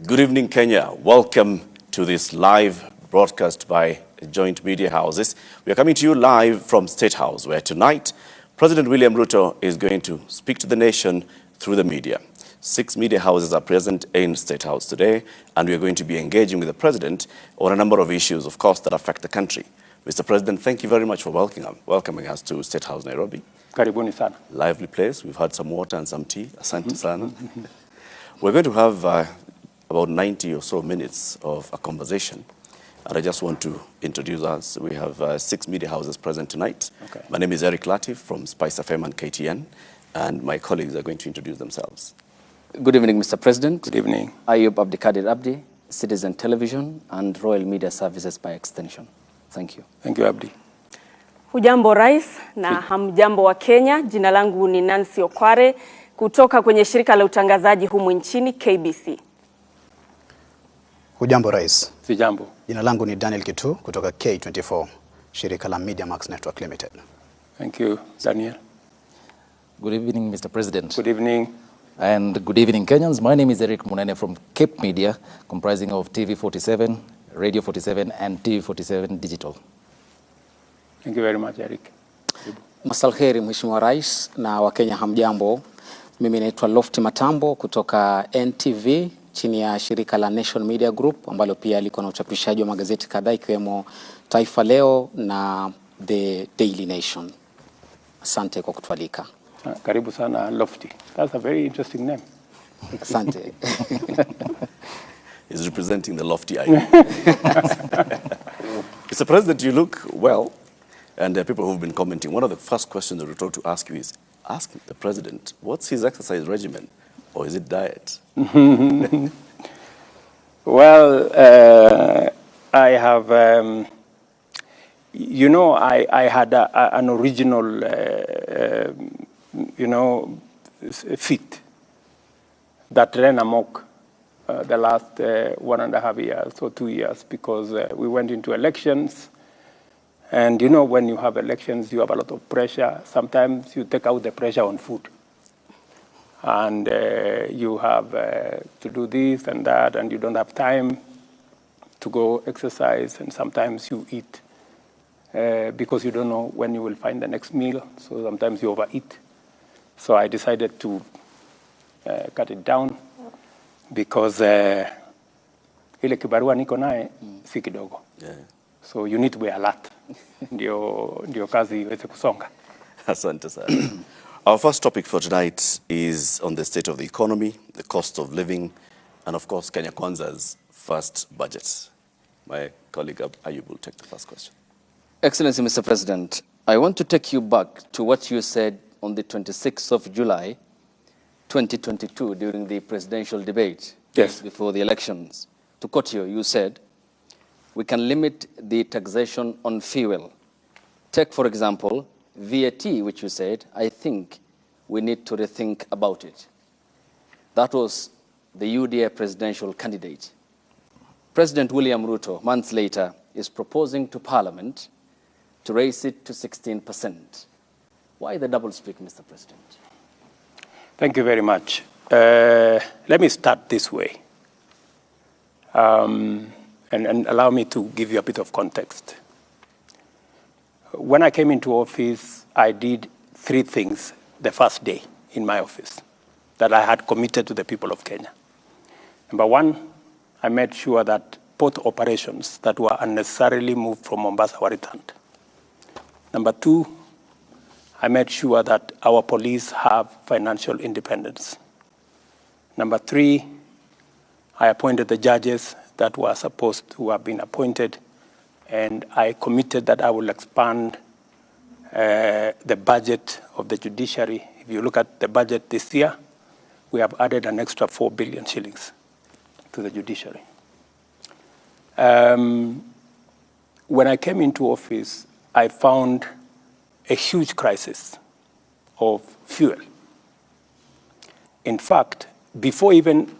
Good evening, Kenya. Welcome to this live broadcast by joint media houses. We are coming to you live from State House, where tonight President William Ruto is going to speak to the nation through the media. 6 media houses are present in State House today, and we are going to be engaging with the President on a number of issues, of course, that affect the country. Mr. President, thank you very much for welcoming us to State House, Nairobi. Karibuni sana. Lively place. We've had some water and some tea. Asante sana. We're going to have about 90 or so minutes of a conversation. And I just want to introduce us. We have 6 media houses present tonight. Okay. My name is Eric Latif from Spice FM and KTN, and my colleagues are going to introduce themselves. Good evening, Mr. President. Good evening. Ayub Abdikadir Abdi, Citizen Television and Royal Media Services by extension. Thank you. Thank you, Abdi. Hujambo Rais na hamjambo wa Kenya. Jina langu ni Nancy Okware kutoka kwenye shirika la utangazaji humu nchini KBC. Hujambo Rais. Sijambo. Jina langu ni Daniel Kitu kutoka K24, shirika la Media Max Network Limited. Thank you, Daniel. Good evening, Mr. President. Good evening. And good evening, Kenyans. My name is Eric Munene from Cape Media, comprising of TV47, Radio 47, and TV47 Digital. Thank you very much, Eric. Masalheri Mheshimiwa Rais na Wakenya hamjambo. Mimi naitwa Lofty Matambo kutoka NTV chini ya shirika la Nation Media Group ambalo pia liko na uchapishaji wa magazeti kadhaa ikiwemo Taifa Leo na The Daily Nation. Asante kwa kutualika. Karibu sana Lofty. That's a very interesting name. Asante. He's representing the lofty eye. Mr. President, you look well, and people who've been commenting, one of the first questions that we're told to ask you is, ask the President, what's his exercise regimen, or is it diet? Well, I have, I had an original, fit that ran amok the last 1.5 years or 2 years because we went into elections. And when you have elections, you have a lot of pressure. Sometimes you take out the pressure on food. And you have to do this and that, and you don't have time to go exercise. And sometimes you eat because you don't know when you will find the next meal. So sometimes you overeat. So I decided to cut it down because ile kibarua niko naye si kidogo. So you need to be alert. Ndio kazi iweze kusonga. Asante sana. Our first topic for tonight is on the state of the economy, the cost of living, and of course Kenya Kwanza's first budget. My colleague Ayub will take the first question. Excellency, Mr. President, I want to take you back to what you said on the 26th of July, 2022, during the presidential debate. Yes. Before the elections. To quote you said, we can limit the taxation on fuel. Take, for example, VAT, which you said, I think we need to rethink about it. That was the UDA presidential candidate. President William Ruto, months later, is proposing to Parliament to raise it to 16%. Why the double speak, Mr. President? Thank you very much. Let me start this way. And allow me to give you a bit of context. When I came into office, I did 3 things the first day in my office that I had committed to the people of Kenya. Number 1, I made sure that port operations that were unnecessarily moved from Mombasa were returned. Number 2, I made sure that our police have financial independence. Number 3, I appointed the judges that were supposed to have been appointed, and I committed that I will expand the budget of the judiciary. If you look at the budget this year, we have added an extra 4 billion shillings to the judiciary. When I came into office, I found a huge crisis of fuel. In fact, before even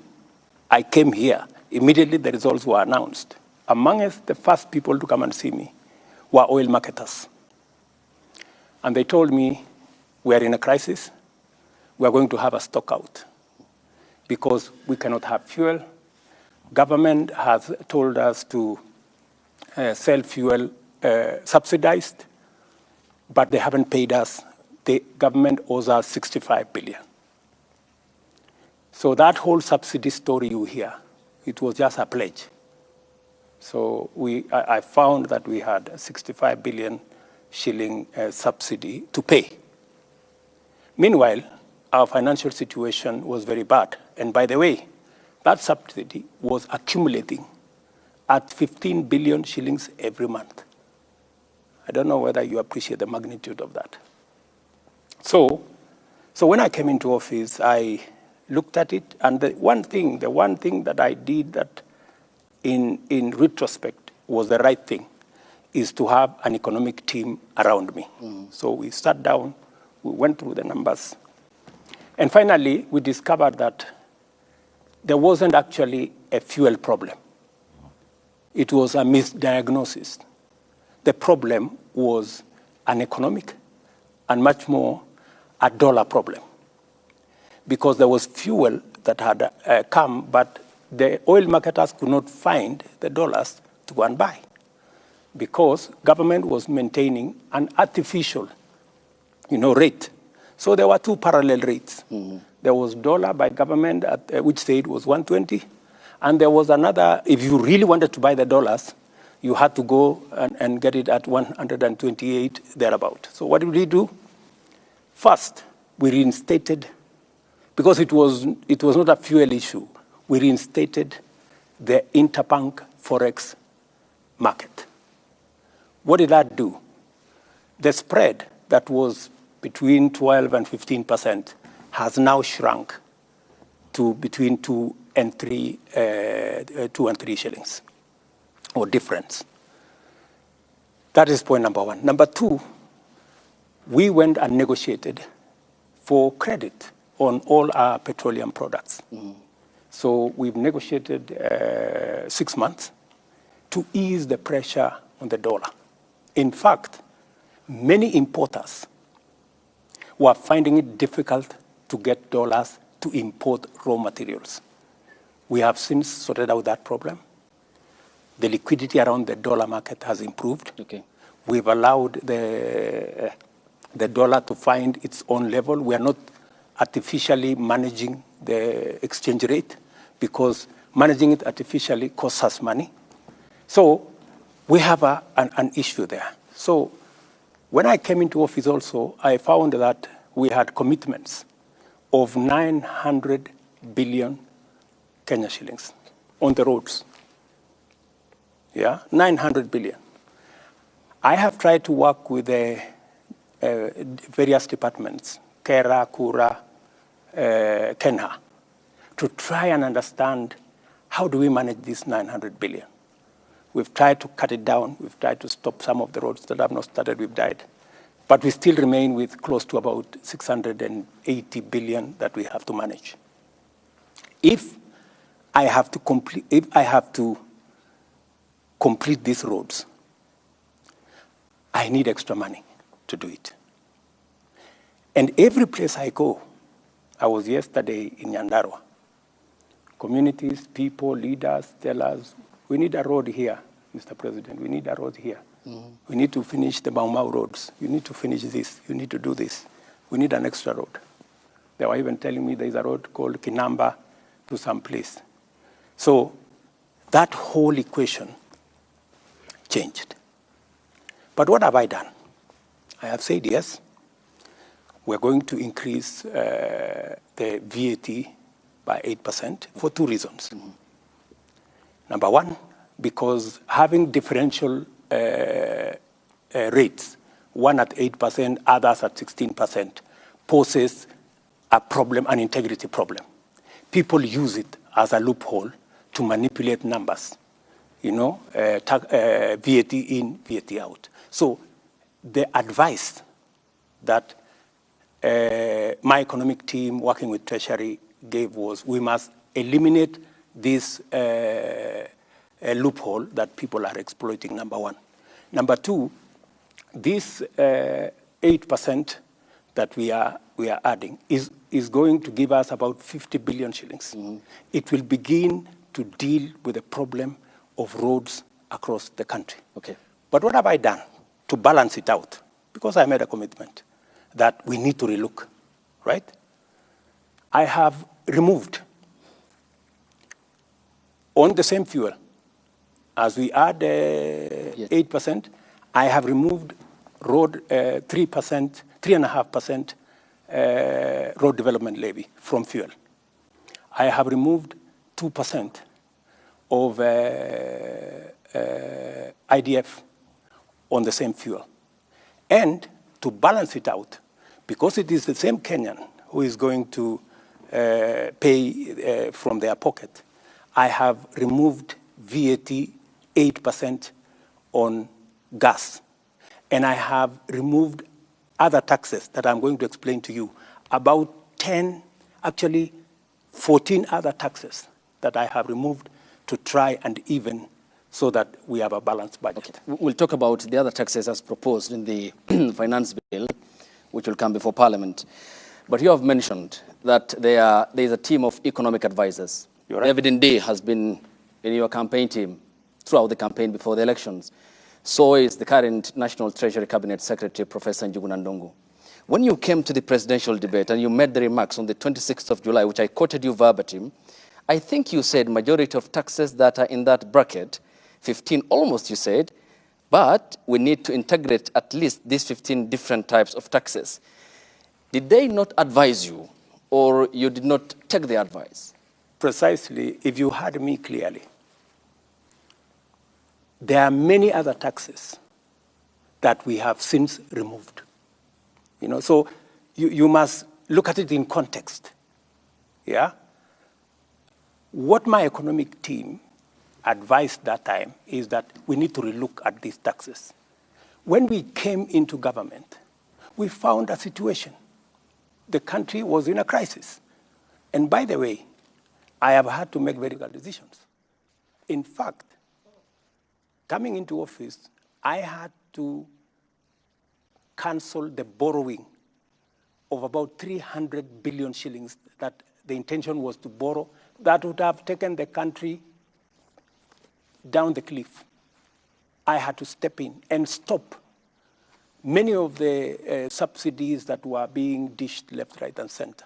I came here, immediately the results were announced. Amongst the first people to come and see me were oil marketers. And they told me, we are in a crisis. We are going to have a stock out because we cannot have fuel Government has told us to sell fuel subsidized, but they haven't paid us. The government owes us 65 billion. So that whole subsidy story you hear, it was just a pledge. So I found that we had a 65 billion shilling subsidy to pay. Meanwhile, our financial situation was very bad. And by the way, that subsidy was accumulating at 15 billion shillings every month. I don't know whether you appreciate the magnitude of that. So when I came into office, I looked at it, and the one thing that I did that in retrospect was the right thing, is to have an economic team around me. So we sat down, we went through the numbers, and finally we discovered that there wasn't actually a fuel problem. It was a misdiagnosis. The problem was an economic and much more a dollar problem, because there was fuel that had come, but the oil marketers could not find the dollars to go and buy, because government was maintaining an artificial, rate. So there were two parallel rates. There was dollar by government, which said was 120, and there was another, if you really wanted to buy the dollars, you had to go and get it at 128, thereabout. So what did we do? First, we reinstated, because it was not a fuel issue, we reinstated the interbank forex market. What did that do? The spread that was between 12 and 15% has now shrunk to between 2 and 3 shillings, or difference. That is point number one. Number two, we went and negotiated for credit on all our petroleum products. So we've negotiated 6 months to ease the pressure on the dollar. In fact, many importers were finding it difficult to get dollars to import raw materials. We have since sorted out that problem. The liquidity around the dollar market has improved. Okay. We've allowed the dollar to find its own level. We are not artificially managing the exchange rate, because managing it artificially costs us money. So we have an issue there. So when I came into office also, I found that we had commitments of 900 billion Kenya shillings on the roads. 900 billion. I have tried to work with the various departments, Kera, Kura, Kenha, to try and understand how do we manage this 900 billion. We've tried to cut it down. We've tried to stop some of the roads that have not started. We've died. But we still remain with close to about 680 billion that we have to manage. If I have to complete these roads, I need extra money to do it. And every place I go, I was yesterday in Nyandarua, communities, people, leaders tell us, we need a road here, Mr. President, we need a road here. We need to finish the Mau Mau roads. You need to finish this. You need to do this. We need an extra road. They were even telling me there is a road called Kinamba to some place. So that whole equation changed. But what have I done? I have said, yes, we're going to increase the VAT by 8% for two reasons. Number one, because having differential rates, one at 8%, others at 16%, poses a problem, an integrity problem. People use it as a loophole to manipulate numbers, VAT in, VAT out. So the advice that my economic team working with Treasury gave was we must eliminate this loophole that people are exploiting, number one. Number two, this 8% that we are adding is going to give us about 50 billion shillings. It will begin to deal with the problem of roads across the country. Okay. But what have I done to balance it out? Because I made a commitment that we need to relook, right? I have removed on the same fuel, as we add 8%, I have removed road 3%, 3.5% road development levy from fuel. I have removed 2% of IDF on the same fuel. And to balance it out, because it is the same Kenyan who is going to pay from their pocket, I have removed VAT 8% on gas. And I have removed other taxes that I'm going to explain to you, about 10, actually 14 other taxes that I have removed to try and even so that we have a balanced budget. Okay. We'll talk about the other taxes as proposed in the finance bill, which will come before Parliament. But you have mentioned that there is a team of economic advisors. You're right. David Ndii has been in your campaign team throughout the campaign before the elections. So is the current National Treasury Cabinet Secretary, Professor Njuguna Ndung'u. When you came to the presidential debate and you made the remarks on the 26th of July, which I quoted you verbatim, I think you said majority of taxes that are in that bracket, 15 almost you said, but we need to integrate at least these 15 different types of taxes. Did they not advise you, or you did not take the advice? Precisely, if you heard me clearly, there are many other taxes that we have since removed. You know, so you must look at it in context. Yeah? What my economic team advised that time is that we need to relook at these taxes. When we came into government, we found a situation. The country was in a crisis. And by the way, I have had to make very difficult decisions. In fact, coming into office, I had to cancel the borrowing of about 300 billion shillings that the intention was to borrow. That would have taken the country down the cliff. I had to step in and stop many of the subsidies that were being dished left, right, and center.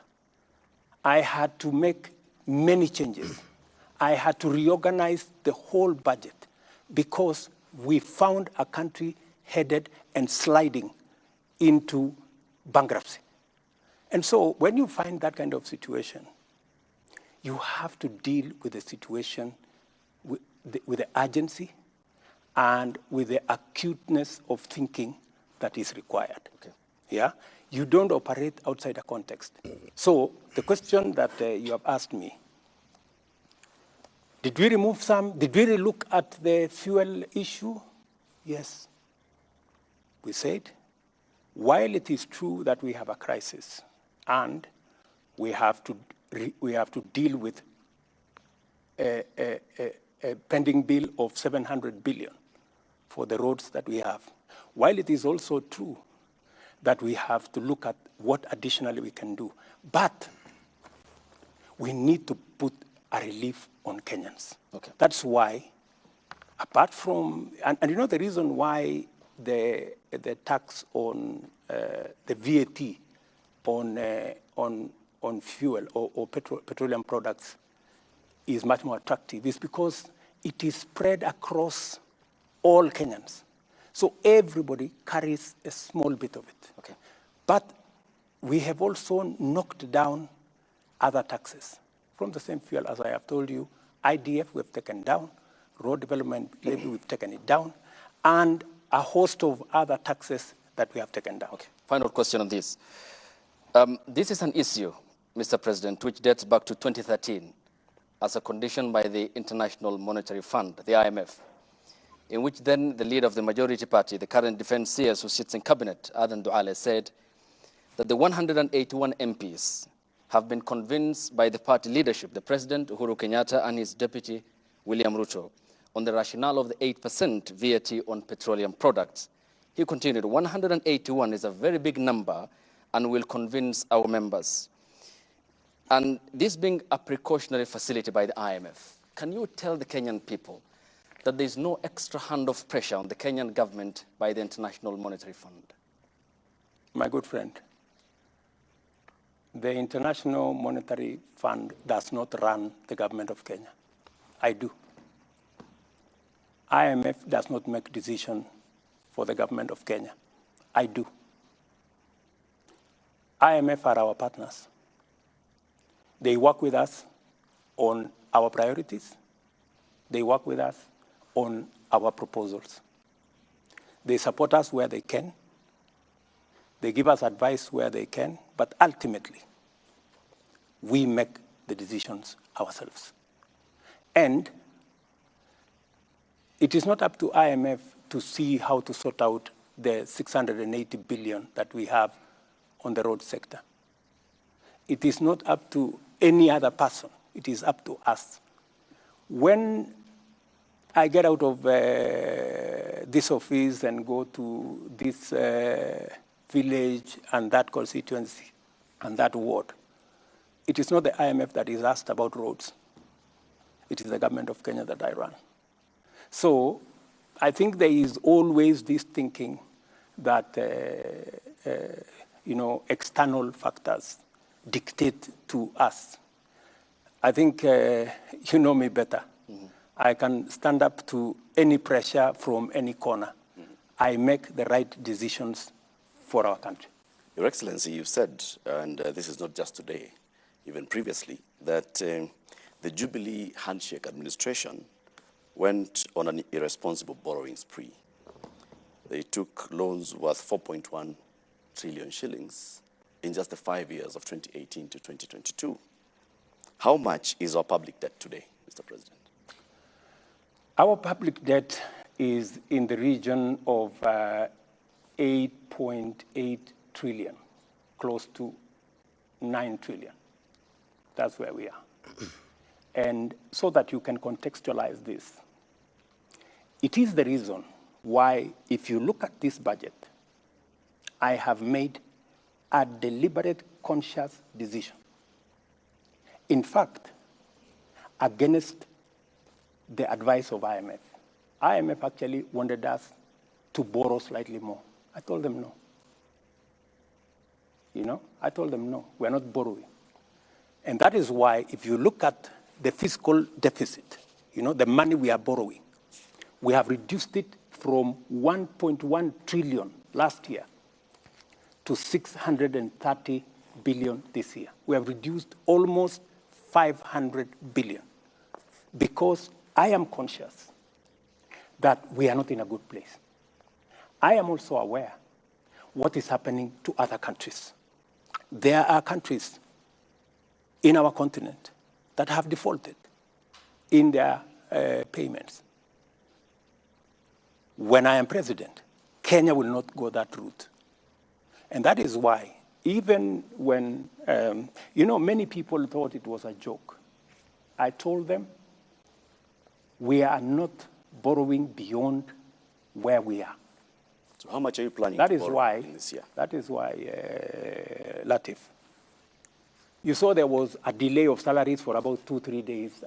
I had to make many changes. I had to reorganize the whole budget because we found a country headed and sliding into bankruptcy. And so when you find that kind of situation, you have to deal with the situation with the urgency and with the acuteness of thinking that is required. Okay. Yeah? You don't operate outside a context. So the question that you have asked me, did we remove some? Did we look at the fuel issue? Yes. We said, while it is true that we have a crisis and we have to deal with a pending bill of 700 billion for the roads that we have, while it is also true that we have to look at what additionally we can do, but we need to put a relief on Kenyans. Okay. That's why, apart from, and you know the reason why the tax on the VAT on fuel or petroleum products is much more attractive is because it is spread across all Kenyans. So everybody carries a small bit of it. Okay. But we have also knocked down other taxes from the same fuel, as I have told you. IDF we have taken down, road development levy we've taken it down, and a host of other taxes that we have taken down. Okay. Final question on this. This is an issue, Mr. President, which dates back to 2013 as a condition by the International Monetary Fund, the IMF, in which then the leader of the majority party, the current defense CS who sits in cabinet, Adan Duale, said that the 181 MPs have been convinced by the party leadership, the President, Uhuru Kenyatta, and his deputy, William Ruto, on the rationale of the 8% VAT on petroleum products. He continued, 181 is a very big number and will convince our members. And this being a precautionary facility by the IMF, can you tell the Kenyan people that there is no extra hand of pressure on the Kenyan government by the International Monetary Fund? My good friend, the International Monetary Fund does not run the government of Kenya. I do. IMF does not make decisions for the government of Kenya. I do. IMF are our partners. They work with us on our priorities. They work with us on our proposals. They support us where they can. They give us advice where they can, but ultimately, we make the decisions ourselves. And it is not up to IMF to see how to sort out the 680 billion that we have on the road sector. It is not up to any other person. It is up to us. When I get out of this office and go to this village and that constituency and that ward, it is not the IMF that is asked about roads. It is the government of Kenya that I run. So I think there is always this thinking that external factors dictate to us. I think you know me better. Mm-hmm. I can stand up to any pressure from any corner. Mm-hmm. I make the right decisions for our country. Your Excellency, you've said, and this is not just today, even previously, that the Jubilee handshake administration went on an irresponsible borrowing spree. They took loans worth 4.1 trillion shillings in just the 5 years of 2018 to 2022. How much is our public debt today, Mr. President? Our public debt is in the region of 8.8 trillion, close to 9 trillion. That's where we are. And so that you can contextualize this, it is the reason why, if you look at this budget, I have made a deliberate, conscious decision. In fact, against the advice of IMF. IMF actually wanted us to borrow slightly more. I told them no. I told them no, we're not borrowing. And that is why, if you look at the fiscal deficit, the money we are borrowing, we have reduced it from 1.1 trillion last year to 630 billion this year. We have reduced almost 500 billion because I am conscious that we are not in a good place. I am also aware what is happening to other countries. There are countries in our continent that have defaulted in their payments. When I am president, Kenya will not go that route. And that is why, even when, many people thought it was a joke, I told them, we are not borrowing beyond where we are. So how much are you planning to borrow in this year? That is why, Latif, you saw there was a delay of salaries for about 2-3 days,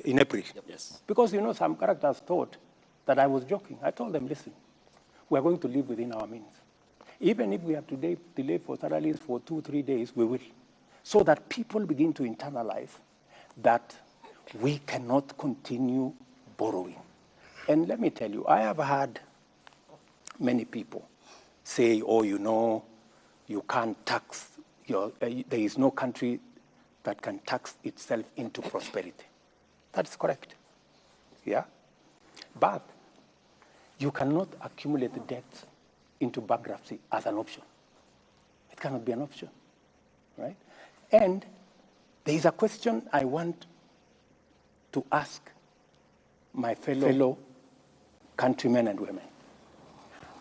in April. Yep. Yes. Because, some characters thought that I was joking. I told them, listen, we're going to live within our means. Even if we have to delay for salaries for 2-3 days, we will. So that people begin to internalize that we cannot continue borrowing. And let me tell you, I have had many people say, you can't tax, there is no country that can tax itself into prosperity. That's correct, yeah? But you cannot accumulate debt into bankruptcy as an option. It cannot be an option, right? And there is a question I want to ask my fellow countrymen and women.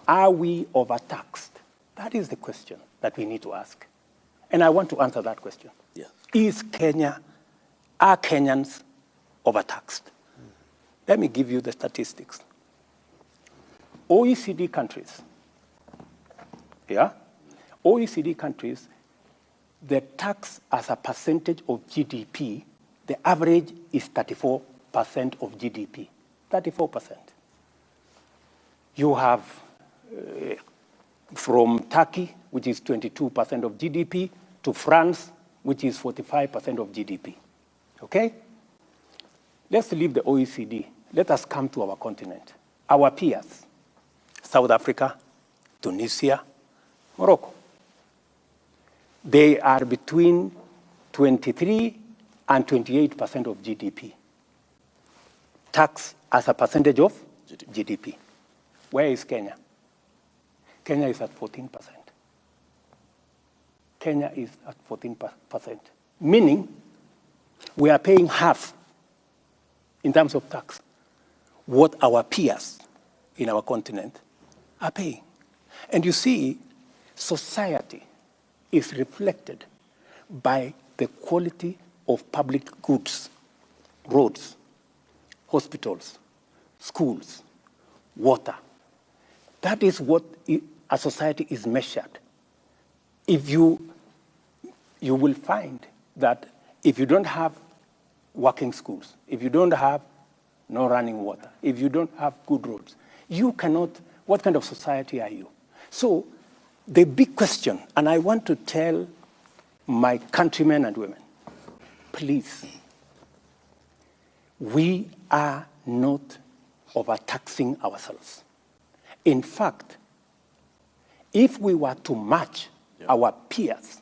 Are we overtaxed? That is the question that we need to ask. And I want to answer that question. Yeah. Are Kenyans overtaxed? Let me give you the statistics. OECD countries, OECD countries, the tax as a percentage of GDP, the average is 34% of GDP. 34%. You have from Turkey, which is 22% of GDP, to France, which is 45% of GDP. Okay? Let's leave the OECD. Let us come to our continent. Our peers, South Africa, Tunisia, Morocco. They are between 23 and 28% of GDP. Tax as a percentage of GDP. Where is Kenya? Kenya is at 14%. Kenya is at 14%, meaning we are paying half in terms of tax what our peers in our continent are paying. And you see, society is reflected by the quality of public goods, roads, hospitals, schools, water. That is what a society is measured. If you will find that if you don't have working schools, if you don't have no running water, if you don't have good roads, you cannot, what kind of society are you? So the big question, and I want to tell my countrymen and women, please, we are not overtaxing ourselves. In fact, if we were to match our peers,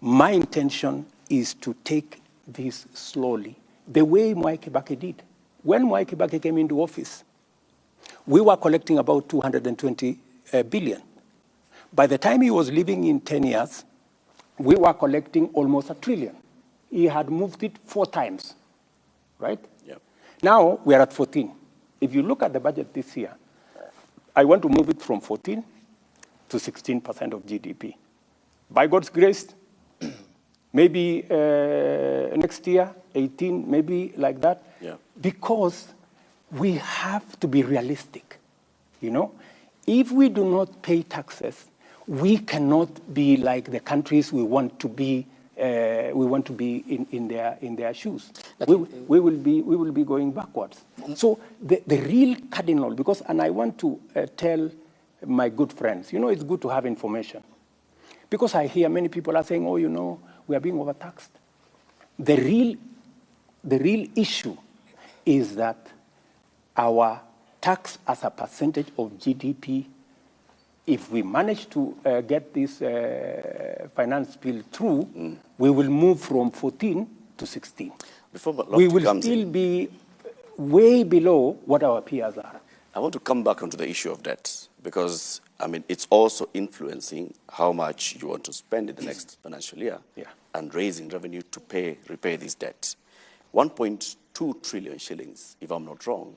my intention is to take this slowly, the way Mwai Kibaki did. When Mwai Kibaki came into office, we were collecting about 220 billion. By the time he was leaving in 10 years, we were collecting almost 1 trillion. He had moved it 4 times, right? Yep. Now we are at 14. If you look at the budget this year, I want to move it from 14 to 16% of GDP. By God's grace, maybe next year, 18, maybe like that. Yeah. Because we have to be realistic, you know? If we do not pay taxes, we cannot be like the countries we want to be. We want to be in their shoes. We will be going backwards. So the real cardinal, because, and I want to tell my good friends, you know, it's good to have information. Because I hear many people are saying, oh, you know, we are being overtaxed. The real issue is that our tax as a percentage of GDP, if we manage to get this finance bill through, we will move from 14 to 16. We will still be way below what our peers are. I want to come back onto the issue of debt because, I mean, it's also influencing how much you want to spend in the next financial year and raising revenue to repay this debt. 1.2 trillion shillings, if I'm not wrong,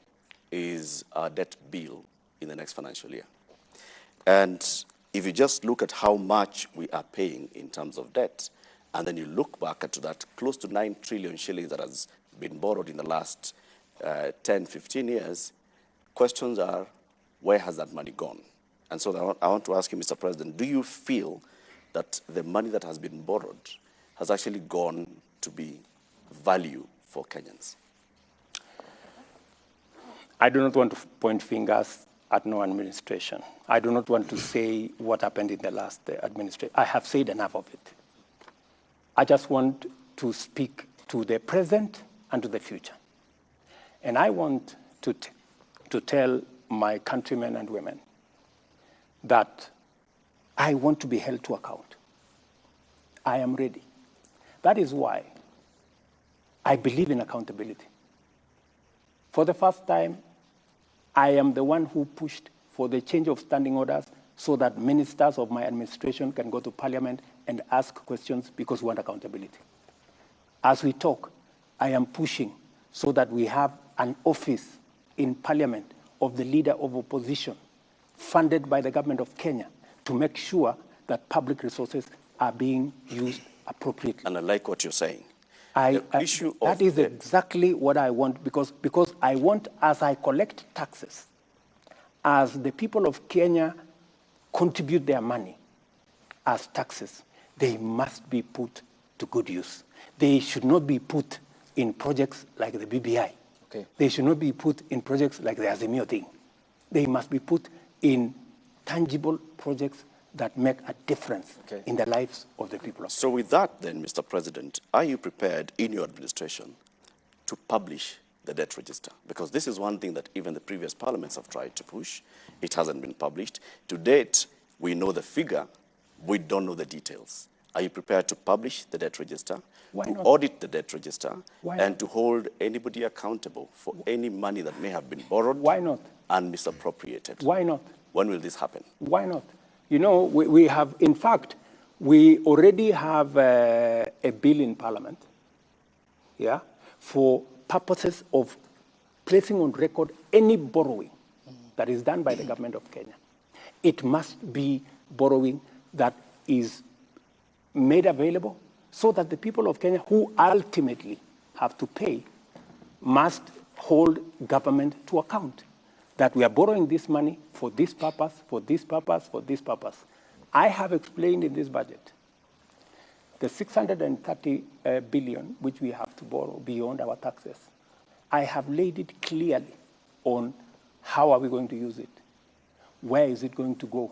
is our debt bill in the next financial year. And if you just look at how much we are paying in terms of debt, and then you look back at that close to 9 trillion shillings that has been borrowed in the last 10, 15 years, questions are, where has that money gone? And so I want to ask you, Mr. President, do you feel that the money that has been borrowed has actually gone to be value for Kenyans? I do not want to point fingers at no administration. I do not want to say what happened in the last administration. I have said enough of it. I just want to speak to the present and to the future. And I want to tell my countrymen and women that I want to be held to account. I am ready. That is why I believe in accountability. For the first time, I am the one who pushed for the change of standing orders so that ministers of my administration can go to Parliament and ask questions because we want accountability. As we talk, I am pushing so that we have an office in Parliament of the Leader of Opposition funded by the government of Kenya to make sure that public resources are being used appropriately. And I like what you're saying. That is exactly what I want, because I want, as I collect taxes, as the people of Kenya contribute their money as taxes, they must be put to good use. They should not be put in projects like the BBI. Okay. They should not be put in projects like the Azimio thing. They must be put in tangible projects that make a difference in the lives of the people. So with that then, Mr. President, are you prepared in your administration to publish the debt register? Because this is one thing that even the previous parliaments have tried to push. It hasn't been published. To date, we know the figure, we don't know the details. Are you prepared to publish the debt register, audit the debt register, and to hold anybody accountable for any money that may have been borrowed and misappropriated? Why not? When will this happen? Why not? You know, we have, in fact, we already have a bill in Parliament, for purposes of placing on record any borrowing that is done by the government of Kenya. It must be borrowing that is made available so that the people of Kenya who ultimately have to pay must hold government to account that we are borrowing this money for this purpose, for this purpose, for this purpose. I have explained in this budget the 630 billion which we have to borrow beyond our taxes. I have laid it clearly on how are we going to use it. Where is it going to go?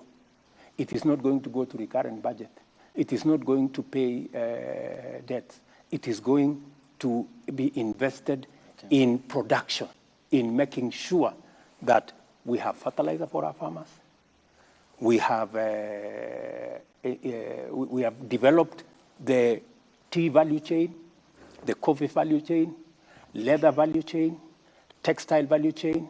It is not going to go to recurrent budget. It is not going to pay debts. It is going to be invested in production, in making sure that we have fertilizer for our farmers. We have developed the tea value chain, the coffee value chain, leather value chain, textile value chain,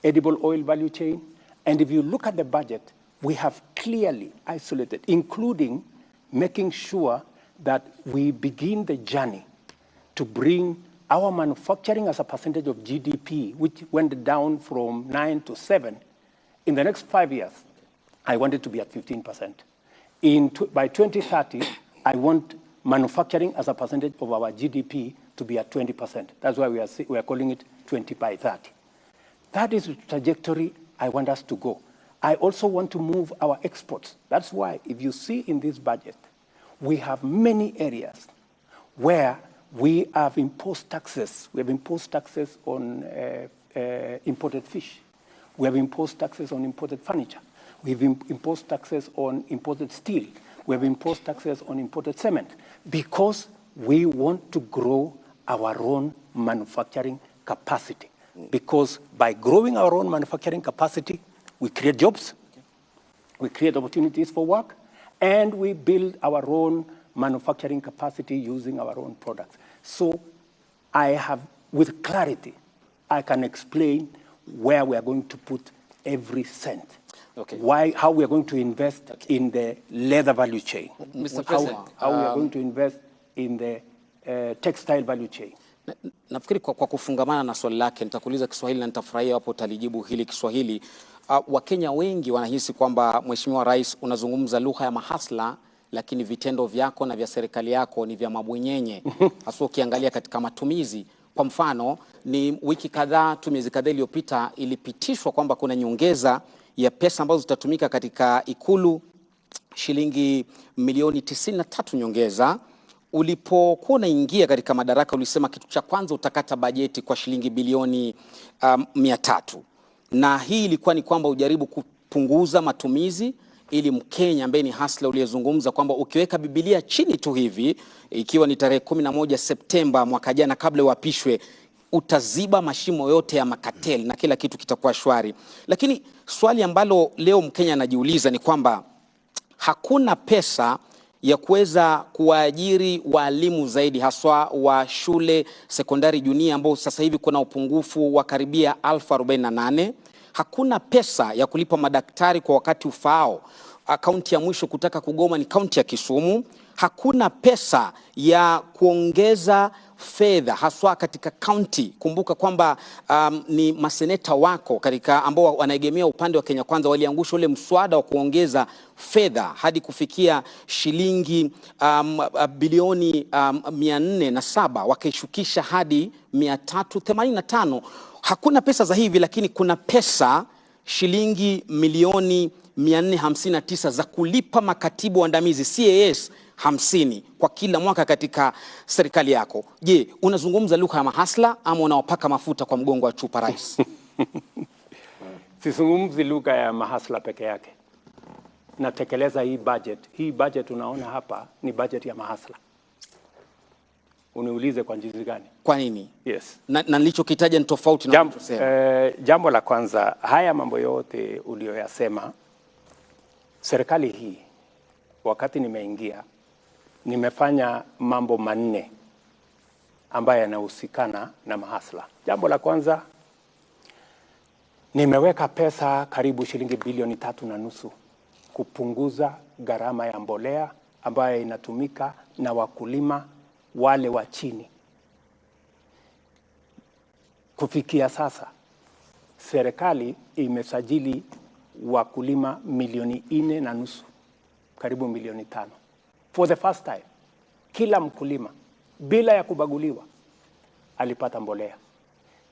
edible oil value chain. And if you look at the budget, we have clearly isolated, including making sure that we begin the journey to bring our manufacturing as a percentage of GDP, which went down from 9 to 7, in the next 5 years, I want it to be at 15%. By 2030, I want manufacturing as a percentage of our GDP to be at 20%. That's why we are calling it 20 by 30. That is the trajectory I want us to go. I also want to move our exports. That's why, if you see in this budget, we have many areas where we have imposed taxes. We have imposed taxes on imported fish. We have imposed taxes on imported furniture. We've imposed taxes on imported steel. We have imposed taxes on imported cement because we want to grow our own manufacturing capacity. Because by growing our own manufacturing capacity, we create jobs, we create opportunities for work, and we build our own manufacturing capacity using our own products. So I have, with clarity, I can explain where we are going to put every cent. How we are going to invest in the leather value chain. Mr. President, how we are going to invest in the textile value chain. Nafikiri kwa kufungamana na swali lake nitakuuliza Kiswahili na nitafurahia hapo utalijibu hili Kiswahili. Wakenya wengi wanahisi kwamba Mheshimiwa Rais unazungumza lugha ya mahasla, lakini vitendo vyako na vya serikali yako ni vya mabwenyenye. Hasa ukiangalia katika matumizi. Kwa mfano, ni wiki kadhaa tu, miezi kadhaa iliyopita ilipitishwa kwamba kuna nyongeza ya pesa ambazo zitatumika katika Ikulu, shilingi milioni 93 nyongeza. Ulipokuwa unaingia katika madaraka ulisema kitu cha kwanza utakata bajeti kwa shilingi bilioni 300. Na hii ilikuwa ni kwamba ujaribu kupunguza matumizi ili Mkenya ambaye ni hasla uliyezungumza kwamba ukiweka Biblia chini tu hivi, ikiwa ni tarehe 11 Septemba mwaka jana kabla uapishwe, utaziba mashimo yote ya makateli na kila kitu kitakuwa shwari. Lakini swali ambalo leo Mkenya anajiuliza ni kwamba hakuna pesa ya kuweza kuwaajiri walimu zaidi, haswa wa shule sekondari junior ambao sasa hivi kuna upungufu wa karibia 1048. Hakuna pesa ya kulipa madaktari kwa wakati ufaao. Kaunti ya mwisho kutaka kugoma ni kaunti ya Kisumu. Hakuna pesa ya kuongeza fedha haswa katika kaunti. Kumbuka kwamba ni maseneta wako katika ambao wanaegemea upande wa Kenya Kwanza waliangusha ule mswada wa kuongeza fedha hadi kufikia shilingi bilioni 407, wakaishukisha hadi 385. Hakuna pesa za hivi, lakini kuna pesa shilingi milioni 459 za kulipa makatibu waandamizi CAS 50 kwa kila mwaka katika serikali yako. Je, unazungumza lugha ya mahasla ama unawapaka mafuta kwa mgongo wa chupa rais? Sizungumzi lugha ya mahasla peke yake. Natekeleza hii budget. Hii budget unaona hapa ni budget ya mahasla. Uniulize kwa jinsi gani? Kwa nini? Yes. Na nilichokitaja ni tofauti na unachosema. Jambo la kwanza, haya mambo yote uliyoyasema, serikali hii wakati nimeingia nimefanya mambo manne ambayo yanahusikana na mahasla. Jambo la kwanza, nimeweka pesa karibu shilingi bilioni 3.5 kupunguza gharama ya mbolea ambayo inatumika na wakulima wale wa chini. Kufikia sasa, serikali imesajili wakulima milioni 4.5, karibu milioni 5. For the first time, kila mkulima bila ya kubaguliwa alipata mbolea.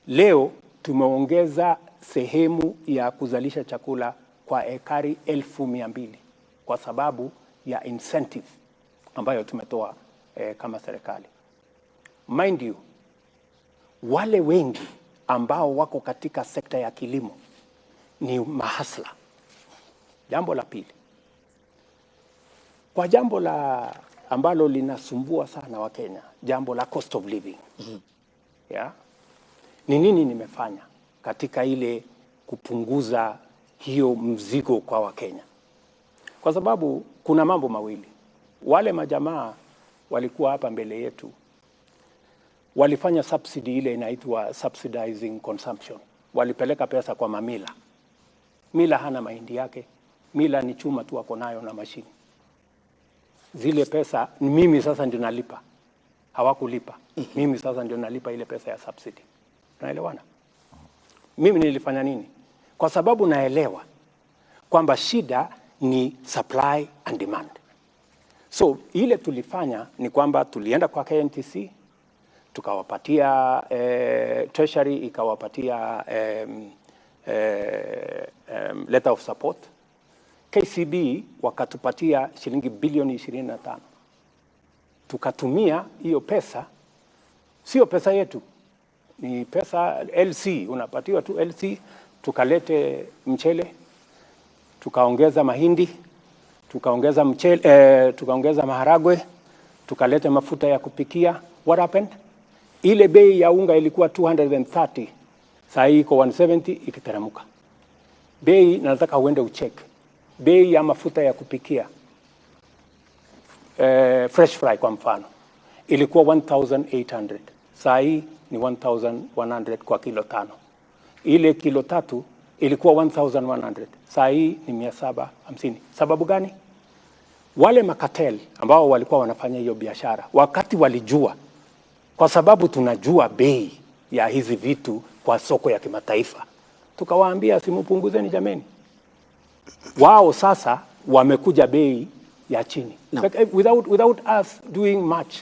Leo tumeongeza sehemu ya kuzalisha chakula kwa ekari 1,200 kwa sababu ya incentive ambayo tumetoa kama serikali. Mind you, wale wengi ambao wako katika sekta ya kilimo ni mahasla. Jambo la pili, kwa jambo la ambalo linasumbua sana wa Kenya, jambo la cost of living. Yeah. Ni nini nimefanya katika ile kupunguza hiyo mzigo kwa Wakenya? Kwa sababu kuna mambo mawili. Wale majamaa walikuwa hapa mbele yetu walifanya subsidy ile inaitwa subsidizing consumption. Walipeleka pesa kwa mamila. Mila hana mahindi yake. Mila ni chuma tu wako nayo na mashini. Zile pesa mimi sasa ndio nalipa. Hawakulipa. Mimi sasa ndio nalipa ile pesa ya subsidy. Unaelewana? Mimi nilifanya nini? Kwa sababu naelewa kwamba shida ni supply and demand. So ile tulifanya ni kwamba tulienda kwa KNTC, tukawapatia treasury ikawapatia letter of support. KCB wakatupatia shilingi bilioni 25. Tukatumia hiyo pesa, sio pesa yetu, ni pesa LC, unapatiwa tu LC. Tukalete mchele, tukaongeza mahindi, tukaongeza mchele, tukaongeza maharagwe, tukalete mafuta ya kupikia. What happened? Ile bei ya unga ilikuwa 230, sasa hii iko 170, ikiteremka. Bei, nataka uende ucheck. Bei ya mafuta ya kupikia fresh fry kwa mfano ilikuwa 1,800, sasa hii ni 1,100 kwa kilo 5. Ile kilo 3 ilikuwa 1,100, sasa hii ni 750. Sababu gani? Wale makatel ambao walikuwa wanafanya hiyo biashara, wakati walijua, kwa sababu tunajua bei ya hizi vitu kwa soko ya kimataifa, tukawaambia simupunguzeni jameni. Wao sasa wamekuja bei ya chini. No. Without us doing much.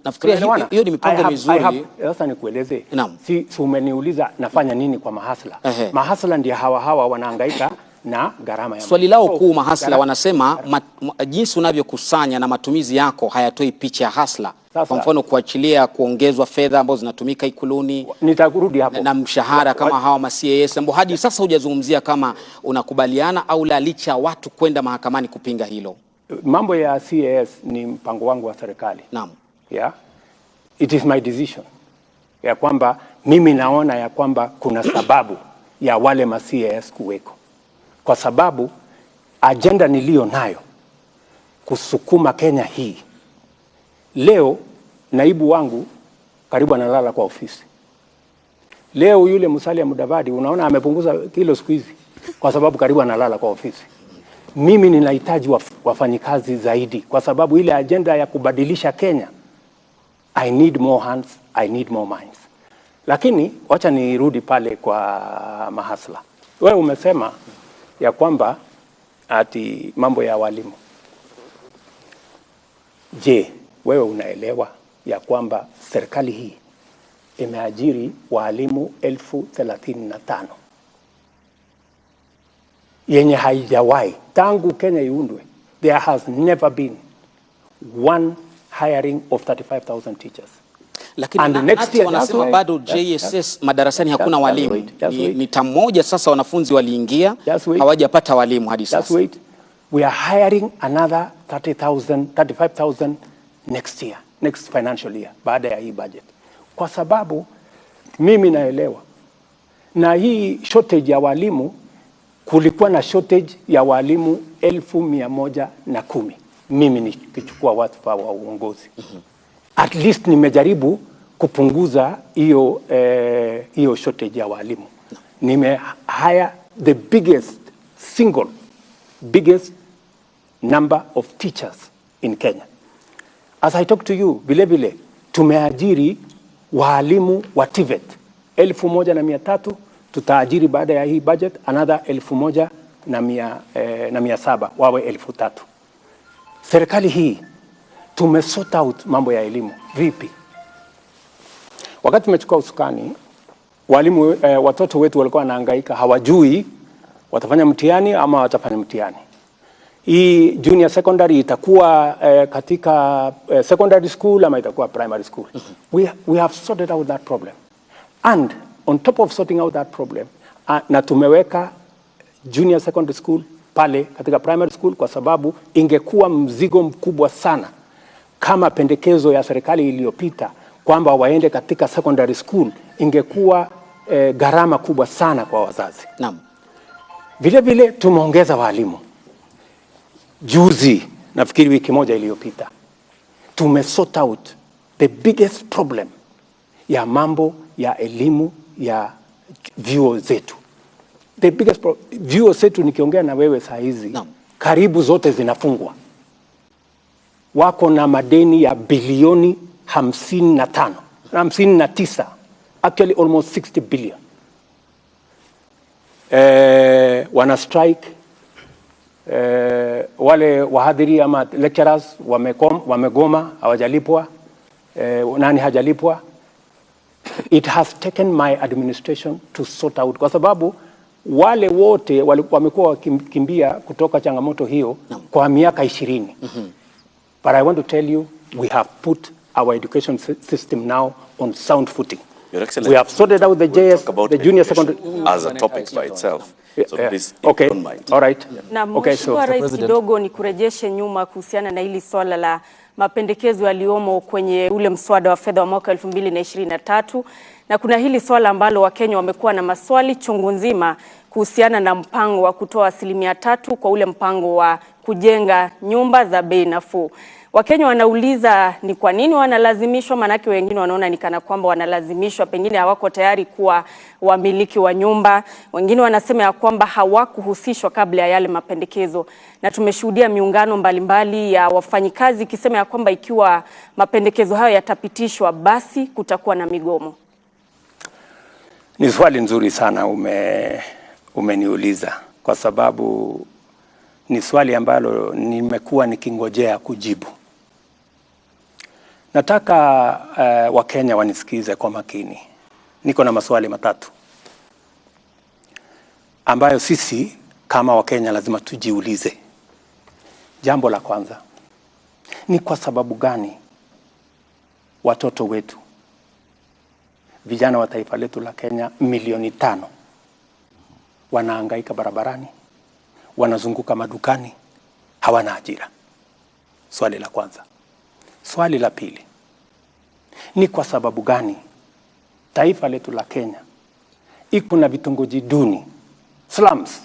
Nafikiria hiyo ni mipango mizuri. Sasa nikueleze. Si umeniuliza nafanya nini kwa mahasla. Mahasla ndio hawa wanahangaika na gharama ya swali lao kuu mahasla wanasema jinsi unavyokusanya na matumizi yako hayatoi picha ya hasla. Kwa mfano kuachilia kuongezwa fedha ambazo zinatumika ikuluni, nitakurudi hapo, na mshahara kama hawa ma CAS ambao hadi sasa hujazungumzia kama unakubaliana au la, licha watu kwenda mahakamani kupinga hilo. Mambo ya CAS ni mpango wangu wa serikali. Naam. Yeah. It is my decision. Ya kwamba mimi naona ya kwamba kuna sababu ya wale ma CAS kuweko. Kwa sababu agenda nilio nayo kusukuma Kenya hii. Leo naibu wangu karibu analala kwa ofisi. Leo yule Musalia Mudavadi unaona amepunguza kilo siku hizi kwa sababu karibu analala kwa ofisi. Mimi ninahitaji wafanyikazi zaidi kwa sababu ile agenda ya kubadilisha Kenya, I need more hands, I need more minds. Lakini wacha nirudi pale kwa mahasla. Wewe umesema ya kwamba ati mambo ya walimu. Je, wewe unaelewa ya kwamba serikali hii imeajiri walimu 35,000 yenye haijawahi tangu Kenya iundwe? There has never been one hiring of 35,000 teachers. Lakini And next year wanasema bado JSS madarasani hakuna walimu. Ni tamu moja sasa wanafunzi waliingia hawajapata walimu hadi sasa. Just wait. We are hiring another 35,000 next year, next financial year, baada ya hii budget. Kwa sababu mimi naelewa na hii shortage ya walimu, kulikuwa na shortage ya walimu 1,110. Mimi nikichukua wadhifa wa uongozi. At least nimejaribu kupunguza hiyo shortage ya walimu. Nime hire the biggest number of teachers in Kenya. As I talk to you, vile tumeajiri walimu wa TVET 1,300, tutaajiri baada ya hii budget another 1,700 wawe 3,000. Serikali hii tumesort out mambo ya elimu vipi? Wakati tumechukua usukani, walimu watoto wetu walikuwa wanahangaika, hawajui watafanya mtihani ama watafanya mtihani. Hii junior secondary itakuwa katika secondary school ama itakuwa primary school. We have sorted out that problem. And on top of sorting out that problem, na tumeweka junior secondary school pale katika primary school, kwa sababu ingekuwa mzigo mkubwa sana kama pendekezo ya serikali iliyopita kwamba waende katika secondary school, ingekuwa gharama kubwa sana kwa wazazi. Naam. Vile tumeongeza walimu. Juzi, nafikiri wiki moja iliyopita, tumesort out the biggest problem ya mambo ya elimu ya vyuo zetu. The biggest vyuo zetu, nikiongea na wewe saa hizi, karibu zote zinafungwa. Wako na madeni ya bilioni 59, actually almost 60 billion. Wana strike. Wale wahadhiri ama lecturers wamegoma, hawajalipwa. Nani hajalipwa? It has taken my administration to sort out, kwa sababu wale wote wamekuwa wakimbia kutoka changamoto hiyo kwa miaka 20. But I want to tell you, we have put our education system now on sound footing. Your Excellency, we have sorted out the JS, the junior secondary as a topic by itself. So please, okay. Don't mind. All right. Na okay, Mheshimiwa Rais, kidogo ni kurejeshe nyuma kuhusiana na hili swala la mapendekezo yaliomo kwenye ule mswada wa fedha wa mwaka 2023, na kuna hili swala ambalo Wakenya wamekuwa na maswali chungu nzima kuhusiana na mpango wa kutoa 3% kwa ule mpango wa kujenga nyumba za bei nafuu. Wakenya wanauliza ni kwa nini wanalazimishwa, manake wengine wanaona ni kana kwamba wanalazimishwa, pengine hawako tayari kuwa wamiliki wa nyumba. Wengine wanasema ya kwamba hawakuhusishwa kabla ya yale mapendekezo. Na tumeshuhudia miungano mbalimbali ya wafanyikazi ikisema ya kwamba ikiwa mapendekezo hayo yatapitishwa, basi kutakuwa na migomo. Ni swali nzuri sana umeniuliza, kwa sababu ni swali ambalo nimekuwa nikingojea kujibu. Nataka Wakenya wanisikize kwa makini. Niko na maswali matatu ambayo sisi kama Wakenya lazima tujiulize. Jambo la kwanza, ni kwa sababu gani watoto wetu, vijana wa taifa letu la Kenya milioni 5 wanahangaika barabarani, wanazunguka madukani, hawana ajira? Swali la kwanza. Swali la pili, ni kwa sababu gani taifa letu la Kenya iko na vitongoji duni, slums,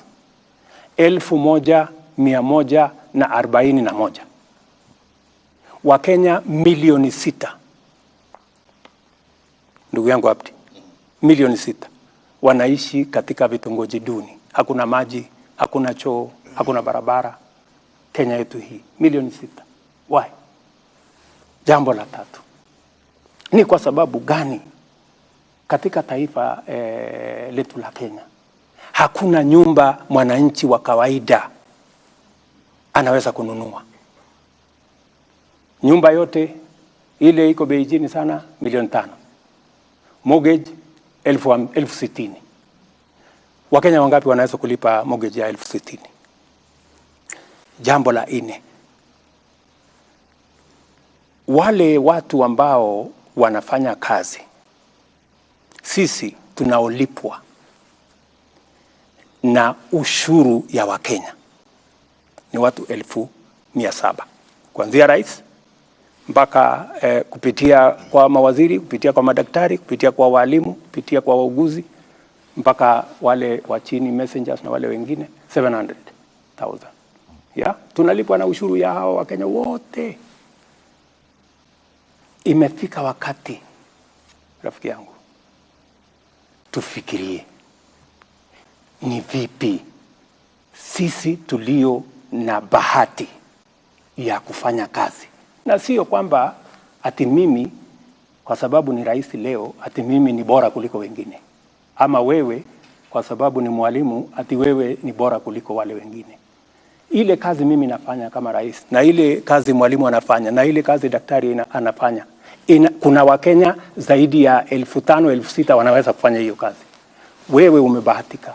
1141, Wakenya milioni 6, ndugu yangu Abdi, milioni 6 wanaishi katika vitongoji duni, hakuna maji, hakuna choo, hakuna barabara. Kenya yetu hii milioni 6. Why? Jambo la tatu, ni kwa sababu gani katika taifa letu la Kenya hakuna nyumba mwananchi wa kawaida anaweza kununua? Nyumba yote ile iko bei chini sana, milioni 5. Mortgage 60,000. Wakenya wangapi wanaweza kulipa mortgage ya 60,000? Jambo la 4, wale watu ambao wanafanya kazi, sisi tunaolipwa na ushuru ya Wakenya ni watu 1,700 kuanzia rais mpaka kupitia kwa mawaziri, kupitia kwa madaktari, kupitia kwa walimu, kupitia kwa wauguzi, mpaka wale wa chini messengers na wale wengine 700,000. Ya, tunalipwa na ushuru ya hao Wakenya wote. Imefika wakati, rafiki yangu, tufikirie ni vipi sisi tulio na bahati ya kufanya kazi, na sio kwamba ati mimi kwa sababu ni rais leo ati mimi ni bora kuliko wengine, ama wewe kwa sababu ni mwalimu ati wewe ni bora kuliko wale wengine. Ile kazi mimi nafanya kama rais, na ile kazi mwalimu anafanya, na ile kazi daktari anafanya, kuna Wakenya zaidi ya 5,000, 6,000 wanaweza kufanya hiyo kazi. Wewe umebahatika,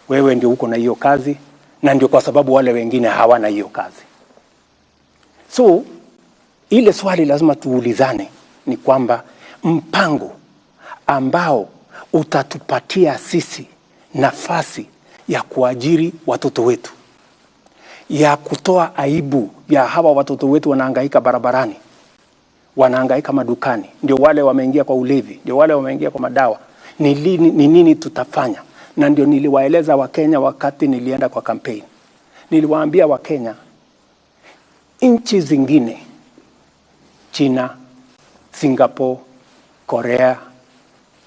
wewe ndio uko na hiyo kazi, na ndio kwa sababu wale wengine hawana hiyo kazi. So ile swali lazima tuulizane ni kwamba mpango ambao utatupatia sisi nafasi ya kuajiri watoto wetu, ya kutoa aibu ya hawa watoto wetu wanahangaika barabarani, wanahangaika madukani, ndio wale wameingia kwa ulevi, ndio wale wameingia kwa madawa, ni nini tutafanya? Na ndio niliwaeleza Wakenya wakati nilienda kwa campaign. Niliwaambia Wakenya, nchi zingine, China, Singapore, Korea,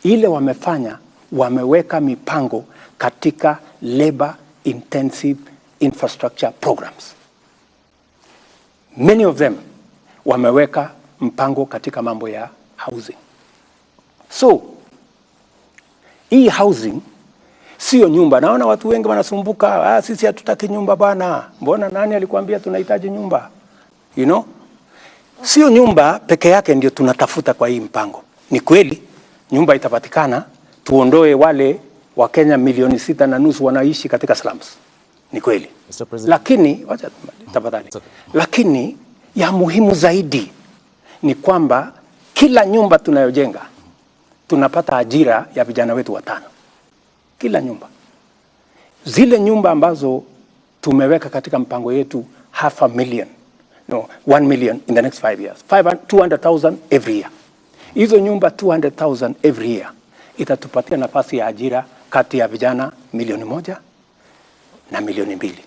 ile wamefanya, wameweka mipango katika labor intensive infrastructure programs. Many of them wameweka mpango katika mambo ya housing. So hii housing sio nyumba. Naona watu wengi wanasumbuka, sisi hatutaki nyumba bana. Mbona nani alikuambia tunahitaji nyumba? You know? Sio nyumba peke yake ndio tunatafuta kwa hii mpango. Ni kweli nyumba itapatikana, tuondoe wale Wakenya 6.5 wanaishi katika slums. Ni kweli. Lakini wacha tafadhali. Lakini ya muhimu zaidi ni kwamba kila nyumba tunayojenga tunapata ajira ya vijana wetu 5. Kila nyumba. Zile nyumba ambazo tumeweka katika mpango yetu 1 million in the next 5 years. 200,000 every year. Hizo nyumba 200,000 every year itatupatia nafasi ya ajira kati ya vijana 1,000,000 na 2,000,000.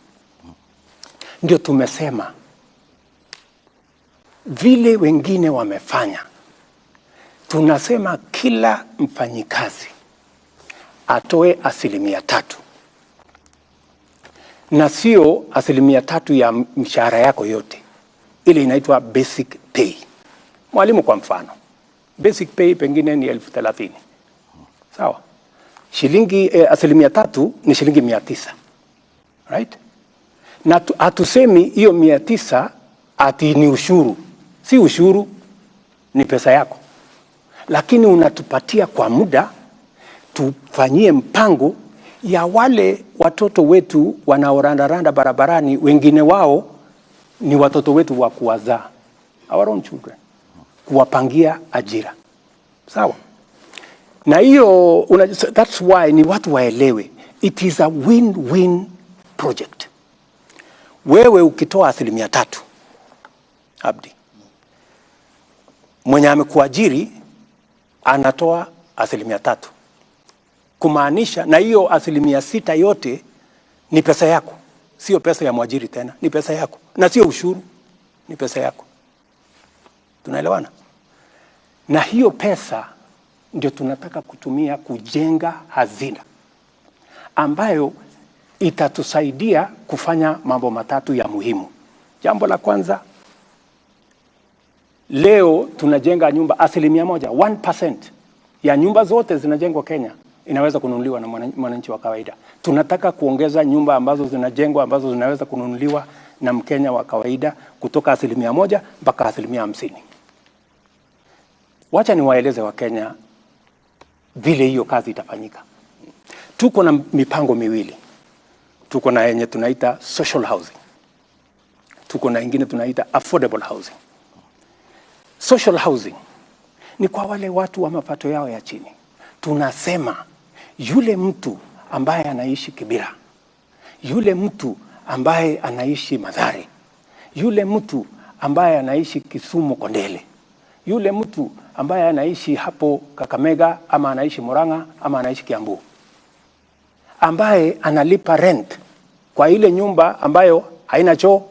Ndio tumesema vile wengine wamefanya, tunasema kila mfanyikazi atoe 3%, na sio 3% ya mshahara yako yote. Ile inaitwa basic pay. Mwalimu kwa mfano, basic pay pengine ni 30,000. Sawa? Shilingi 3% ni shilingi 900. Right? Na hatusemi hiyo 900 ati ni ushuru. Si ushuru, ni pesa yako. Lakini unatupatia kwa muda tufanyie mpango ya wale watoto wetu wanaorandaranda barabarani, wengine wao ni watoto wetu wa kuwazaa, our own children, kuwapangia ajira. Sawa? Na hiyo that's why ni watu waelewe, it is a win-win project. Wewe ukitoa 3%, Abdi, mwenye amekuajiri anatoa 3%, kumaanisha na hiyo 6% yote ni pesa yako, sio pesa ya mwajiri tena, ni pesa yako, na sio ushuru, ni pesa yako. Tunaelewana? Na hiyo pesa ndio tunataka kutumia kujenga hazina ambayo itatusaidia kufanya mambo 3 ya muhimu. Jambo la kwanza, leo tunajenga nyumba 1%, 1% ya nyumba zote zinajengwa Kenya inaweza kununuliwa na mwananchi wa kawaida. Tunataka kuongeza nyumba ambazo zinajengwa ambazo zinaweza kununuliwa na Mkenya wa kawaida kutoka 1% mpaka 50%. Wacha niwaeleze Wakenya vile hiyo kazi itafanyika. Tuko na mipango miwili. Tuko na yenye tunaita social housing. Tuko na ingine tunaita affordable housing. Social housing ni kwa wale watu wa mapato yao ya chini. Tunasema yule mtu ambaye anaishi Kibera, yule mtu ambaye anaishi Mathare, yule mtu ambaye anaishi Kisumu Kondele, yule mtu ambaye anaishi hapo Kakamega ama anaishi Murang'a ama anaishi Kiambu, ambaye analipa rent kwa ile nyumba ambayo haina choo,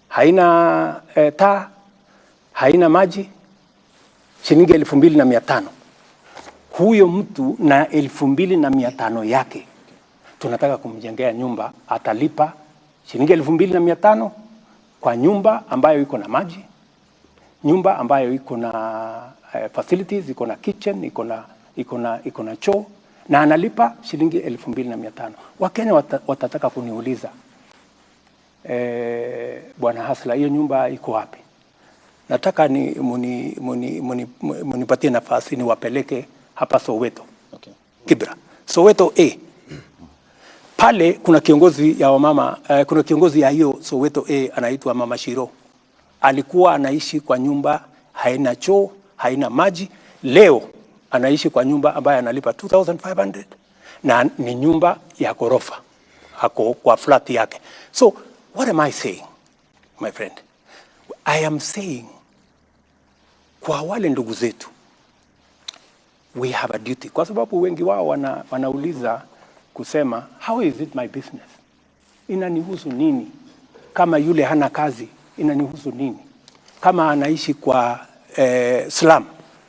haina taa, haina maji, shilingi 2,500. Huyo mtu na 2,500 yake tunataka kumjengea nyumba, atalipa shilingi 2,500 kwa nyumba ambayo iko na maji, nyumba ambayo iko na facilities, iko na kitchen, iko na choo, na analipa shilingi 2,500. Wakenya watataka kuniuliza, Bwana Hasla, hiyo nyumba iko wapi? Nataka ni munipatie nafasi niwapeleke hapa Soweto. Okay. Kibera. Soweto A. Pale kuna kiongozi ya wamama, kuna kiongozi ya hiyo Soweto A anaitwa Mama Shiro. Alikuwa anaishi kwa nyumba haina choo, haina maji. Leo anaishi kwa nyumba ambayo analipa 2,500 na ni nyumba ya ghorofa. Ako kwa flat yake. So what am I saying, my friend? I am saying kwa wale ndugu zetu, we have a duty, kwa sababu wengi wao wanauliza kusema, how is it my business? Inanihusu nini? Kama yule hana kazi, inanihusu nini? Kama anaishi kwa slum,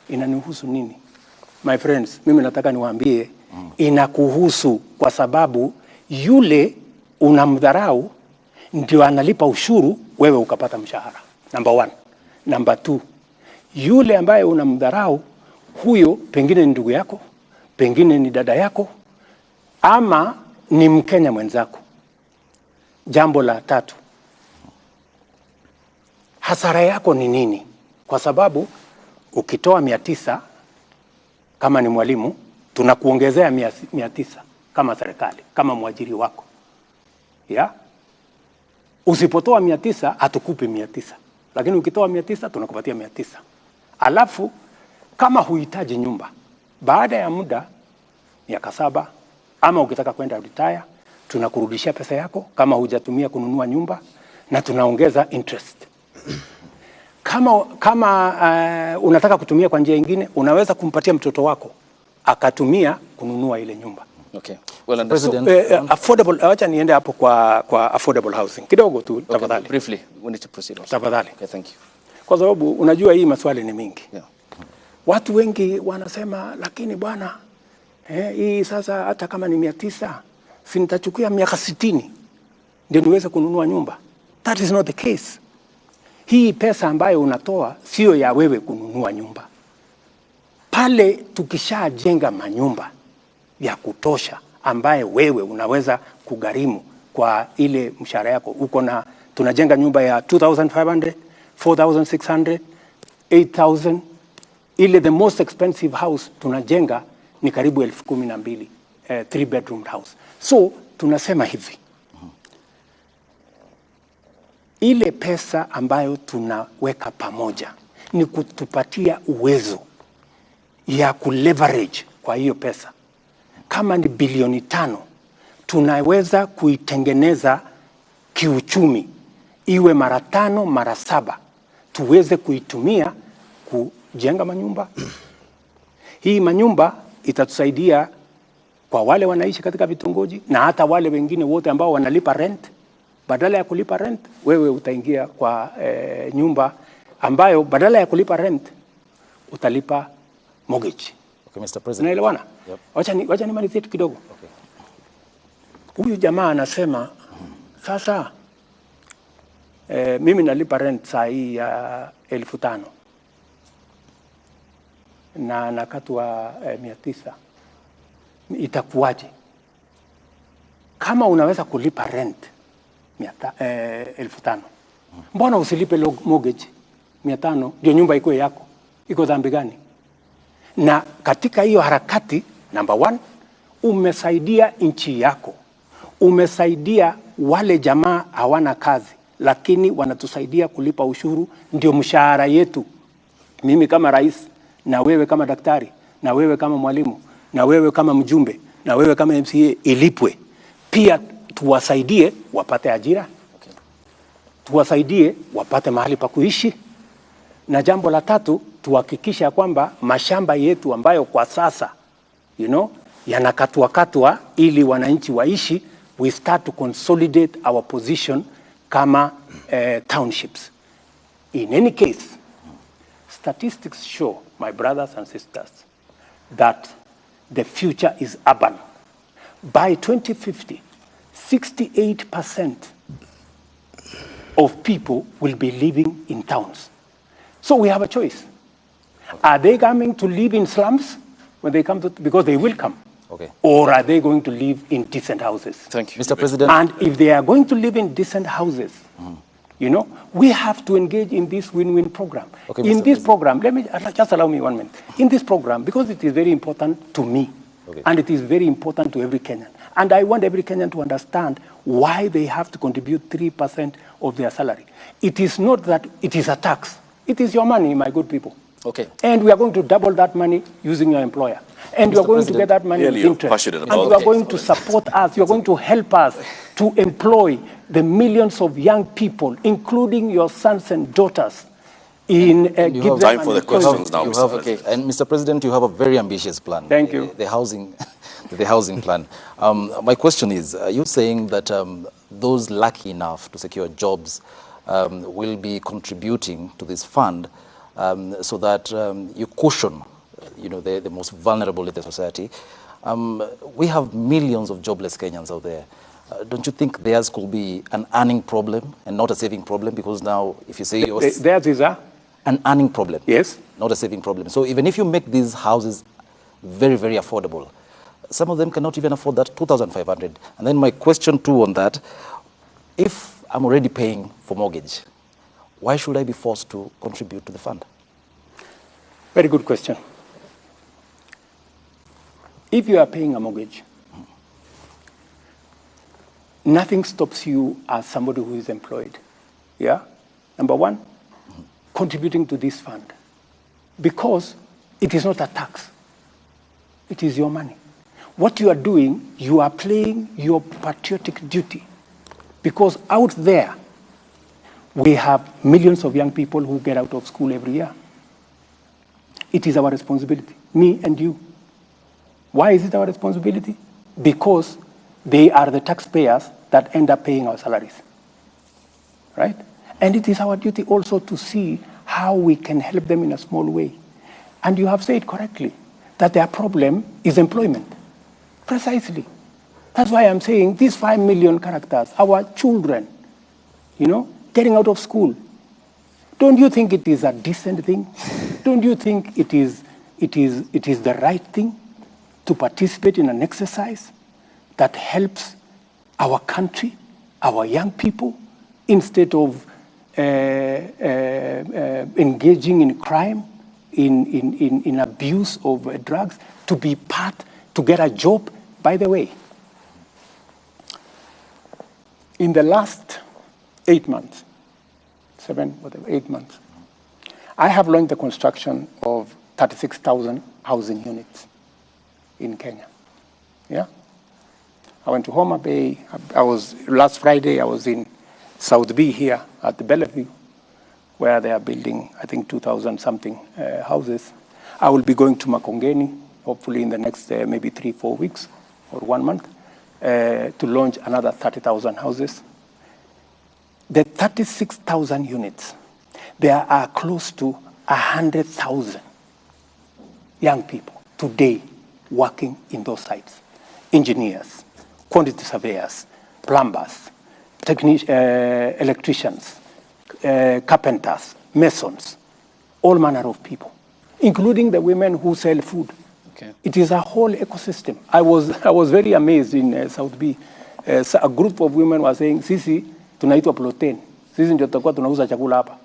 inanihusu nini? My friends, mimi nataka niwaambie, inakuhusu, kwa sababu yule unamdharau ndio analipa ushuru, wewe ukapata mshahara. Number 1. Number 2, yule ambaye unamdharau, huyo pengine ni ndugu yako, pengine ni dada yako, ama ni Mkenya mwenzako. Jambo la 3, hasara yako ni nini? Kwa sababu ukitoa 900 kama ni mwalimu, tunakuongezea 900 kama serikali, kama mwajiri wako. Ya? Usipotoa 900 hatukupi 900. Lakini ukitoa 900 tunakupatia 900. Alafu kama huhitaji nyumba, baada ya muda miaka 7 ama ukitaka kwenda retire, tunakurudishia pesa yako kama hujatumia kununua nyumba, na tunaongeza interest. Kama unataka kutumia kwa njia nyingine, unaweza kumpatia mtoto wako akatumia kununua ile nyumba. Okay. Well, affordable, acha niende hapo kwa affordable housing kidogo tu, tafadhali. Okay, briefly, we need to proceed also. Tafadhali. Okay, thank you. Kwa sababu unajua hii maswali ni mingi. Yeah. Watu wengi wanasema, lakini bwana, hii sasa hata kama ni 900, si nitachukua miaka 60 ndio niweze kununua nyumba. That is not the case. Hii pesa ambayo unatoa sio ya wewe kununua nyumba. Pale tukishajenga manyumba ya kutosha ambaye wewe unaweza kugharimu kwa ile mshahara yako, tunajenga nyumba ya 2,500, 4,600, 8,000. Ile the most expensive house tunajenga ni karibu 12,000, 3 bedroom house. So tunasema hivi, ile pesa ambayo tunaweka pamoja ni kutupatia uwezo ya kuleverage kwa hiyo pesa. Kama ni bilioni 5, tunaweza kuitengeneza kiuchumi iwe mara 5, mara 7, tuweze kuitumia kujenga manyumba. Hii manyumba itatusaidia kwa wale wanaishi katika vitongoji na hata wale wengine wote ambao wanalipa rent. Badala ya kulipa rent, wewe utaingia kwa nyumba ambayo badala ya kulipa rent utalipa mortgage. Okay, Mr. President. Unaelewana? Yep. Wacha nimalizie tu kidogo. Okay. Huyu jamaa anasema, sasa mimi nalipa rent saa hii ya 5,000 na nakatwa 900. Itakuwaje? Kama unaweza kulipa rent 5,000, mbona usilipe mortgage 500 ndio nyumba iko yako? Iko dhambi gani? Na katika hiyo harakati, number 1, umesaidia nchi yako. Umesaidia wale jamaa hawana kazi, lakini wanatusaidia kulipa ushuru, ndio mshahara yetu mimi kama rais, na wewe kama daktari, na wewe kama mwalimu, na wewe kama mjumbe, na wewe kama MCA ilipwe. Pia tuwasaidie wapate ajira. Tuwasaidie wapate mahali pa kuishi. Na jambo la tatu, tuhakikisha kwamba mashamba yetu ambayo kwa sasa yanakatwa ili wananchi waishi, we start to consolidate our position kama townships. In any case, statistics show, my brothers and sisters, that the future is urban. By 2050, 68% of people will be living in towns. So we have a choice. Are they coming to live in slums when they come to, because they will come? Okay. Or are they going to live in decent houses? Thank you, Mr. President. And if they are going to live in decent houses, we have to engage in this win-win program. Okay, in Mr. this program, just allow me 1 minute. In this program, because it is very important to me, and it is very important to every Kenyan, and I want every Kenyan to understand why they have to contribute 3% of their salary. It is not that it is a tax. It is your money, my good people. Okay. And we are going to double that money using your employer. And you are going to get that money with interest. And you are going to support us. You are going to help us to employ the millions of young people, including your sons and daughters, in give them time for the questions now, Mr. Okay. And Mr. President, you have a very ambitious plan. Thank you. The housing plan. My question is, are you saying that those lucky enough to secure jobs will be contributing to this fund so that you cushion the most vulnerable in the society? We have millions of jobless Kenyans out there. Don't you think theirs could be an earning problem and not a saving problem? Because now, if you say theirs is an earning problem, yes, not a saving problem. So even if you make these houses very, very affordable, some of them cannot even afford that 2,500. And then my question too on that, if I'm already paying for mortgage, why should I be forced to contribute to the fund? Very good question. If you are paying a mortgage, nothing stops you as somebody who is employed. Yeah? Number one, contributing to this fund. Because it is not a tax. It is your money. What you are doing, you are playing your patriotic duty. Because out there, we have millions of young people who get out of school every year. It is our responsibility, me and you. Why is it our responsibility? Because they are the taxpayers that end up paying our salaries, right? And it is our duty also to see how we can help them in a small way. And you have said correctly that their problem is employment. Precisely. That's why I'm saying these 5 million characters, our children, getting out of school. Don't you think it is a decent thing? Don't you think it is the right thing to participate in an exercise that helps our country, our young people, instead of engaging in crime, in abuse of drugs, to be part, to get a job? By the way, in the last 8 months, 8 months, I have launched the construction of 36,000 housing units in Kenya. Yeah? I went to Homa Bay. Last Friday, I was in South B here at the Bellevue, where they are building, I think, 2,000 something houses. I will be going to Makongeni, hopefully in the next maybe 3-4 weeks or 1 month, to launch another 30,000 houses. The 36,000 units, there are close to 100,000 young people today working in those sites. Engineers, quantity surveyors, plumbers, electricians, carpenters, masons, all manner of people, including the women who sell food. Okay. It is a whole ecosystem. I was very amazed in South B. A group of women were saying, sisi tunaitwa protein. Sisi ndio tutakuwa tunauza chakula hapa.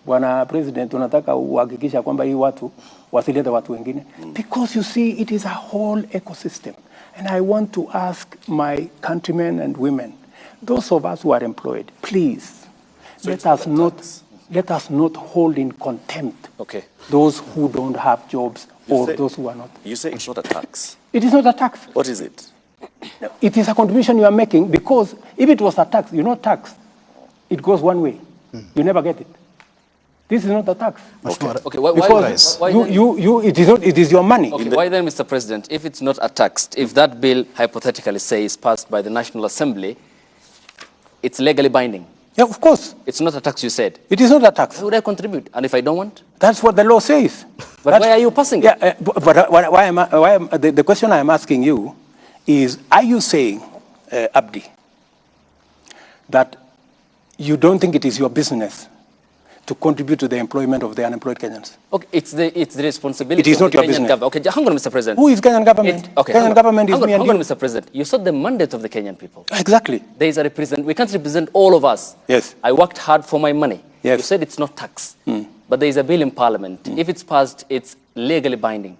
Bwana President, tunataka uhakikisha kwamba hii watu wasilete watu wengine. Because you see, it is a whole ecosystem. And I want to ask my countrymen and women, those of us who are employed, please, let us not let us not hold in contempt those who don't have jobs those who are not. You say it's not a tax. It is not a tax. What is it? It is a contribution you are making, because if it was a tax, tax, it goes one way. You never get it. This is not a tax. Okay, because it is your money. Okay, why then, Mr. President, if it's not a tax, if that bill hypothetically say is passed by the National Assembly, it's legally binding? Yeah, of course. It's not a tax, you said. It is not a tax. Why would I contribute? And if I don't want? That's what the law says. But why are you passing it? Yeah, the question I am asking you is, are you saying, Abdi, that you don't think it is your business to contribute to the employment of the unemployed Kenyans? Okay, it's the responsibility. It is not your Kenyan business. government. Okay, hang on, Mr. President. Who is Kenyan government? Kenyan government is me and you. Hang on, Mr. President. You saw the mandate of the Kenyan people. Exactly. There is a we can't represent all of us. Yes. I worked hard for my money. Yes. You said it's not tax. But there is a bill in Parliament. If it's passed, it's legally binding.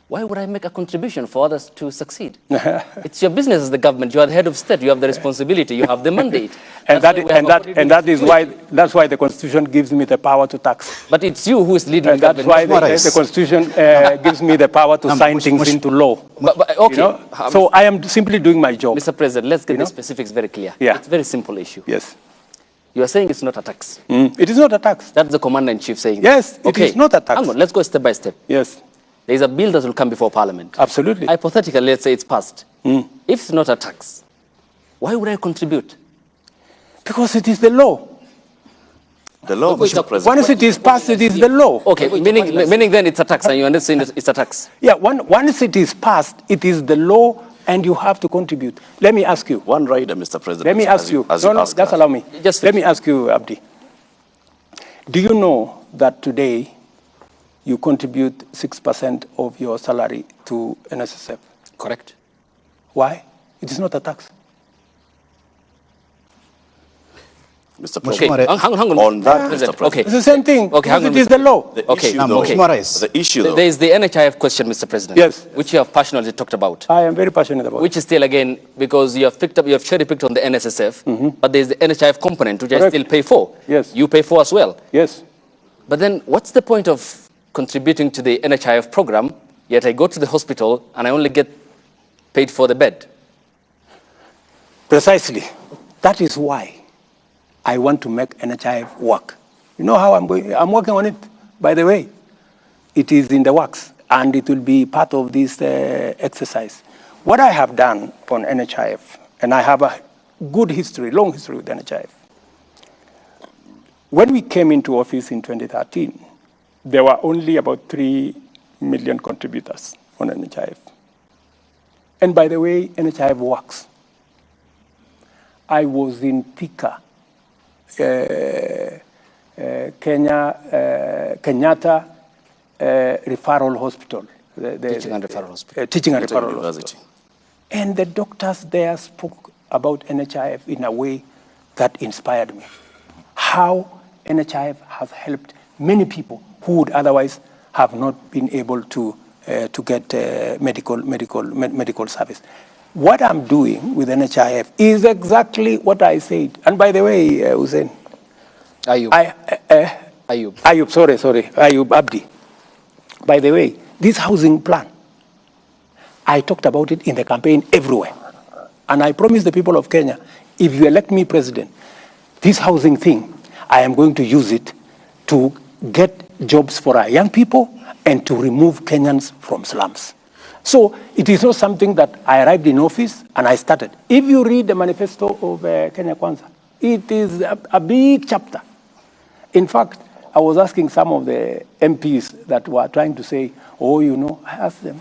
Why would I make a contribution for others to succeed? It's your business as the government. You are the head of state. You have the responsibility. You have the mandate. That's why the Constitution gives me the power to tax. But it's you who is leading the government. That's why the Constitution gives me the power to sign things into law. Okay. So I am simply doing my job. Mr. President, let's get the specifics very clear. Yeah. It's a very simple issue. Yes. You are saying it's not a tax. It is not a tax. That's the Commander-in-Chief saying. Yes, it is not a tax. Hang on, let's go step by step. Yes. There is a bill that will come before Parliament. Absolutely. Hypothetically, let's say it's passed. If it's not a tax, why would I contribute? Because it is the law. The law, Mr. President. Once it is passed, it is the law. Okay, meaning then it's a tax, and you understand it's a tax. Yeah, once it is passed, it is the law, and you have to contribute. Let me ask you. One rider, Mr. President. Let me ask you. Just allow me. Let me ask you, Abdi. Do you know that today you contribute 6% of your salary to NSSF? Correct. Why? It is not a tax. Mr. President, hang on. On that, Mr. President. Okay. It's the same thing. Okay, hang on. It is the law. The issue, though. There is the NHIF question, Mr. President. Yes. Which you have passionately talked about. I am very passionate about. Which is still, again, because you have cherry-picked on the NSSF, but there is the NHIF component, which I still pay for. Yes. You pay for as well. Yes. But then what's the point of contributing to the NHIF program, yet I go to the hospital and I only get paid for the bed? Precisely. That is why I want to make NHIF work. You know how I'm going? I'm working on it, by the way. It is in the works, and it will be part of this exercise. What I have done on NHIF, and I have a good history, long history with NHIF. When we came into office in 2013, there were only about 3 million contributors on NHIF. And by the way, NHIF works. I was in Thika, Kenyatta Referral Hospital. Teaching and Referral Hospital. Teaching and Referral Hospital. And the doctors there spoke about NHIF in a way that inspired me. How NHIF has helped many people who would otherwise have not been able to get medical service. What I'm doing with NHIF is exactly what I said. And by the way, Hussein. Ayub, Ayub Abdi. By the way, this housing plan, I talked about it in the campaign everywhere. And I promised the people of Kenya, if you elect me president, this housing thing, I am going to use it to get jobs for our young people and to remove Kenyans from slums. So it is not something that I arrived in office and I started. If you read the manifesto of Kenya Kwanza, it is a big chapter. In fact, I was asking some of the MPs that were trying to say, oh, you know, I asked them,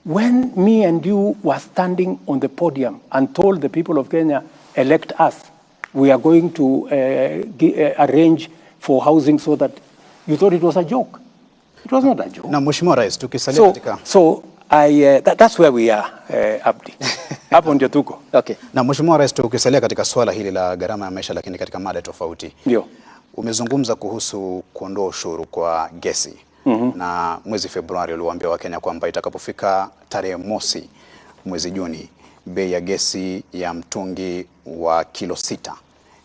when me and you were standing on the podium and told the people of Kenya, elect us, we are going to arrange for housing so that you thought it was a joke. It was not a joke. Na Mheshimiwa Rais, tukisalia katika... That's where we are, Abdi. Hapo ndio tuko. Okay. Na Mheshimiwa Rais, tukisalia katika swala hili la gharama ya maisha, lakini katika mada tofauti. Ndio. Umezungumza kuhusu kuondoa ushuru kwa gesi. Na mwezi Februari uliwaambia Wakenya kwamba itakapofika tarehe mosi mwezi Juni, bei ya gesi ya mtungi wa kilo 6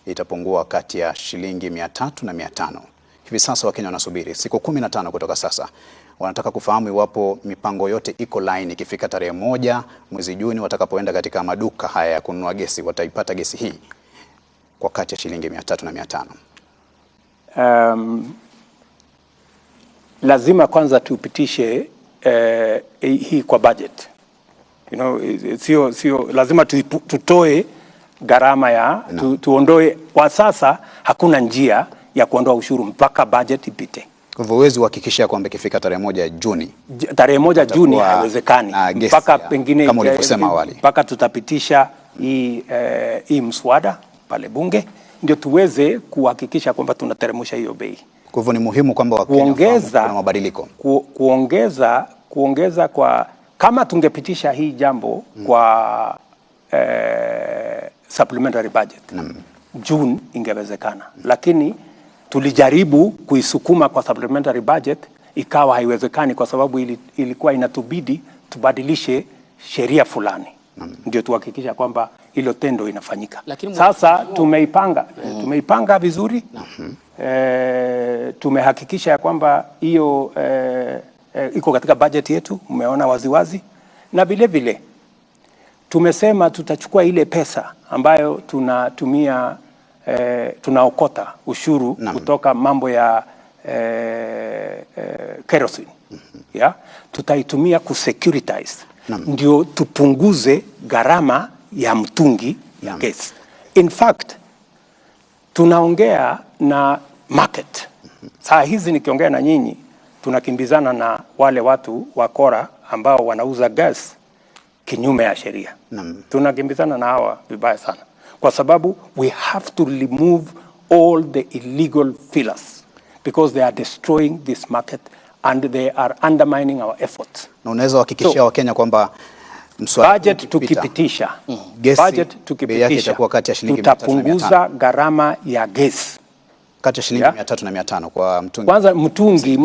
itapungua kati ya shilingi 300 na 500. Hivi sasa Wakenya wanasubiri siku 15 kutoka sasa. Wanataka kufahamu iwapo mipango yote iko line ikifika tarehe 1 mwezi Juni watakapoenda katika maduka haya ya kununua gesi wataipata gesi hii kwa kati ya shilingi 300 na 500. Lazima kwanza tupitishe hii kwa budget. Sio lazima tutoe gharama ya tuondoe. Kwa sasa hakuna njia ya kuondoa ushuru mpaka budget ipite. Kwa hivyo huwezi kuhakikisha kwamba ikifika tarehe 1 Juni. Tarehe 1 Juni haiwezekani. Mpaka pengine kama ulivyosema awali. Mpaka tutapitisha hii mswada pale bunge ndio tuweze kuhakikisha kwamba tunateremsha hiyo bei. Kwa hivyo ni muhimu kwamba Wakenya kuna mabadiliko. Kuongeza kwa kama tungepitisha hii jambo kwa supplementary budget. June ingewezekana. Lakini tulijaribu kuisukuma kwa supplementary budget ikawa haiwezekani kwa sababu ilikuwa inatubidi tubadilishe sheria fulani. Ndio tuhakikisha kwamba hilo tendo inafanyika. Sasa tumeipanga vizuri. Tumehakikisha ya kwamba hiyo iko katika budget yetu, umeona waziwazi. Na vile vile tumesema tutachukua ile pesa ambayo tunatumia tunaokota ushuru kutoka mambo ya kerosene. Tutaitumia kusecuritize. Ndio tupunguze gharama ya mtungi ya gesi. In fact, tunaongea na market. Saa hizi nikiongea na nyinyi, tunakimbizana na wale watu wakora ambao wanauza gas kinyume ya sheria. Tunakimbizana na hawa vibaya sana. Kwa sababu we have to remove all the illegal fillers because they are destroying this market and they are undermining our efforts. Na unaweza kuhakikishia Wakenya kwamba budget tukipitisha, tutapunguza gharama ya gesi kati ya shilingi 300 na 500 kwa mtungi. Kwanza mtungi,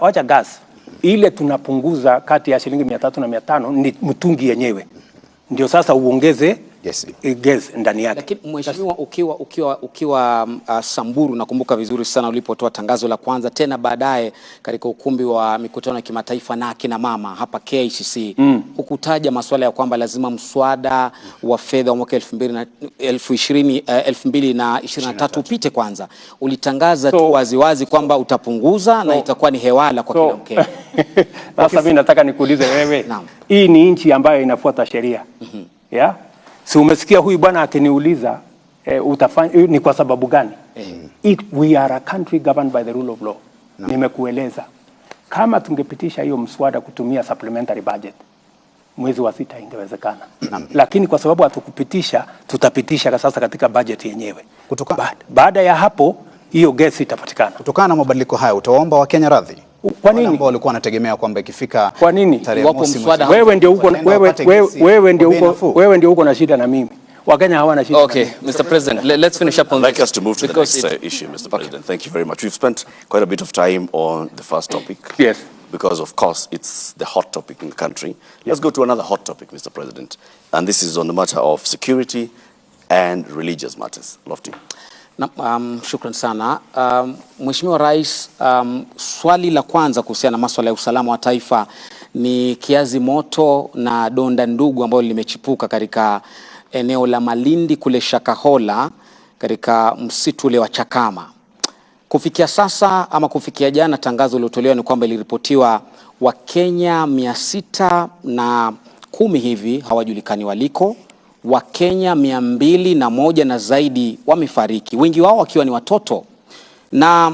wacha gas. Ile tunapunguza kati ya shilingi 300 na 500 ni mtungi yenyewe. Ndio sasa uongeze gesi ndani yake. Lakini mheshimiwa, ukiwa Samburu, nakumbuka vizuri sana ulipotoa tangazo la kwanza, tena baadaye katika ukumbi wa mikutano ya kimataifa na akina mama hapa KICC, ukutaja masuala ya kwamba lazima mswada wa fedha wa mwaka 2023 upite kwanza. Ulitangaza tu waziwazi kwamba utapunguza na itakuwa ni hewala kwa kila Mkenya. Sasa mimi nataka nikuulize wewe, hii ni nchi ambayo inafuata sheria. Si umesikia huyu bwana akiniuliza utafanya ni kwa sababu gani? We are a country governed by the rule of law. Nimekueleza. Kama tungepitisha hiyo mswada kutumia supplementary budget, mwezi wa 6 ingewezekana. Lakini kwa sababu hatukupitisha, tutapitisha sasa katika budget yenyewe. Baada ya hapo hiyo gesi itapatikana. Kutokana na mabadiliko haya utaomba Wakenya radhi? Kwa nini? Ambao walikuwa wanategemea kwamba ikifika tarehe mosi wewe ndio uko na shida na mimi. Wakenya hawana shida. Okay, Mr. President, let's finish up on this. I'd like us to move to the next issue, Mr. President. Thank you very much. We've spent quite a bit of time on the first topic. Yes. Because of course it's the hot topic in the country. Let's go to another hot topic, Mr. President. And this is on the matter of security and religious matters. Lofty. Shukran sana. Mheshimiwa Rais, swali la kwanza kuhusiana na masuala ya usalama wa taifa ni kiazi moto na donda ndugu ambalo limechipuka katika eneo la Malindi kule Shakahola katika msitu ule wa Chakama. Kufikia sasa ama kufikia jana, tangazo lilotolewa ni kwamba iliripotiwa Wakenya 610 hivi hawajulikani waliko. Wakenya 201 na zaidi wamefariki, wengi wao wakiwa ni watoto. Na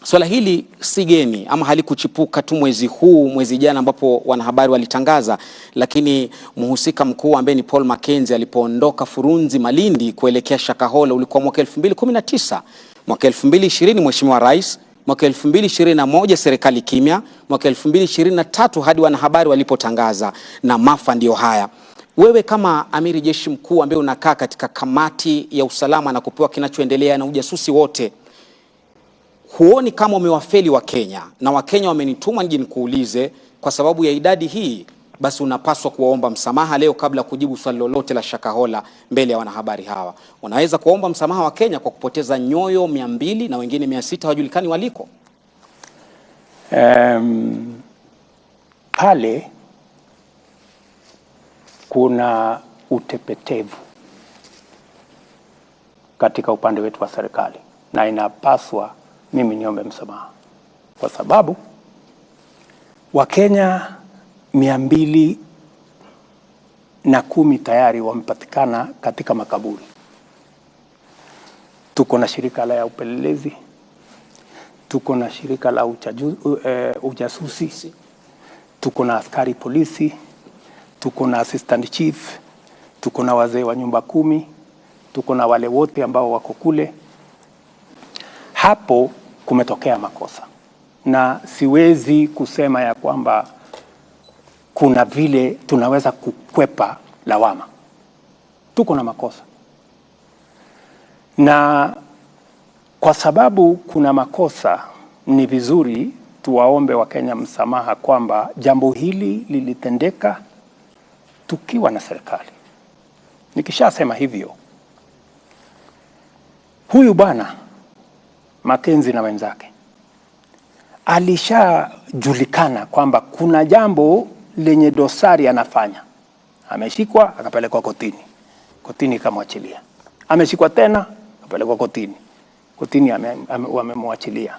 swala hili si geni ama halikuchipuka tu mwezi jana ambapo wanahabari walitangaza, lakini mhusika mkuu ambaye ni Paul Mackenzie alipoondoka Furunzi Malindi kuelekea Shakahola ulikuwa mwaka 2019, mwaka 2020 Mheshimiwa Rais, mwaka 2021 serikali kimya, mwaka 2023 hadi wanahabari walipotangaza, na maafa ndio haya. Wewe kama amiri jeshi mkuu ambaye unakaa katika kamati ya usalama na kupewa kinachoendelea na ujasusi wote, huoni kama umewafeli wa Kenya? Na Wakenya wamenituma nije nikuulize kwa sababu ya idadi hii, basi unapaswa kuwaomba msamaha leo kabla kujibu swali lolote la Shakahola mbele ya wanahabari hawa. Unaweza kuomba msamaha wa Kenya kwa kupoteza nyoyo 200 na wengine 600 hawajulikani waliko. Pale kuna utepetevu katika upande wetu wa serikali, na inapaswa mimi niombe msamaha kwa sababu Wakenya 210 tayari wamepatikana katika makaburi. Tuko na shirika la upelelezi, tuko na shirika la ujasusi, tuko na askari polisi, tuko na assistant chief, tuko na wazee wa nyumba 10, tuko na wale wote ambao wako kule. Hapo kumetokea makosa, na siwezi kusema ya kwamba kuna vile tunaweza kukwepa lawama. Tuko na makosa, na kwa sababu kuna makosa, ni vizuri tuwaombe Wakenya msamaha kwamba jambo hili lilitendeka tukiwa na serikali. Nikishasema hivyo, huyu bwana Mackenzie na wenzake alishajulikana kwamba kuna jambo lenye dosari anafanya. Ameshikwa akapelekwa kotini, kotini ikamwachilia. Ameshikwa tena akapelekwa kotini, kotini wamemwachilia.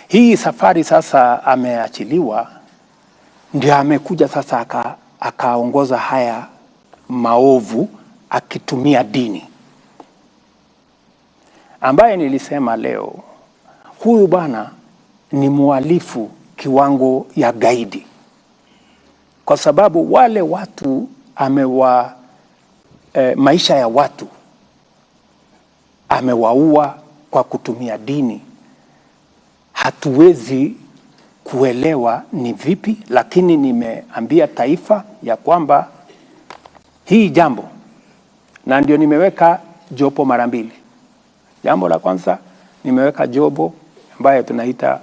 Hii safari sasa ameachiliwa, ndio amekuja sasa akaongoza haya maovu akitumia dini, ambaye nilisema leo huyu bwana ni muhalifu kiwango ya gaidi, kwa sababu wale watu maisha ya watu amewaua kwa kutumia dini. Hatuwezi kuelewa ni vipi, lakini nimeambia taifa ya kwamba hii jambo, na ndio nimeweka jopo mara mbili. Jambo la kwanza nimeweka jopo ambaye tunaita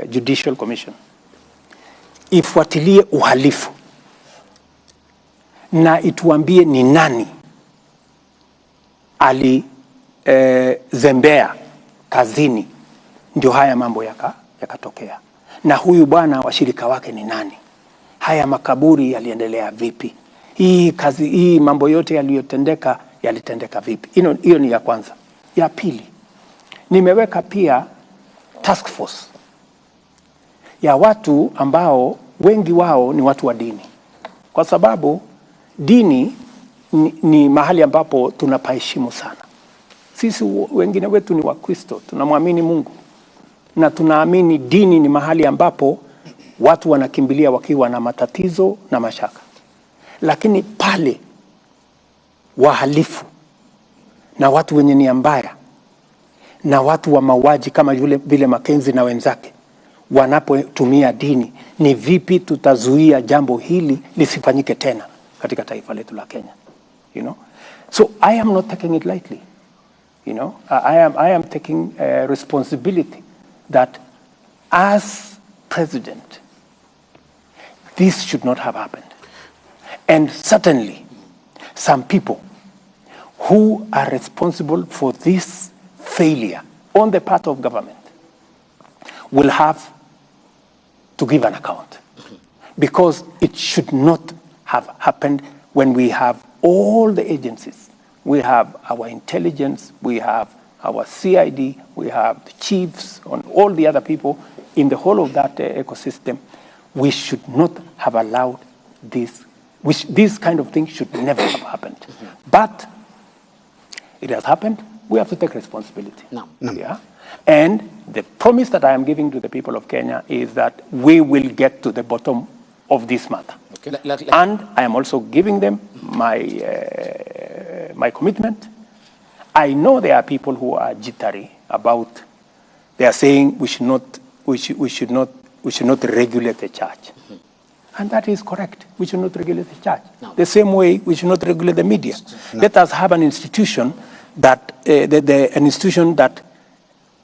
Judicial Commission ifuatilie uhalifu na ituambie ni nani zembea kazini ndio haya mambo yakatokea, na huyu bwana washirika wake ni nani, haya makaburi yaliendelea vipi, hii mambo yote yalitendeka vipi. Hiyo ni ya kwanza. Ya pili, nimeweka pia task force ya watu ambao wengi wao ni watu wa dini, kwa sababu dini ni mahali ambapo tunapaheshimu sana. Sisi wengine wetu ni Wakristo, tunamwamini Mungu na tunaamini dini ni mahali ambapo watu wanakimbilia wakiwa na matatizo na mashaka. Lakini pale wahalifu na watu wenye nia mbaya na watu wa mauaji kama vile Mackenzie na wenzake wanapotumia dini, ni vipi tutazuia jambo hili lisifanyike tena katika taifa letu la Kenya? So I am not taking it lightly. I am taking responsibility that as president, this should not have happened. And certainly some people who are responsible for this failure on the part of government will have to give an account, because it should not have happened when we have all the agencies. We have our intelligence, we have our CID, we have the chiefs and all the other people in the whole of that ecosystem. We should not have allowed this. This kind of thing should never have happened. But it has happened. We have to take responsibility. No. Yeah? And the promise that I am giving to the people of Kenya is that we will get to the bottom of this matter. Okay. And I am also giving them my commitment. I know there are people who are jittery about. They are saying we should not regulate the church, and that is correct. We should not regulate the church. No. The same way we should not regulate the media. No. Let us have an institution that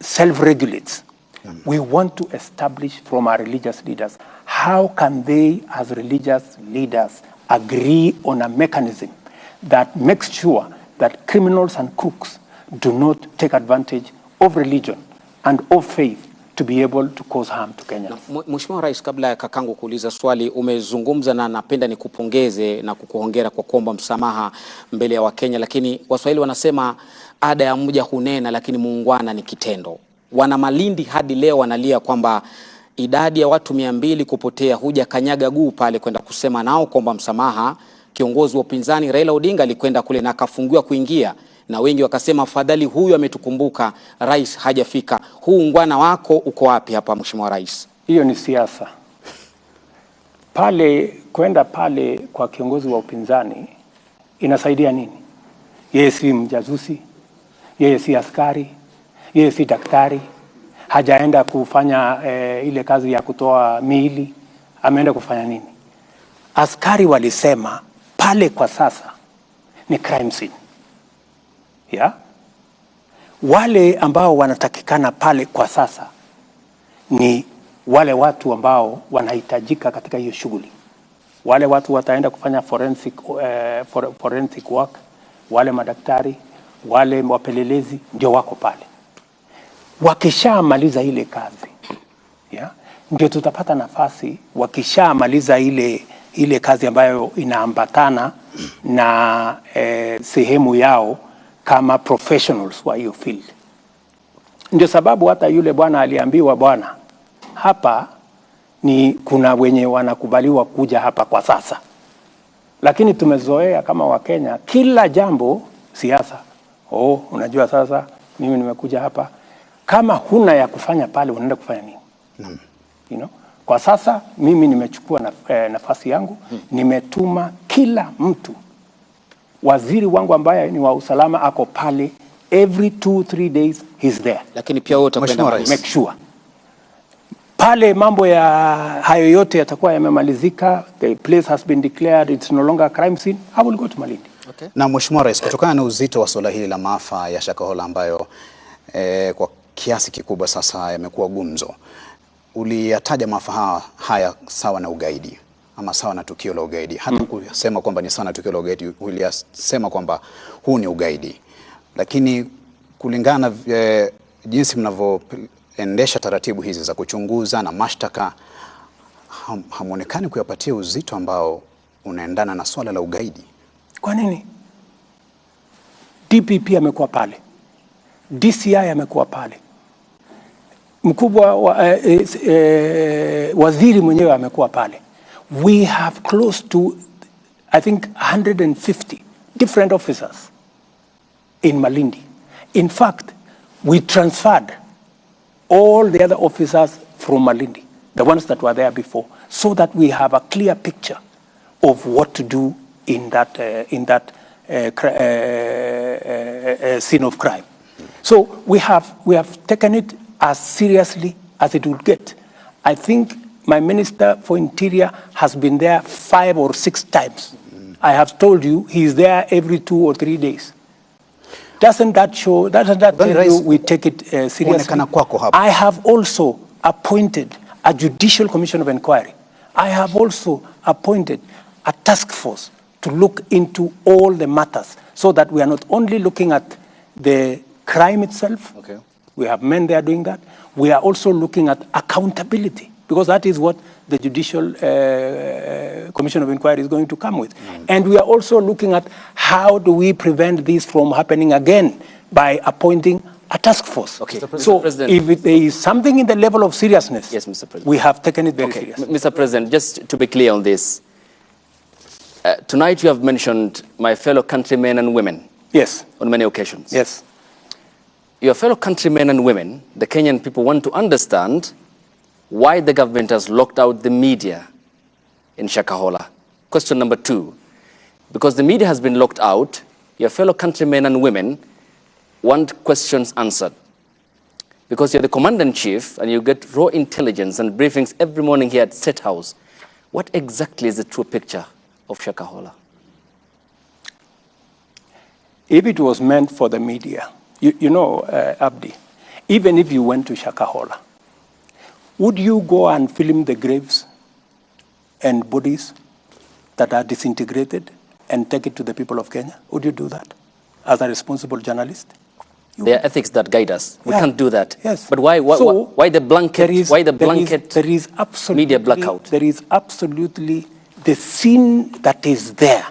self-regulates. We want to establish from our religious leaders, how can they as religious leaders agree on a mechanism that makes sure that criminals and crooks do not take advantage of religion and of faith to be able to cause harm to Kenya. Mheshimiwa Rais, kabla ya kakangu kuuliza swali, umezungumza na napenda nikupongeze na kukuhongera kwa kuomba msamaha mbele ya Wakenya, lakini Waswahili wanasema ada ya mja hunena lakini muungwana ni kitendo. Wana Malindi hadi leo wanalia kwamba idadi ya watu 200 kupotea, huja kanyaga guu pale kwenda kusema nao kuomba msamaha. Kiongozi wa upinzani Raila Odinga alikwenda kule na akafungiwa kuingia, na wengi wakasema afadhali huyu ametukumbuka, rais hajafika. Huu ungwana wako uko wapi hapa Mheshimiwa Rais? Hiyo ni siasa. Pale kwenda pale kwa kiongozi wa upinzani inasaidia nini? Yeye si mjazusi, yeye si askari, yeye si daktari, hajaenda kufanya ile kazi ya kutoa miili, ameenda kufanya nini? Askari walisema pale kwa sasa ni crime scene. Yeah? Wale ambao wanatakikana pale kwa sasa ni wale watu ambao wanahitajika katika hiyo shughuli. Wale watu wataenda kufanya forensic work, wale madaktari, wale wapelelezi ndio wako pale. Wakishamaliza ile kazi, yeah, ndio tutapata nafasi, wakishamaliza ile kazi ambayo inaambatana na sehemu yao kama professionals wa hiyo field. Ndio sababu hata yule bwana aliambiwa, bwana, hapa ni kuna wenye wanakubaliwa kuja hapa kwa sasa. Lakini tumezoea kama Wakenya kila jambo siasa. Unajua sasa mimi nimekuja hapa. Kama huna ya kufanya pale unaenda kufanya nini? You know? Kwa sasa mimi nimechukua nafasi yangu, nimetuma kila mtu. Waziri wangu ambaye ni wa usalama ako pale, every 2-3 days he's there. Lakini pia wote kwenda make sure pale mambo ya hayo yote yatakuwa yamemalizika, the place has been declared it's no longer a crime scene, I will go to Malindi. Okay. Na Mheshimiwa Rais, kutokana na uzito wa swala hili la maafa ya Shakahola ambayo kwa kiasi kikubwa sasa yamekuwa gumzo, uliyataja maafa haya sawa na ugaidi ama sawa na tukio la ugaidi. Hata kusema kwamba ni sawa na tukio la ugaidi, uliyasema kwamba huu ni ugaidi. Lakini kulingana na jinsi mnavyoendesha taratibu hizi za kuchunguza na mashtaka, hamuonekani kuyapatia uzito ambao unaendana na swala la ugaidi. Kwa nini? DPP amekuwa pale, DCI amekuwa pale, mkubwa waziri mwenyewe amekuwa pale. We have close to, I think, 150 different officers in Malindi. In fact, we transferred all the other officers from Malindi, the ones that were there before, so that we have a clear picture of what to do in that scene of crime. So we have taken it as seriously as it would get. I think my Minister for Interior has been there 5 or 6 times. I have told you he's there every 2 or 3 days. Doesn't that tell you we take it seriously? I have also appointed a judicial commission of inquiry. I have also appointed a task force to look into all the matters, so that we are not only looking at the crime itself. Okay. We have men there doing that. We are also looking at accountability, because that is what the Judicial Commission of Inquiry is going to come with. And we are also looking at how do we prevent this from happening again by appointing a task force. Okay. So if there is something in the level of seriousness, yes, Mr. President, we have taken it very seriously. Mr. President, just to be clear on this, tonight you have mentioned my fellow countrymen and women. Yes. On many occasions. Yes. Your fellow countrymen and women, the Kenyan people, want to understand why the government has locked out the media in Shakahola. Question number 2, because the media has been locked out, your fellow countrymen and women want questions answered. Because you're the commander-in-chief and you get raw intelligence and briefings every morning here at State House. What exactly is the true picture of Shakahola? If it was meant for the media, you know, Abdi, even if you went to Shakahola, Would you go and film the graves and bodies that are disintegrated and take it to the people of Kenya? Would you do that as a responsible journalist? There are ethics that guide us. We can't do that. Yes. But why the blanket? There is absolutely media blackout? There is absolutely the scene that is there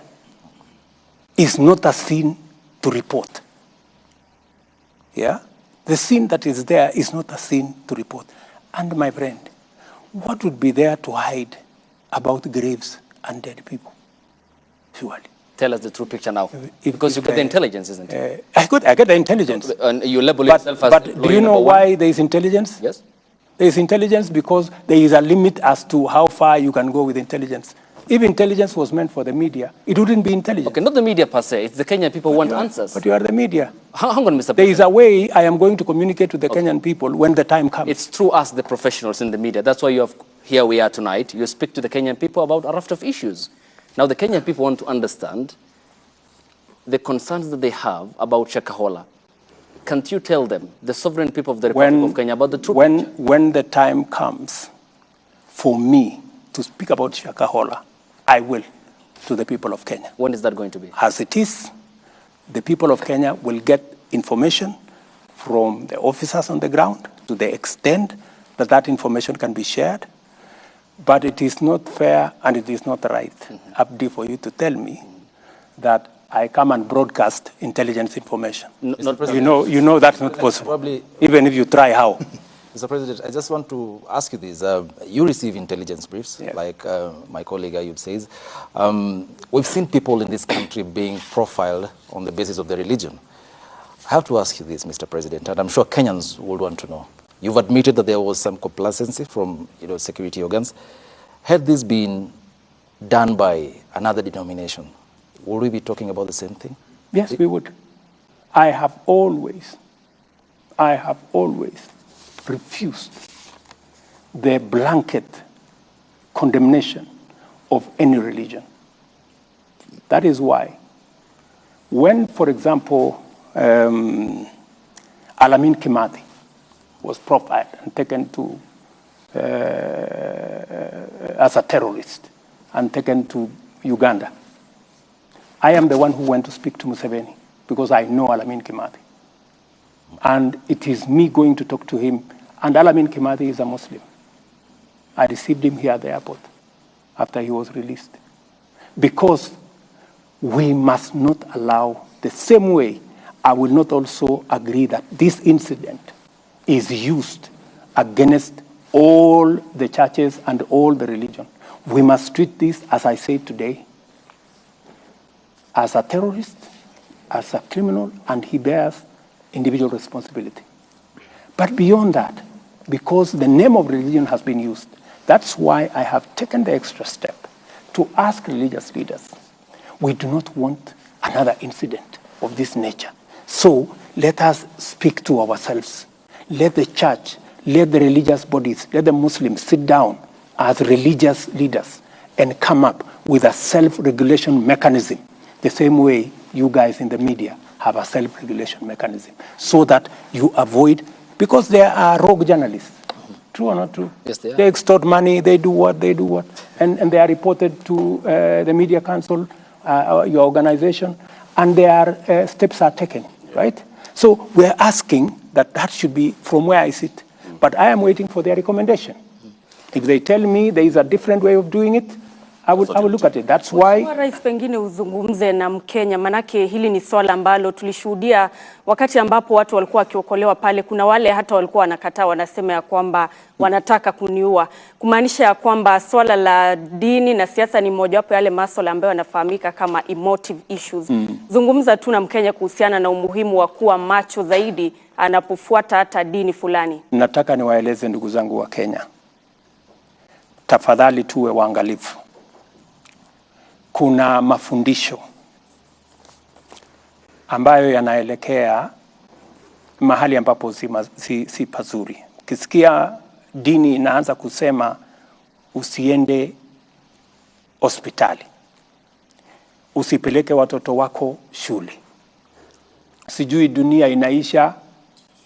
is not a scene to report. Yeah, the scene that is there is not a scene to report. And my friend, what would be there to hide about graves and dead people? Surely. Tell us the true picture now. Because you get the intelligence, isn't it? I get the intelligence. And you label yourself as But do you know why there is intelligence? Yes. There is intelligence because there is a limit as to how far you can go with intelligence. If intelligence was meant for the media, it wouldn't be intelligence. Okay, not the media per se. It's the Kenyan people who want answers. But you are the media. Hang on, Mr. President. There is a way I am going to communicate with the Kenyan people when the time comes. It's through us, the professionals in the media. That's why here we are tonight. You speak to the Kenyan people about a raft of issues. Now, the Kenyan people want to understand the concerns that they have about Shakahola. Can't you tell them, the sovereign people of the Republic of Kenya, about the truth? When the time comes for me to speak about Shakahola, I will to the people of Kenya. When is that going to be? As it is, the people of Kenya will get information from the officers on the ground to the extent that that information can be shared. But it is not fair and it is not right, Abdi, for you to tell me that I come and broadcast intelligence information. You know that's not possible. Probably, even if you try how. Mr. President, I just want to ask you this. You receive intelligence briefs, yes, like my colleague Ayub says. We've seen people in this country being profiled on the basis of their religion. I have to ask you this, Mr. President, and I'm sure Kenyans would want to know. You've admitted that there was some complacency from security organs. Had this been done by another denomination, would we be talking about the same thing? Yes, we would. I have always refused the blanket condemnation of any religion. That is why when, for example, Alamin Kimathi was profiled and taken to as a terrorist and taken to Uganda, I am the one who went to speak to Museveni because I know Alamin Kimathi. And it is me going to talk to him. And Alamin Kimathi is a Muslim. I received him here at the airport after he was released. Because we must not allow, the same way I will not also agree that this incident is used against all the churches and all the religion. We must treat this, as I said today, as a terrorist, as a criminal, and he bears individual responsibility. But beyond that, because the name of religion has been used, that's why I have taken the extra step to ask religious leaders. We do not want another incident of this nature. So let us speak to ourselves. Let the church, let the religious bodies, let the Muslims sit down as religious leaders and come up with a self-regulation mechanism, the same way you guys in the media have a self-regulation mechanism, so that you avoid, because there are rogue journalists, true or not true? Yes, they are. They extort money, they do what, and they are reported to the Media Council, your organization, and their steps are taken, right? So we're asking that should be from where I sit, but I am waiting for their recommendation. If they tell me there is a different way of doing it, I will look at it. That's why. Rais, pengine uzungumze na Mkenya, manake hili ni swala ambalo tulishuhudia wakati ambapo watu walikuwa wakiokolewa pale. Kuna wale hata walikuwa wanakataa, wanasema ya kwamba wanataka kuniua, kumaanisha ya kwamba swala la dini na siasa ni mojawapo yale masuala ambayo yanafahamika kama emotive issues. Zungumza tu na Mkenya kuhusiana na umuhimu wa kuwa macho zaidi anapofuata hata dini fulani. Nataka niwaeleze ndugu zangu wa Kenya, tafadhali tuwe waangalifu. Kuna mafundisho ambayo yanaelekea mahali ambapo si pazuri. Ukisikia dini inaanza kusema usiende hospitali, usipeleke watoto wako shule, sijui dunia inaisha,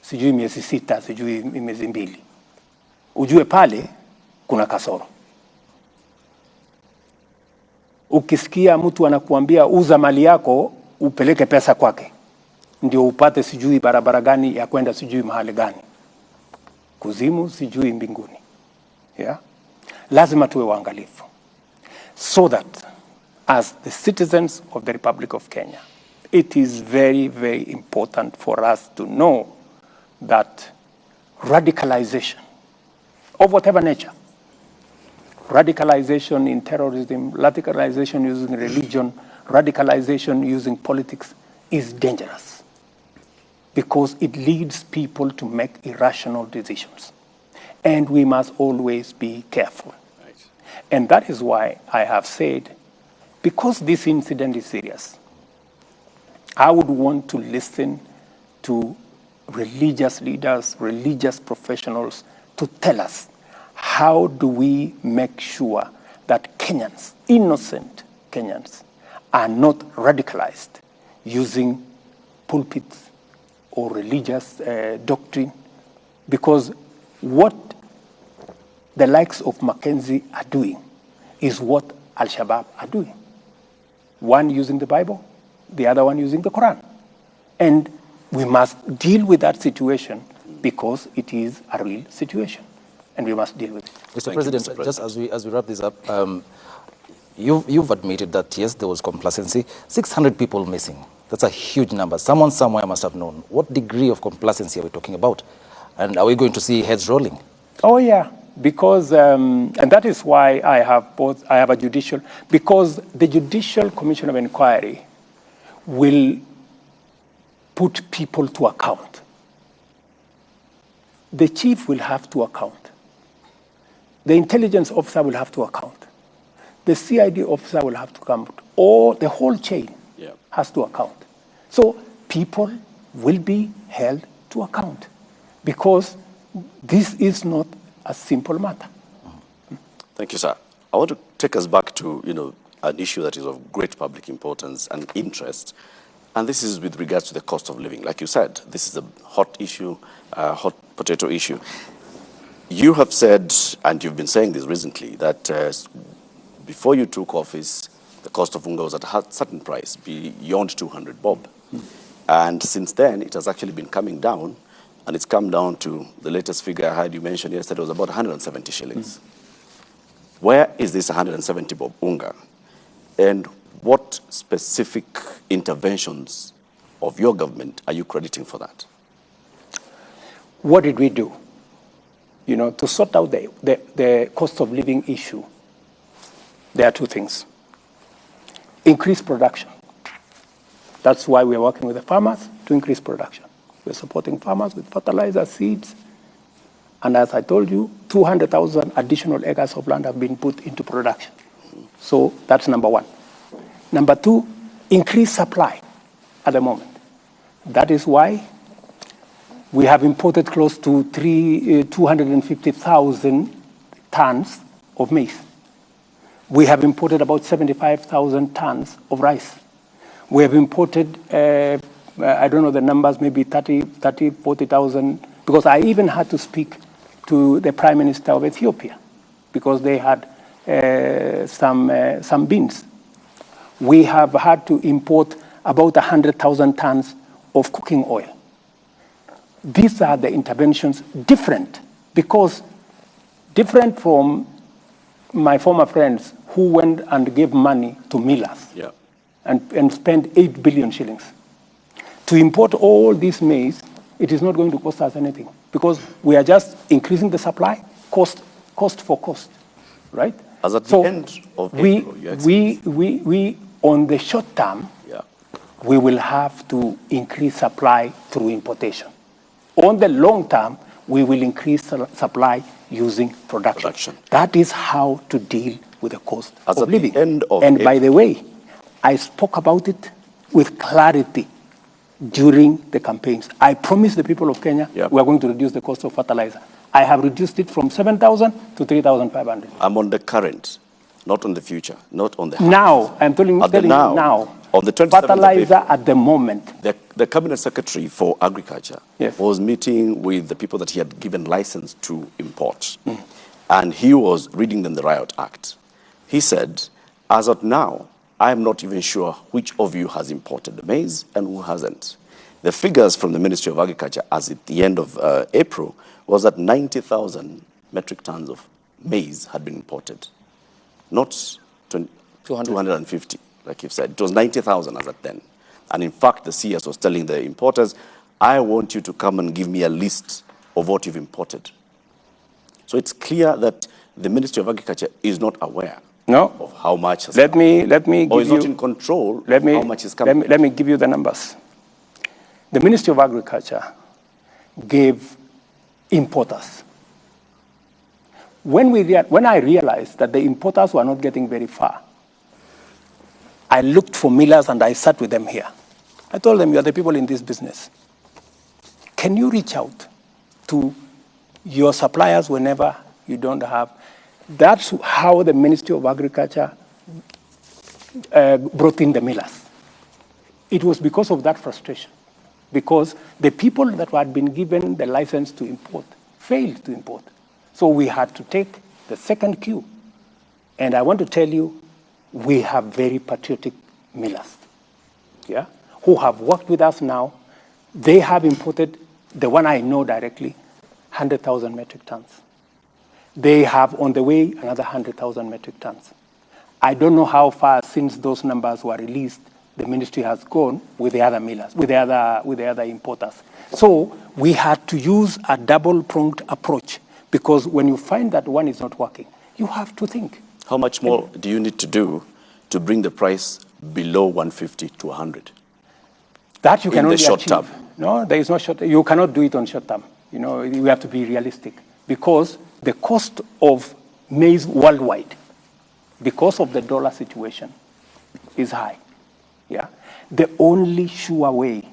sijui miezi 6, sijui miezi 2, ujue pale kuna kasoro. Ukisikia mtu anakuambia uza mali yako upeleke pesa kwake ndio upate sijui barabara gani ya kwenda sijui mahali gani, kuzimu sijui mbinguni, yeah? Lazima tuwe waangalifu so that as the citizens of the Republic of Kenya, it is very, very important for us to know that radicalization of whatever nature, radicalization in terrorism, radicalization using religion, radicalization using politics is dangerous because it leads people to make irrational decisions. And we must always be careful. Right. And that is why I have said, because this incident is serious, I would want to listen to religious leaders, religious professionals to tell us how do we make sure that Kenyans, innocent Kenyans, are not radicalized using pulpits or religious doctrine, because what the likes of Mackenzie are doing is what Al-Shabaab are doing. One using the Bible, the other one using the Quran. And we must deal with that situation because it is a real situation. And we must deal with it. Mr. President, just as we wrap this up, you've admitted that, yes, there was complacency. 600 people missing. That's a huge number. Someone somewhere must have known. What degree of complacency are we talking about? And are we going to see heads rolling? Oh, yeah. Because, and that is why I have a judicial, because the Judicial Commission of Inquiry will put people to account. The chief will have to account. The intelligence officer will have to account. The CID officer will have to account. Or the whole chain has to account. So people will be held to account because this is not a simple matter. Thank you, sir. I want to take us back to, an issue that is of great public importance and interest, and this is with regards to the cost of living. Like you said, this is a hot issue, a hot potato issue. You have said, and you've been saying this recently, that before you took office, the cost of unga was at a certain price, beyond 200 bob. And since then, it has actually been coming down, and it's come down to the latest figure I heard you mention yesterday was about 170 shillings. Where is this 170 bob unga? And what specific interventions of your government are you crediting for that? What did we do? To sort out the cost of living issue, there are two things. Increase production. That's why we're working with the farmers to increase production. We're supporting farmers with fertilizer, seeds, and as I told you, 200,000 additional acres of land have been put into production. So that's number one. Number two, increase supply at the moment. That is why we have imported close to 250,000 tons of maize. We have imported about 75,000 tons of rice. We have imported, I don't know the numbers, maybe 40,000, because I even had to speak to the Prime Minister of Ethiopia because they had some beans. We have had to import about 100,000 tons of cooking oil. These are the interventions different from my former friends who went and gave money to millers and spent 8 billion shillings. To import all this maize, it is not going to cost us anything because we are just increasing the supply, cost for cost, right? As at the end of April, we on the short term, we will have to increase supply through importation. On the long term, we will increase supply using production. That is how to deal with the cost of living. And by the way, I spoke about it with clarity during the campaigns. I promised the people of Kenya we are going to reduce the cost of fertilizer. I have reduced it from 7,000 to 3,500. I'm on the current, not on the future, not on the now. I'm telling you now. On the 27th fertilizer at the moment. The Cabinet Secretary for Agriculture Yes. was meeting with the people that he had given license to import. And he was reading them the Riot Act. He said, as of now, I am not even sure which of you has imported the maize and who hasn't. The figures from the Ministry of Agriculture as at the end of April was that 90,000 metric tons of maize had been imported. Not 250, like you've said. It was 90,000 as at then. And in fact, the CS was telling the importers, I want you to come and give me a list of what you've imported. So it's clear that the Ministry of Agriculture is not aware of how much has let come. me give or is you, not in control of how much is coming. Let me give you the numbers. The Ministry of Agriculture gave importers. When I realized that the importers were not getting very far, I looked for millers and I sat with them here. I told them, you are the people in this business. Can you reach out to your suppliers whenever you don't have? That's how the Ministry of Agriculture brought in the millers. It was because of that frustration, because the people that had been given the license to import failed to import. So we had to take the second queue. And I want to tell you, we have very patriotic millers, who have worked with us now. They have imported, the one I know directly, 100,000 metric tons. They have on the way another 100,000 metric tons. I don't know how far since those numbers were released the ministry has gone with the other millers, with the other importers. So we had to use a double-pronged approach, because when you find that one is not working, you have to think. How much more do you need to do to bring the price below 150 to 100? That you can only in the short achieve. term. No, there is no short term. You cannot do it on short term. You have to be realistic, because the cost of maize worldwide, because of the dollar situation, is high. The only sure way,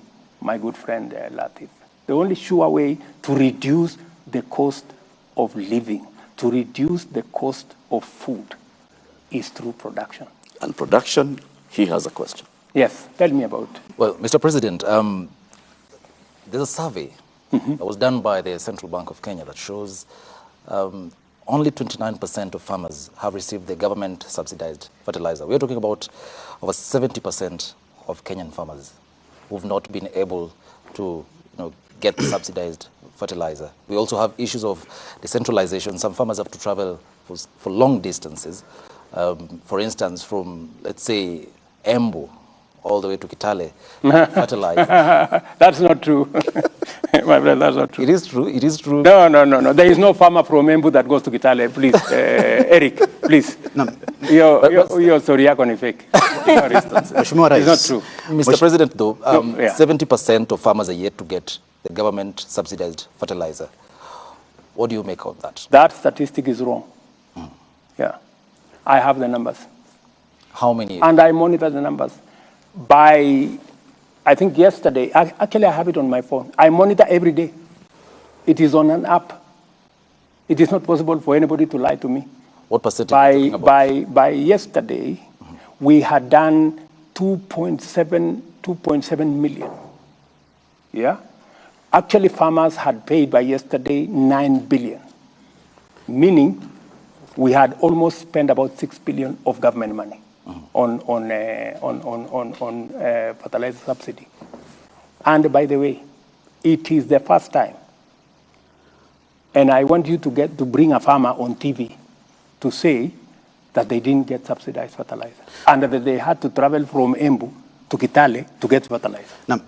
my good friend Latif, the only sure way to reduce the cost of living, to reduce the cost of food, is through production. And production, he has a question. Yes, tell me about it. Well, Mr. President, there's a survey that was done by the Central Bank of Kenya that shows only 29% of farmers have received the government subsidized fertilizer. We're talking about over 70% of Kenyan farmers who've not been able to get subsidized fertilizer. We also have issues of decentralization. Some farmers have to travel for long distances. For instance, from, let's say, Embu all the way to Kitale, fertilizer. That's not true. My friend, that's not true. It is true. It is true. No. There is no farmer from Embu that goes to Kitale. Please, Eric, please. No. Your story is fake. It's not true. Mr. President, though, 70% of farmers are yet to get the government subsidized fertilizer. What do you make of that? That statistic is wrong. I have the numbers. How many? And I monitor the numbers. By, I think yesterday, actually I have it on my phone. I monitor every day. It is on an app. It is not possible for anybody to lie to me. What percentage are you talking about? By yesterday, we had done 2.7 million. Actually, farmers had paid by yesterday 9 billion, meaning we had almost spent about 6 billion of government money on fertilizer subsidy. And by the way, it is the first time, and I want you to bring a farmer on TV to say that they didn't get subsidized fertilizer and that they had to travel from Embu to Kitale to get fertilizer. Na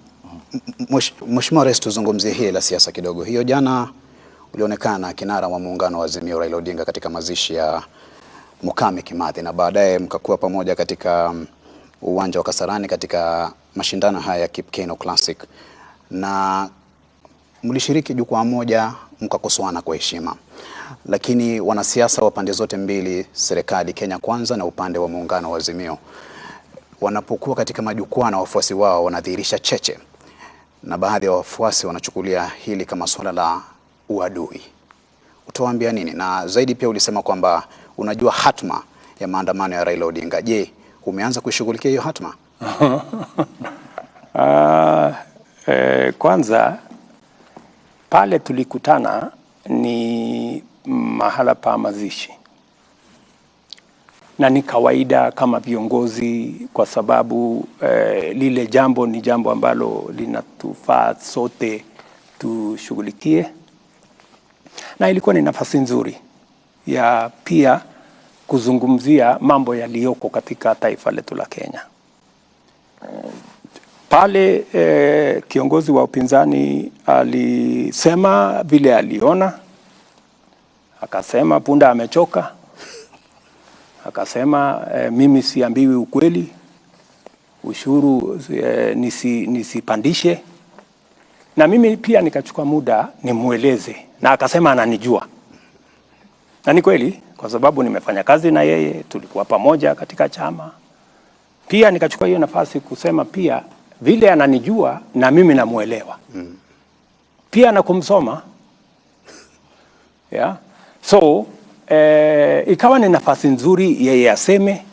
Mheshimiwa Rais, tuzungumzie hili la siasa kidogo. Hiyo jana ulionekana kinara wa muungano wa Azimio Raila Odinga katika mazishi ya Mukami Kimathi, na baadaye mkakuwa pamoja katika uwanja wa Kasarani katika mashindano haya ya Kipkeino Classic, na mlishiriki jukwaa moja mkakosoana kwa heshima. Lakini wanasiasa wa pande zote mbili, serikali Kenya Kwanza na upande wa muungano wa Azimio, wanapokuwa katika majukwaa na wafuasi wao wanadhihirisha cheche, na baadhi ya wafuasi wanachukulia hili kama swala la uadui. Utawaambia nini? Na zaidi pia ulisema kwamba unajua hatma ya maandamano ya Raila Odinga. Je, umeanza kushughulikia hiyo hatma? Kwanza pale tulikutana ni mahala pa mazishi, na ni kawaida kama viongozi, kwa sababu lile jambo ni jambo ambalo linatufaa sote tushughulikie, na ilikuwa ni nafasi nzuri ya pia kuzungumzia mambo yaliyoko katika taifa letu la Kenya. Pale kiongozi wa upinzani alisema vile aliona, akasema punda amechoka, akasema mimi siambiwi ukweli, ushuru nisipandishe, na mimi pia nikachukua muda nimueleze, na akasema ananijua, na ni kweli kwa sababu nimefanya kazi na yeye, tulikuwa pamoja katika chama. Pia nikachukua hiyo nafasi kusema pia vile ananijua na mimi namuelewa. Pia na kumsoma. Yeah. So ikawa ni nafasi nzuri yeye aseme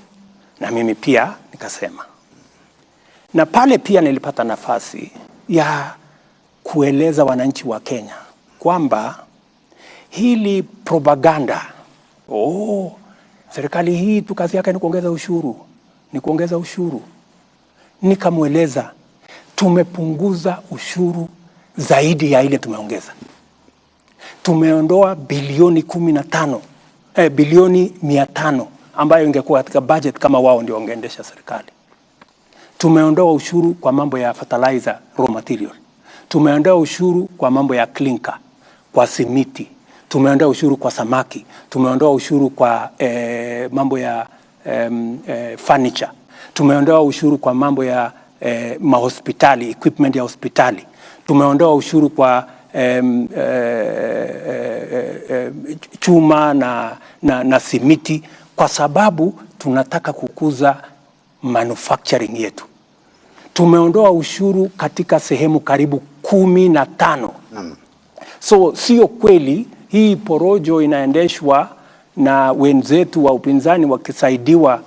na mimi pia nikasema. Na pale pia nilipata nafasi ya kueleza wananchi wa Kenya kwamba hili propaganda, serikali hii tu kazi yake ni kuongeza ushuru, ni kuongeza ushuru. Nikamweleza tumepunguza ushuru zaidi ya ile tumeongeza. Tumeondoa bilioni 15, bilioni 500 ambayo ingekuwa katika budget kama wao ndio wangeendesha serikali. Tumeondoa ushuru kwa mambo ya fertilizer, raw material. Tumeondoa ushuru kwa mambo ya clinker, kwa simiti. Tumeondoa ushuru kwa samaki. Tumeondoa ushuru kwa mambo ya furniture. Tumeondoa ushuru kwa mambo ya mahospitali, equipment ya hospitali. Tumeondoa ushuru kwa chuma na simiti, kwa sababu tunataka kukuza manufacturing yetu. Tumeondoa ushuru katika sehemu karibu 15. So sio kweli hii porojo inaendeshwa na wenzetu wa upinzani wakisaidiwa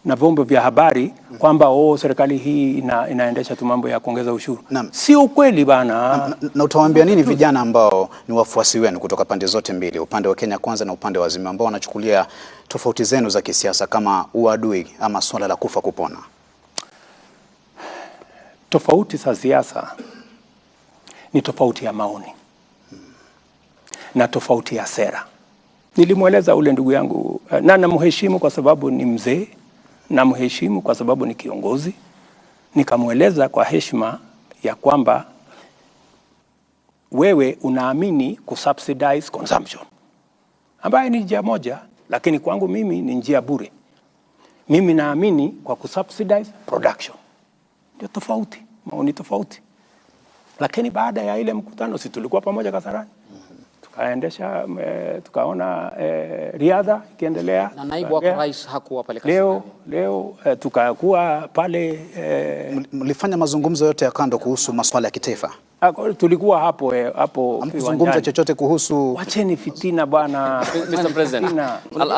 na vyombo vya habari kwamba serikali hii inaendesha tu mambo ya kuongeza ushuru. Sio kweli bana. Na utawaambia nini vijana ambao ni wafuasi wenu kutoka pande zote mbili, upande wa Kenya Kwanza na upande wa Azimio, ambao wanachukulia tofauti zenu za kisiasa kama uadui ama swala la kufa kupona? Tofauti za siasa ni tofauti ya maoni na tofauti ya sera. Nilimweleza ule ndugu yangu, na namheshimu kwa sababu ni mzee, namheshimu kwa sababu ni kiongozi. Nikamweleza kwa heshima ya kwamba wewe unaamini kusubsidize consumption, ambayo ni njia moja, lakini kwangu mimi ni njia bure. Mimi naamini kwa kusubsidize production. Ndio tofauti, maoni tofauti. Lakini baada ya ile mkutano, si tulikuwa pamoja Kasarani, tukaendesha, tukaona riadha ikiendelea, na naibu wa rais hakuwa pale Kasarani. Leo tukakuwa pale. Mlifanya mazungumzo yote ya kando kuhusu masuala ya kitaifa? Tulikuwa hapo mzungumza chochote kuhusu? Wacheni fitina bwana. Mr. President,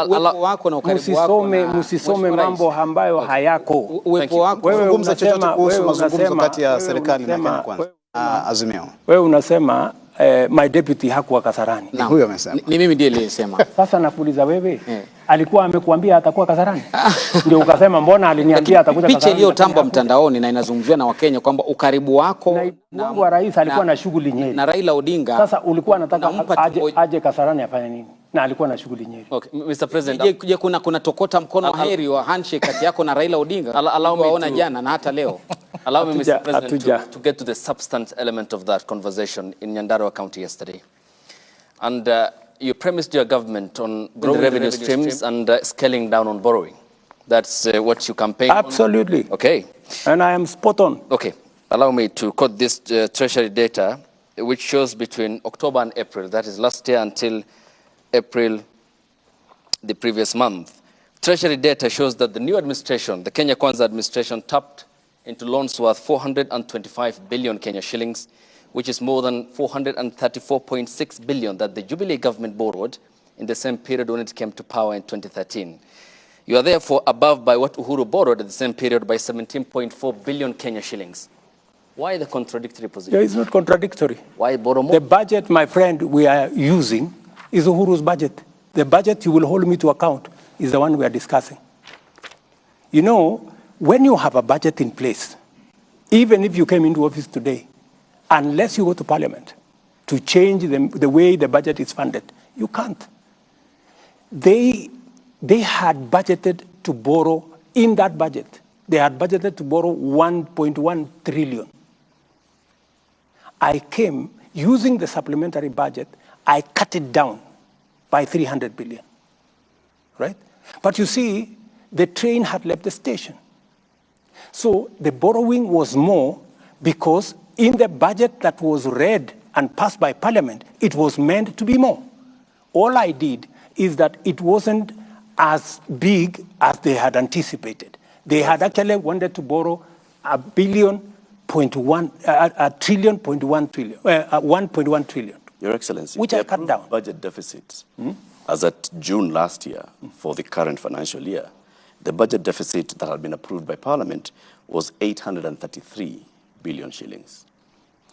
uwepo wako na ukaribu wako, msisome mambo ambayo hayako. Uwepo wako, wewe mzungumza chochote kuhusu mazungumzo kati ya serikali na Kenya Kwanza, Azimio. Wewe unasema my deputy hakuwa Kasarani. Huyo amesema. Ni mimi ndiye nilisema. Sasa nakuuliza wewe, alikuwa amekuambia atakuwa Kasarani? Ndio ukasema mbona aliniambia atakuja Kasarani? Picha iliyotambwa mtandaoni na inazungumziwa na Wakenya kwamba ukaribu wako na rais alikuwa na shughuli Nyeri. Na Raila Odinga. Sasa ulikuwa unataka aje Kasarani afanye nini? Na alikuwa na shughuli Nyeri. Okay, Mr. President. Je, kuna tokota mkono wa heri wa handshake kati yako na Raila Odinga? Waona jana na hata leo. Allow me, Mr. President, to get to the substance element of that conversation in Nyandarua County yesterday. And you premised your government on growing the revenue streams and scaling down on borrowing. That's what you campaigned on. Absolutely. Okay. And I am spot on. Okay. Allow me to quote this treasury data, which shows between October and April, that is last year until April the previous month. Treasury data shows that the new administration, the Kenya Kwanza administration, tapped into loans worth 425 billion Kenya shillings, which is more than 434.6 billion that the Jubilee government borrowed in the same period when it came to power in 2013. You are therefore above by what Uhuru borrowed at the same period by 17.4 billion Kenya shillings. Why the contradictory position? Yeah, it's not contradictory. Why borrow more? The budget, my friend, we are using is Uhuru's budget. The budget you will hold me to account is the one we are discussing. You know, when you have a budget in place, even if you came into office today, unless you go to parliament to change the way the budget is funded, you can't. They had budgeted to borrow in that budget. They had budgeted to borrow 1.1 trillion. I came using the supplementary budget, I cut it down by 300 billion, right? But you see, the train had left the station. So the borrowing was more because in the budget that was read and passed by parliament, it was meant to be more. All I did is that it wasn't as big as they had anticipated. They had actually wanted to borrow 1.1 trillion. Your Excellency, which I cut down. Budget deficit, as at June last year, for the current financial year, the budget deficit that had been approved by Parliament was 833 billion shillings.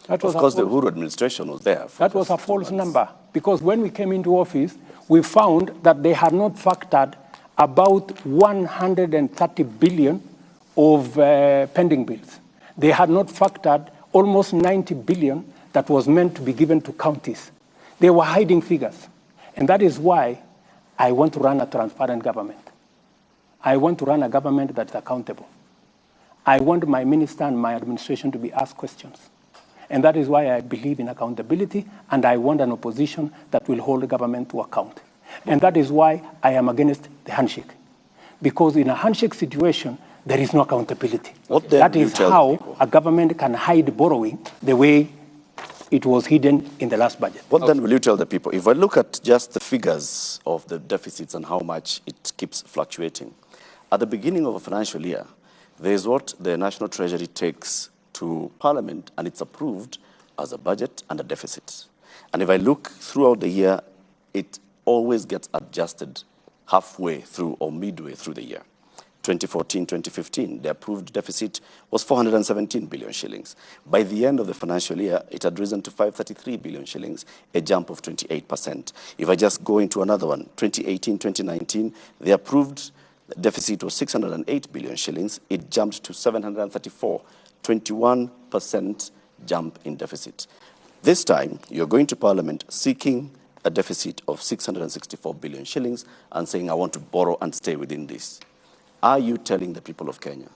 Of course, the Uhuru administration was there. That was a false number, because when we came into office, we found that they had not factored about 130 billion of pending bills. They had not factored almost 90 billion that was meant to be given to counties. They were hiding figures. And that is why I want to run a transparent government. I want to run a government that's accountable. I want my minister and my administration to be asked questions. And that is why I believe in accountability, and I want an opposition that will hold the government to account. And that is why I am against the handshake. Because in a handshake situation, there is no accountability. That is how a government can hide borrowing the way it was hidden in the last budget. What then will you tell the people? If I look at just the figures of the deficits and how much it keeps fluctuating, at the beginning of a financial year, there is what the National Treasury takes to Parliament, and it's approved as a budget and a deficit. And if I look throughout the year, it always gets adjusted halfway through or midway through the year. 2014-2015, the approved deficit was 417 billion shillings. By the end of the financial year, it had risen to 533 billion shillings, a jump of 28%. If I just go into another one, 2018-2019, the approved deficit was 608 billion shillings. It jumped to 734, 21% jump in deficit. This time, you're going to Parliament seeking a deficit of 664 billion shillings and saying, I want to borrow and stay within this. Are you telling the people of Kenya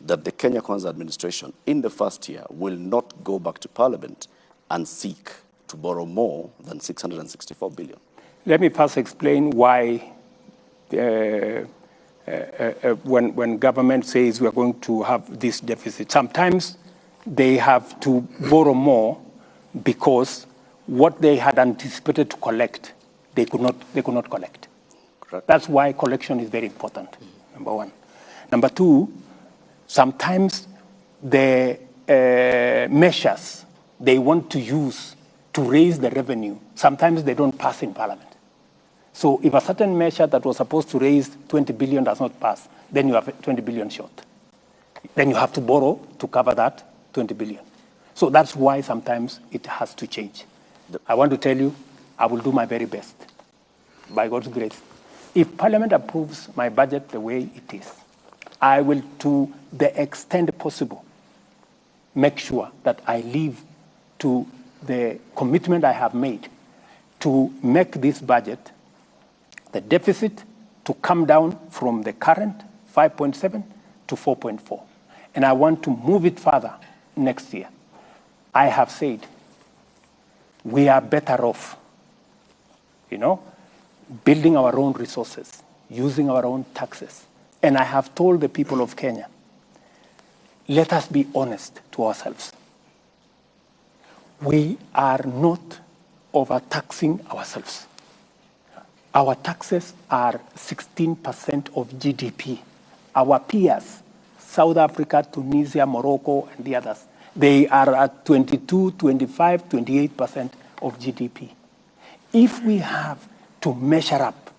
that the Kenya Kwanza administration in the first year will not go back to Parliament and seek to borrow more than 664 billion? Let me first explain why when government says we are going to have this deficit, sometimes they have to borrow more because what they had anticipated to collect, they could not collect. Correct. That's why collection is very important, number one. Number two, sometimes the measures they want to use to raise the revenue, sometimes they don't pass in Parliament. So if a certain measure that was supposed to raise 20 billion does not pass, then you have 20 billion short. Then you have to borrow to cover that 20 billion. So that's why sometimes it has to change. I want to tell you, I will do my very best, by God's grace. If Parliament approves my budget the way it is, I will, to the extent possible, make sure that I live to the commitment I have made to make this budget, the deficit, to come down from the current 5.7 to 4.4. And I want to move it further next year. I have said we are better off, building our own resources, using our own taxes. And I have told the people of Kenya, let us be honest to ourselves. We are not overtaxing ourselves. Our taxes are 16% of GDP. Our peers, South Africa, Tunisia, Morocco, and the others, they are at 22, 25, 28% of GDP. If we have to measure up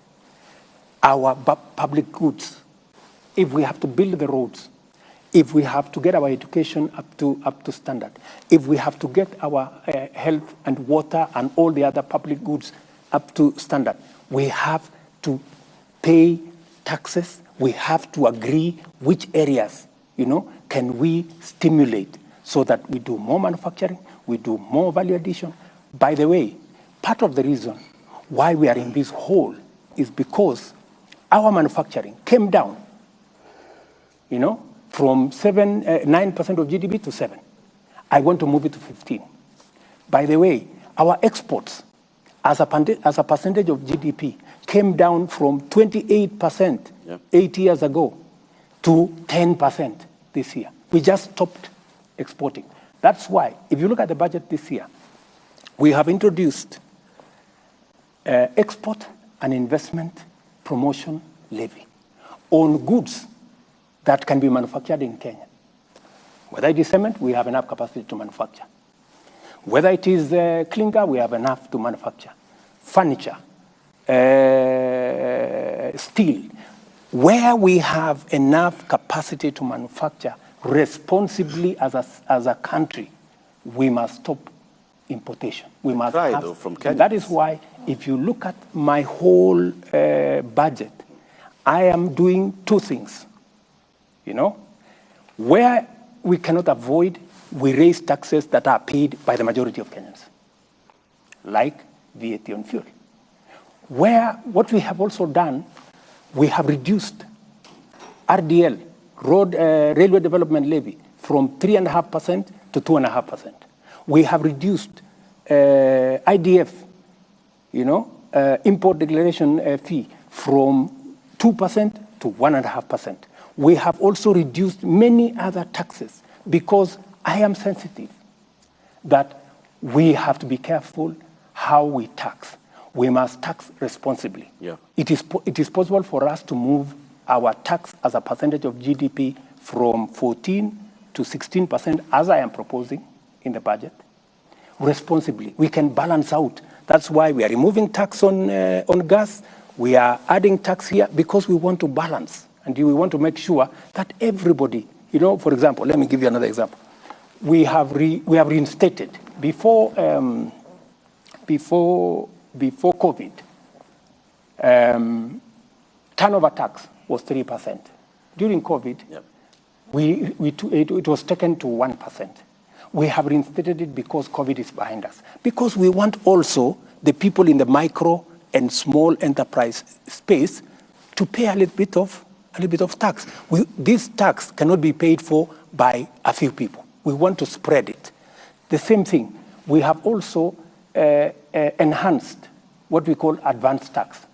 our public goods, if we have to build the roads, if we have to get our education up to standard, if we have to get our health and water and all the other public goods up to standard, we have to pay taxes. We have to agree which areas, can we stimulate so that we do more manufacturing, we do more value addition. By the way, part of the reason why we are in this hole is because our manufacturing came down, from 9% of GDP to 7%. I want to move it to 15%. By the way, our exports as a percentage of GDP came down from 28% 8 years ago to 10% this year. We just stopped exporting. That's why, if you look at the budget this year, we have introduced export and investment promotion levy on goods that can be manufactured in Kenya. Whether it is cement, we have enough capacity to manufacture. Whether it is clinker, we have enough to manufacture. Furniture, steel. Where we have enough capacity to manufacture responsibly as a country, we must stop importation. We must though, from Kenya. That is why, if you look at my whole budget, I am doing two things. Where we cannot avoid, we raise taxes that are paid by the majority of Kenyans, like VAT on fuel. What we have also done, we have reduced RDL, Railway Development Levy, from 3.5% to 2.5%. We have reduced IDF, import declaration fee, from 2% to 1.5%. We have also reduced many other taxes because I am sensitive that we have to be careful how we tax. We must tax responsibly. Yeah. It is possible for us to move our tax as a percentage of GDP from 14 to 16%, as I am proposing in the budget, responsibly. We can balance out. That's why we are removing tax on gas. We are adding tax here because we want to balance. And we want to make sure that everybody, for example, let me give you another example. We have reinstated before COVID. Turnover tax was 3%. During COVID, it was taken to 1%. We have reinstated it because COVID is behind us. Because we want also the people in the micro and small enterprise space to pay a little bit of tax. This tax cannot be paid for by a few people. We want to spread it. The same thing, we have also enhanced what we call advanced tax.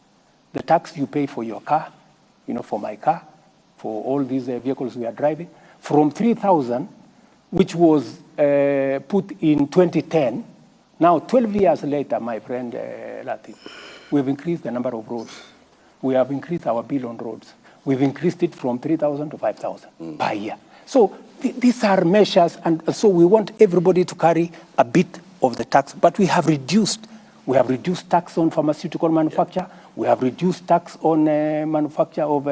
The tax you pay for your car, for my car, for all these vehicles we are driving, from 3,000, which was put in 2010. Now, 12 years later, my friend Latif, we've increased the number of roads. We have increased our bill on roads. We've increased it from 3,000 to 5,000 per year. So these are measures, and so we want everybody to carry a bit of the tax. But we have reduced tax on pharmaceutical manufacture. We have reduced tax on manufacture of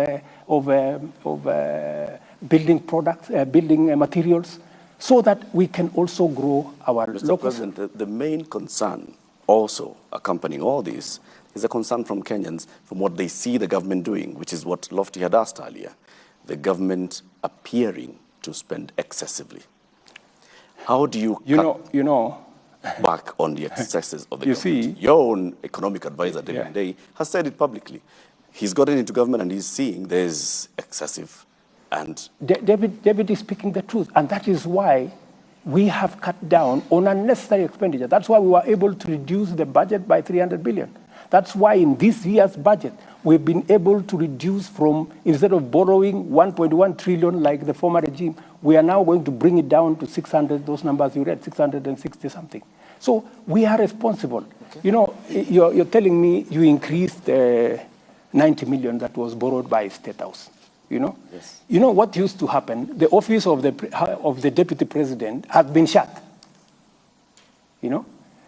building products, building materials, so that we can also grow our Mr. local. President, the main concern also accompanying all this is a concern from Kenyans from what they see the government doing, which is what Lofty had asked earlier, the government appearing to spend excessively. How do you back on the excesses of the government? Your own economic advisor, David Day, has said it publicly. He's gotten into government and he's seeing there's excessive. And David is speaking the truth, and that is why we have cut down on unnecessary expenditure. That's why we were able to reduce the budget by 300 billion. That's why in this year's budget, we've been able to reduce from, instead of borrowing 1.1 trillion like the former regime, we are now going to bring it down to 600, those numbers you read, 660 something. So we are responsible. Okay. You're telling me you increased 90 million that was borrowed by State House. Yes. What used to happen? The office of the deputy president has been shut.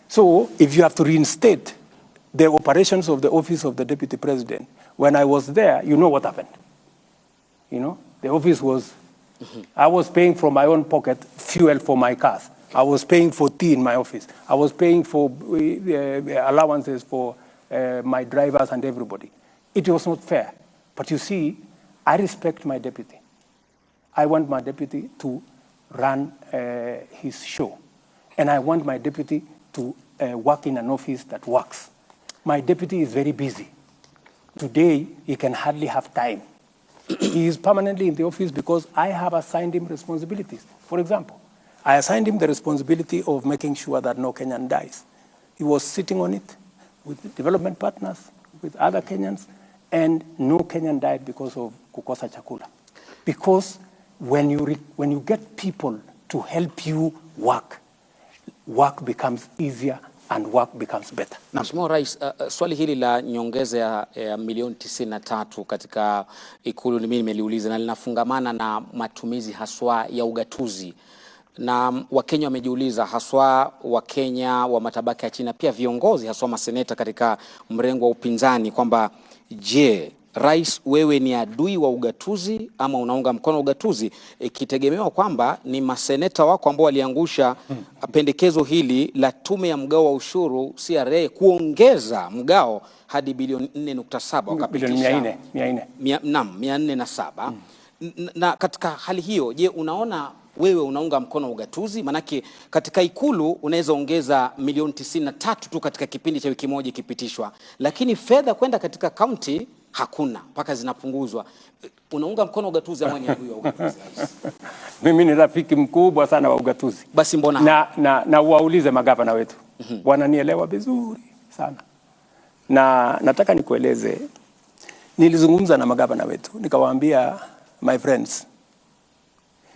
So if you have to reinstate the operations of the office of the deputy president, when I was there, you know what happened. You know, the office was, I was paying from my own pocket fuel for my cars. I was paying for tea in my office. I was paying for allowances for my drivers and everybody. It was not fair. But you see, I respect my deputy. I want my deputy to run his show. And I want my deputy to work in an office that works. My deputy is very busy. Today, he can hardly have time. He is permanently in the office because I have assigned him responsibilities. For example, I assigned him the responsibility of making sure that no Kenyan dies. He was sitting on it with development partners, with other Kenyans, and no Kenyan died because of kukosa chakula. Because when you get people to help you work becomes easier and work becomes better. Mheshimiwa Rais, swali hili la nyongeza ya milioni 93 katika Ikulu mimi nimeliuliza na linafungamana na matumizi haswa ya ugatuzi. Na Wakenya wamejiuliza haswa Wakenya wa matabaka ya chini, pia viongozi haswa maseneta katika mrengo wa upinzani kwamba je, Rais, wewe ni adui wa ugatuzi ama unaunga mkono ugatuzi, ikitegemewa kwamba ni maseneta wako ambao waliangusha pendekezo hili la tume ya mgao wa ushuru CRA kuongeza mgao hadi bilioni 4.7 wakapitisha bilioni 407. Na katika hali hiyo, je, unaona wewe unaunga mkono ugatuzi? Manake katika Ikulu unaweza ongeza milioni 93 tu katika kipindi cha wiki moja ikipitishwa, lakini fedha kwenda katika county hakuna, mpaka zinapunguzwa. Unaunga mkono ugatuzi ama ni adui wa ugatuzi? Mimi ni rafiki mkubwa sana wa ugatuzi. Basi mbona na waulize magavana wetu. Wananielewa vizuri sana. Na nataka nikueleze, nilizungumza na magavana wetu nikawaambia, my friends,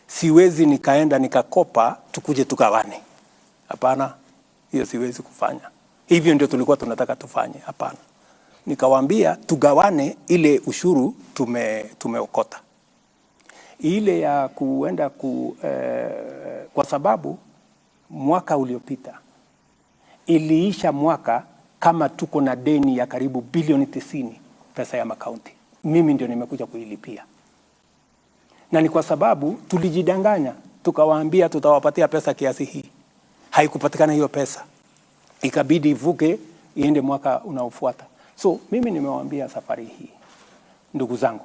siwezi nikaenda nikakopa tukuje tugawane. Hapana, hiyo siwezi kufanya. Hivyo ndio tulikuwa tunataka tufanye. Hapana. Nikawaambia tugawane ile ushuru tumeokota. Ile ya kuenda kwa sababu mwaka uliopita iliisha mwaka kama tuko na deni ya karibu bilioni 90 pesa ya makaunti. Mimi ndio nimekuja kuilipia. Na ni kwa sababu tulijidanganya, tukawaambia tutawapatia pesa kiasi hii. Haikupatikana hiyo pesa. Ikabidi ivuke iende mwaka unaofuata. So mimi nimewaambia safari hii, ndugu zangu,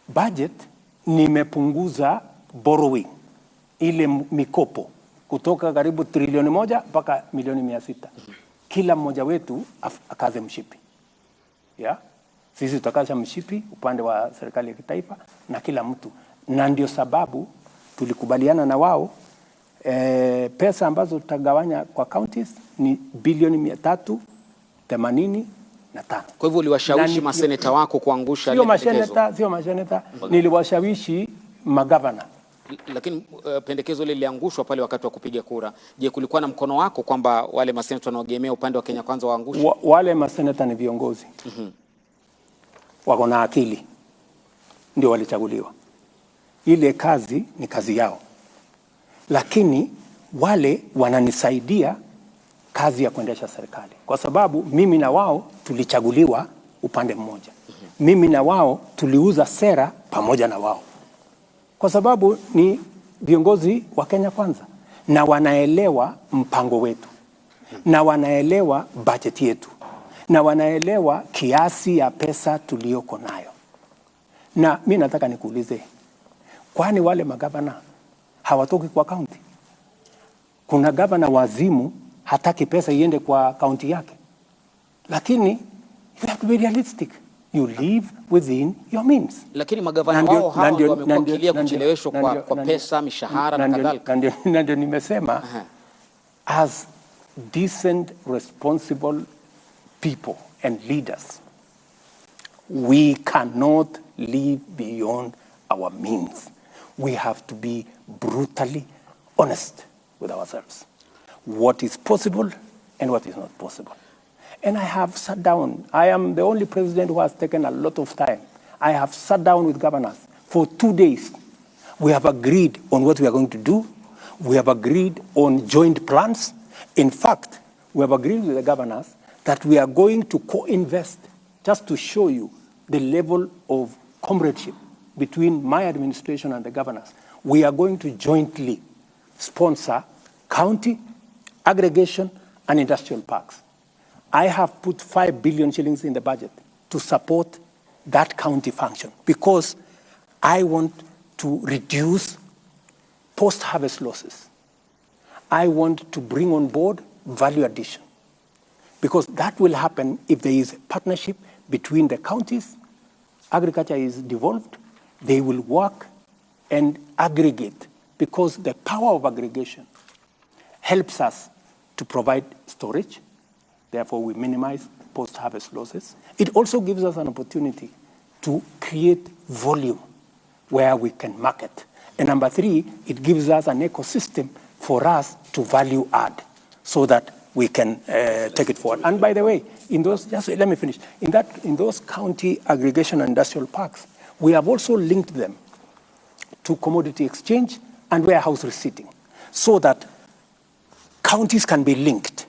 budget nimepunguza borrowing, ile mikopo kutoka karibu trilioni 1 mpaka milioni 600. Kila mmoja wetu akaze mshipi. Yeah? Sisi tutakaza mshipi upande wa serikali ya kitaifa na kila mtu. Na ndio sababu tulikubaliana na wao pesa ambazo tutagawanya kwa counties ni bilioni 385. Kwa hivyo uliwashawishi maseneta wako kuangusha ile pendekezo? Sio maseneta, niliwashawishi magavana. Lakini pendekezo ile liliangushwa pale wakati wa kupiga kura. Je, kulikuwa na mkono wako kwamba wale maseneta wanaogemea upande wa Kenya Kwanza waangushe? Wale maseneta ni viongozi. Wako na akili. Ndio walichaguliwa. Ile kazi ni kazi yao. Lakini wale wananisaidia kazi ya kuendesha serikali. Kwa sababu mimi na wao tulichaguliwa upande mmoja. Mimi na wao tuliuza sera pamoja na wao. Kwa sababu ni viongozi wa Kenya Kwanza na wanaelewa mpango wetu. Na wanaelewa budget yetu. Na wanaelewa kiasi ya pesa tulioko nayo. Na mimi nataka nikuulize, kwani wale magavana hawatoki kwa county? Kuna gavana wazimu hataki pesa iende kwa county yake. Lakini you have to be realistic. You live within your means. Lakini magavana wao hao ndio wamekuwa kucheleweshwa kwa pesa, mishahara na kadhalika. Na ndio nimesema as decent, responsible people and leaders, we cannot live beyond our means. We have to be brutally honest with ourselves. What is possible and what is not possible. And I have sat down. I am the only president who has taken a lot of time. I have sat down with governors for 2 days. We have agreed on what we are going to do. We have agreed on joint plans. In fact, we have agreed with the governors that we are going to co-invest just to show you the level of comradeship between my administration and the governors, we are going to jointly sponsor county, aggregation, and industrial parks. I have put 5 billion shillings in the budget to support that county function because I want to reduce post-harvest losses. I want to bring on board value addition because that will happen if there is a partnership between the counties, agriculture is devolved, they will work and aggregate because the power of aggregation helps us to provide storage, therefore we minimize post-harvest losses. It also gives us an opportunity to create volume where we can market. And number 3, it gives us an ecosystem for us to value add so that we can take it forward. And by the way, in those, just let me finish, in those county aggregation and industrial parks, we have also linked them to commodity exchange and warehouse receipting so that counties can be linked.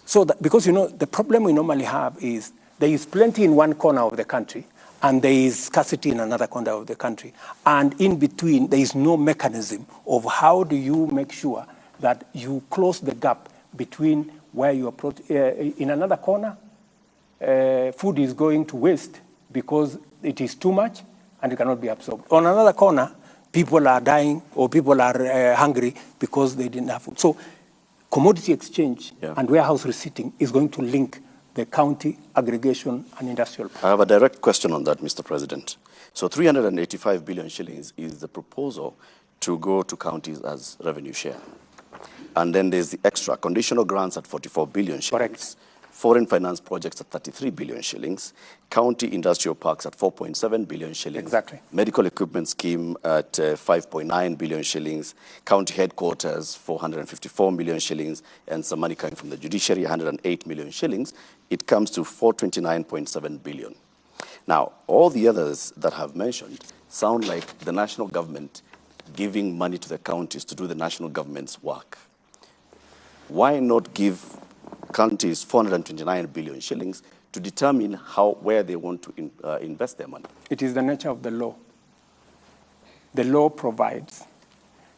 So that, because the problem we normally have is there is plenty in one corner of the country and there is scarcity in another corner of the country. And in between, there is no mechanism of how do you make sure that you close the gap between where you are, in another corner, food is going to waste because it is too much and it cannot be absorbed. On another corner, people are dying or people are hungry because they didn't have food. So commodity exchange and warehouse receipting is going to link the county, aggregation, and industrial. I have a direct question on that, Mr. President. So 385 billion shillings is the proposal to go to counties as revenue share. And then there's the extra conditional grants at 44 billion shillings. Correct. Foreign finance projects at 33 billion shillings, county industrial parks at 4.7 billion shillings, exactly. Medical equipment scheme at 5.9 billion shillings, county headquarters 454 million shillings, and some money coming from the judiciary 108 million shillings. It comes to 429.7 billion. Now, all the others that I've mentioned sound like the national government giving money to the counties to do the national government's work. Why not give counties 429 billion shillings to determine where they want to invest their money? It is the nature of the law. The law provides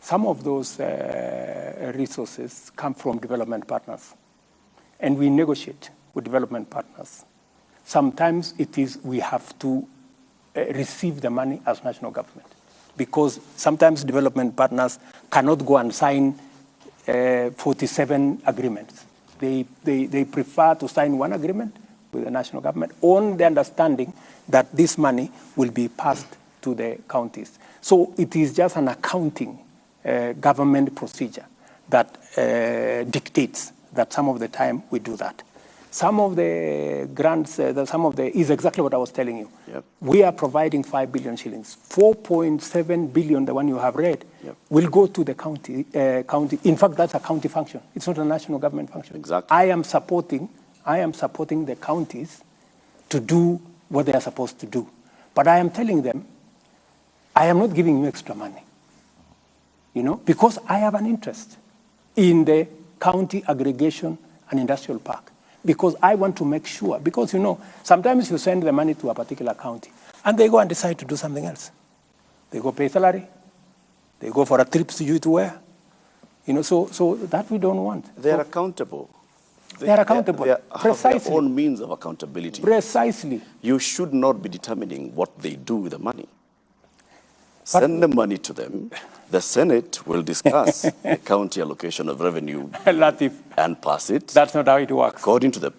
some of those resources come from development partners, and we negotiate with development partners. Sometimes it is we have to receive the money as national government because sometimes development partners cannot go and sign 47 agreements. They prefer to sign one agreement with the national government on the understanding that this money will be passed to the counties. So it is just an accounting government procedure that dictates that some of the time we do that. Some of the grants, is exactly what I was telling you. Yep. We are providing 5 billion shillings. 4.7 billion, the one you have read, will go to the county. In fact, that's a county function. It's not a national government function. Exactly. I am supporting the counties to do what they are supposed to do. But I am telling them, I am not giving you extra money, because I have an interest in the county aggregation and industrial park. Because I want to make sure, because sometimes you send the money to a particular county and they go and decide to do something else. They go pay salary, they go for a trip to where, so that we don't want. They're accountable. They are accountable. They Precisely. have their own means of accountability. Precisely. You should not be determining what they do with the money. Send the money to them. The Senate will discuss the county allocation of revenue Latif, and pass it. that's not how it works. According to the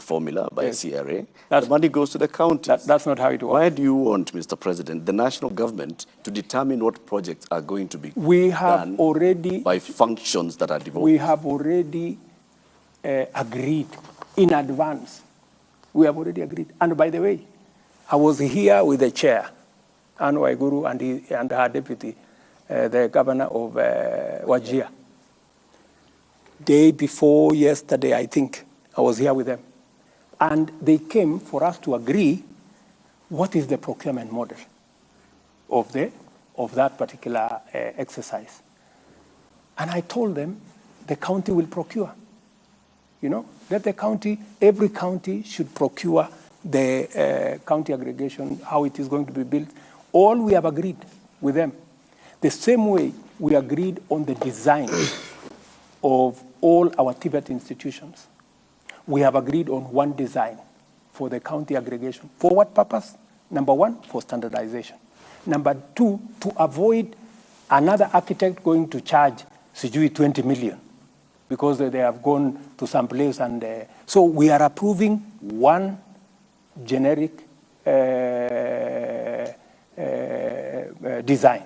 formula by CRA, the money goes to the counties. That's not how it works. Why do you want, Mr. President, the national government to determine what projects are going to be done by functions that are devolved? We have already agreed in advance. We have already agreed. And by the way, I was here with the chair, Anu Waiguru, and her deputy, the governor of Wajir. Day before yesterday, I think, I was here with them. And they came for us to agree what is the procurement model of that particular exercise. And I told them the county will procure. That every county should procure the county aggregation, how it is going to be built, all we have agreed with them. The same way we agreed on the design of all our TVET institutions. We have agreed on one design for the county aggregation. For what purpose? Number one, for standardization. Number two, to avoid another architect going to charge sijui 20 million because they have gone to some place. And so we are approving one generic design.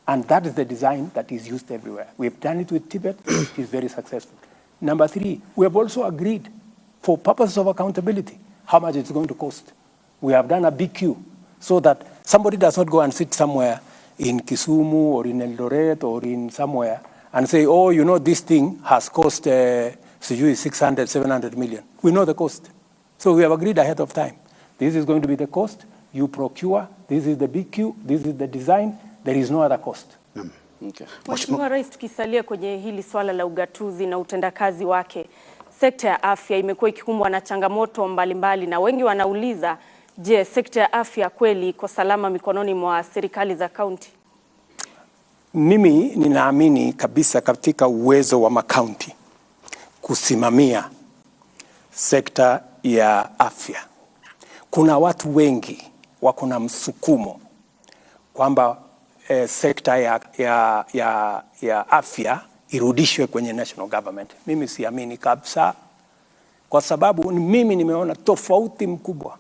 And that is the design that is used everywhere. We've done it with Tibet. It is very successful. Number three, we have also agreed for purposes of accountability how much it's going to cost. We have done a BQ so that somebody does not go and sit somewhere in Kisumu or in Eldoret or in somewhere and say, oh, you know, this thing has cost 600, 700 million. We know the cost. So we have agreed ahead of time. This is going to be the cost. You procure. This is the BQ. This is the design. There is no other cost. Okay. Mheshimiwa Rais, tukisalia kwenye hili swala la ugatuzi na utendakazi wake, sekta ya afya imekuwa ikikumbwa na changamoto mbalimbali na wengi wanauliza, je, sekta ya afya kweli iko salama mikononi mwa serikali za kaunti? Mimi ninaamini kabisa katika uwezo wa makaunti kusimamia sekta ya afya. Kuna watu wengi wako na msukumo kwamba sekta ya afya irudishwe kwenye national government. Mimi siamini kabisa, kwa sababu mimi nimeona tofauti mkubwa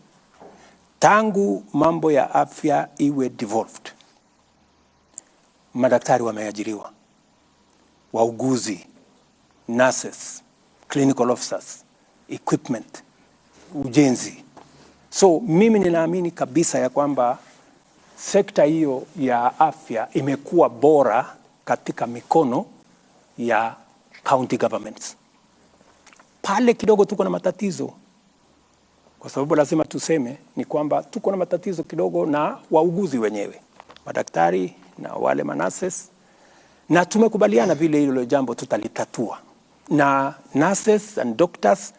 tangu mambo ya afya iwe devolved. Madaktari wameajiriwa, wauguzi, nurses, clinical officers, equipment, ujenzi. So mimi ninaamini kabisa ya kwamba sekta hiyo ya afya imekuwa bora katika mikono ya county governments. Pale kidogo tuko na matatizo, kwa sababu lazima tuseme ni kwamba tuko na matatizo kidogo na wauguzi wenyewe, madaktari na wale manases, na tumekubaliana vile hilo jambo tutalitatua. Na nurses and doctors,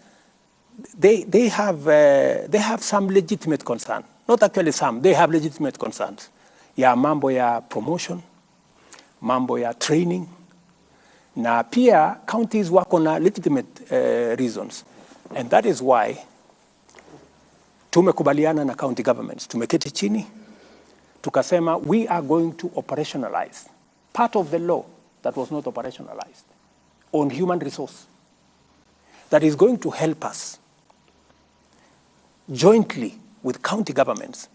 they have some legitimate concern. Not actually some, they have legitimate concerns. Ya mambo ya promotion, mambo ya training, na pia counties wako na legitimate reasons. And that is why tumekubaliana na county governments. Tumeketi chini, tukasema we are going to operationalize part of the law that was not operationalized on human resource that is going to help us jointly with county governments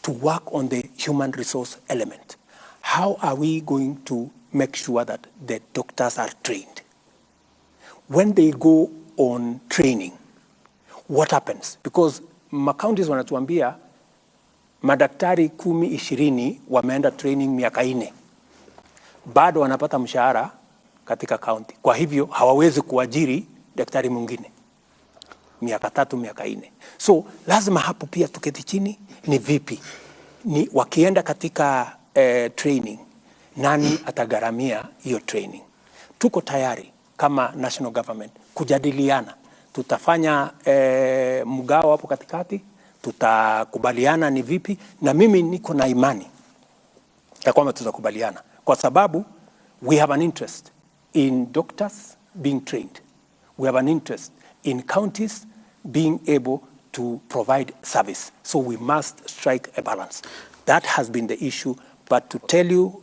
to work on the human resource element. How are we going to make sure that the doctors are trained? When they go on training, what happens? Because counties wanatuambia madaktari 10-20 wameenda training miaka 4. Bado wanapata mshahara katika county. Kwa hivyo hawawezi kuajiri daktari mwingine miaka 3, miaka 4. So lazima hapo pia tuketi chini, ni vipi? Ni wakienda katika training, nani atagharamia hiyo training? Tuko tayari kama national government kujadiliana. Tutafanya mgao hapo katikati, tutakubaliana ni vipi, na mimi niko na imani ya kwamba tutakubaliana, kwa sababu we have an interest in doctors being trained. We have an interest in counties being able to provide service. So we must strike a balance. That has been the issue. But to tell you,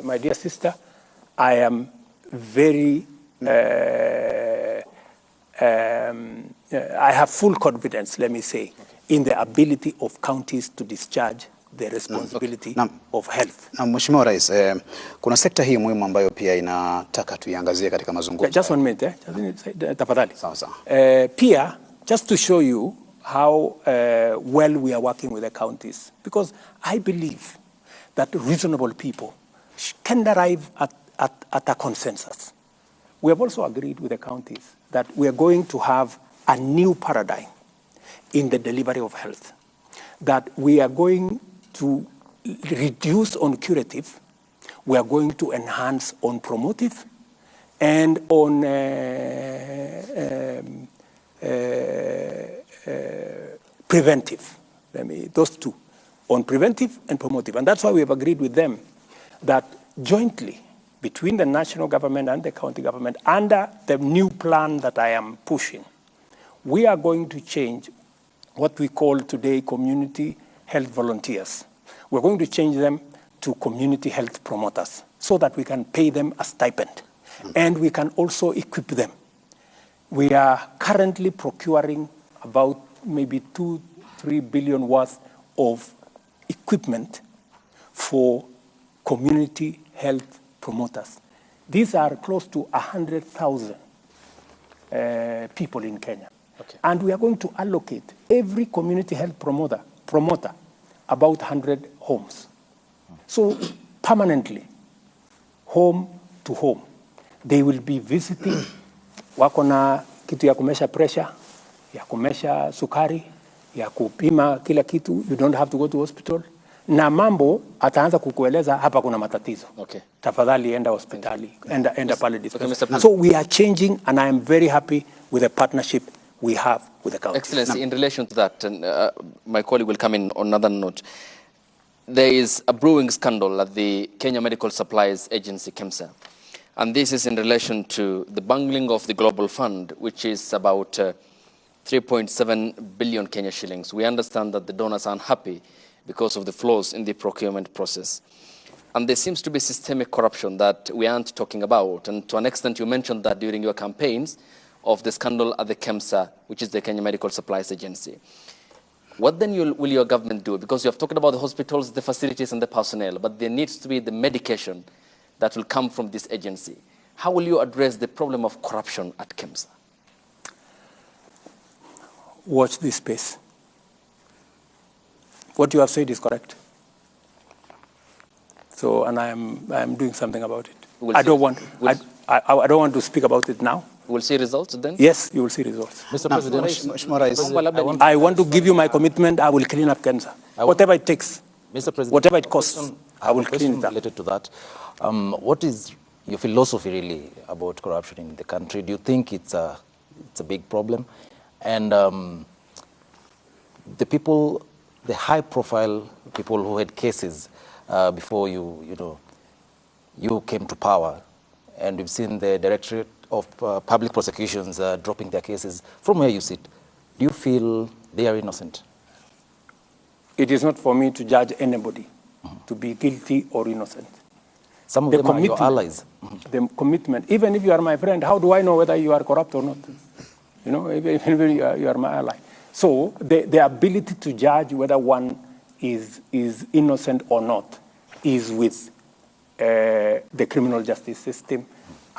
my dear sister, I am very, I have full confidence, let me say, in the ability of counties to discharge the responsibility of health. Na Mheshimiwa Rais, kuna sekta hii muhimu ambayo pia inataka tuiangazie katika mazungumzo. Just one minute, tafadhali. Sawa sawa. Pia, just to show you how well we are working with the counties, because I believe that reasonable people can arrive at a consensus. We have also agreed with the counties that we are going to have a new paradigm in the delivery of health, that we are going to reduce on curative, we are going to enhance on promotive, and on preventive. Those two, on preventive and promotive. And that's why we have agreed with them that jointly, between the national government and the county government, under the new plan that I am pushing, we are going to change what we call today community health volunteers. We're going to change them to community health promoters so that we can pay them a stipend and we can also equip them. We are currently procuring about maybe 2-3 billion worth of equipment for community health promoters. These are close to 100,000 people in Kenya. Okay. And we are going to allocate every community health promoter about 100 homes. So permanently, home to home, they will be visiting. Wako na kitu ya kumesha pressure, ya kumesha sukari, ya kupima kila kitu. You don't have to go to hospital. Na mambo ataanza kukueleza hapa kuna matatizo. Okay. Tafadhali enda hospitali, enda pale discuss. Okay, so we are changing, and I am very happy with the partnership we have with the county. Excellency, in relation to that, and my colleague will come in on another note, there is a brewing scandal at the Kenya Medical Supplies Agency, KEMSA. And this is in relation to the bungling of the Global Fund, which is about 3.7 billion Kenya shillings. We understand that the donors are unhappy because of the flaws in the procurement process. And there seems to be systemic corruption that we aren't talking about. And to an extent, you mentioned that during your campaigns of the scandal at the KEMSA, which is the Kenya Medical Supplies Agency. What then will your government do? Because you have talked about the hospitals, the facilities, and the personnel, but there needs to be the medication that will come from this agency. How will you address the problem of corruption at KEMSA? Watch this space. What you have said is correct. So, and I am doing something about it. I don't want to speak about it now. We'll see results then? Yes, you will see results. Mr. President, I want to give you my commitment. I will clean up KEMSA. Whatever it takes. Mr. President, whatever it costs, I will clean it up. Related to that, what is your philosophy really about corruption in the country? Do you think it's a big problem? And the high-profile people who had cases before you came to power, and we've seen the Directorate of Public Prosecutions dropping their cases. From where you sit, do you feel they are innocent? It is not for me to judge anybody to be guilty or innocent. Some of them are your allies. The commitment, even if you are my friend, how do I know whether you are corrupt or not? You know, even if you are my ally. So the ability to judge whether one is innocent or not is with the criminal justice system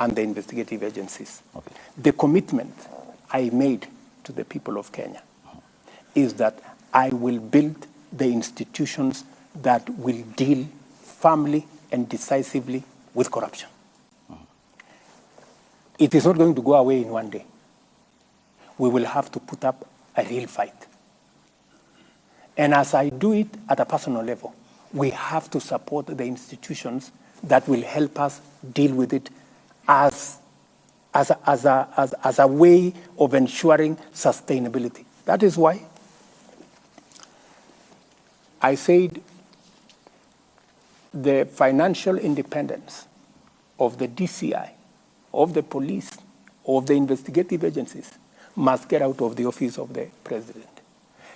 and the investigative agencies. Okay. The commitment I made to the people of Kenya is that I will build the institutions that will deal firmly and decisively with corruption. It is not going to go away in one day. We will have to put up a real fight. And as I do it at a personal level, we have to support the institutions that will help us deal with it as a way of ensuring sustainability. That is why I said the financial independence of the DCI, of the police, of the investigative agencies must get out of the office of the president.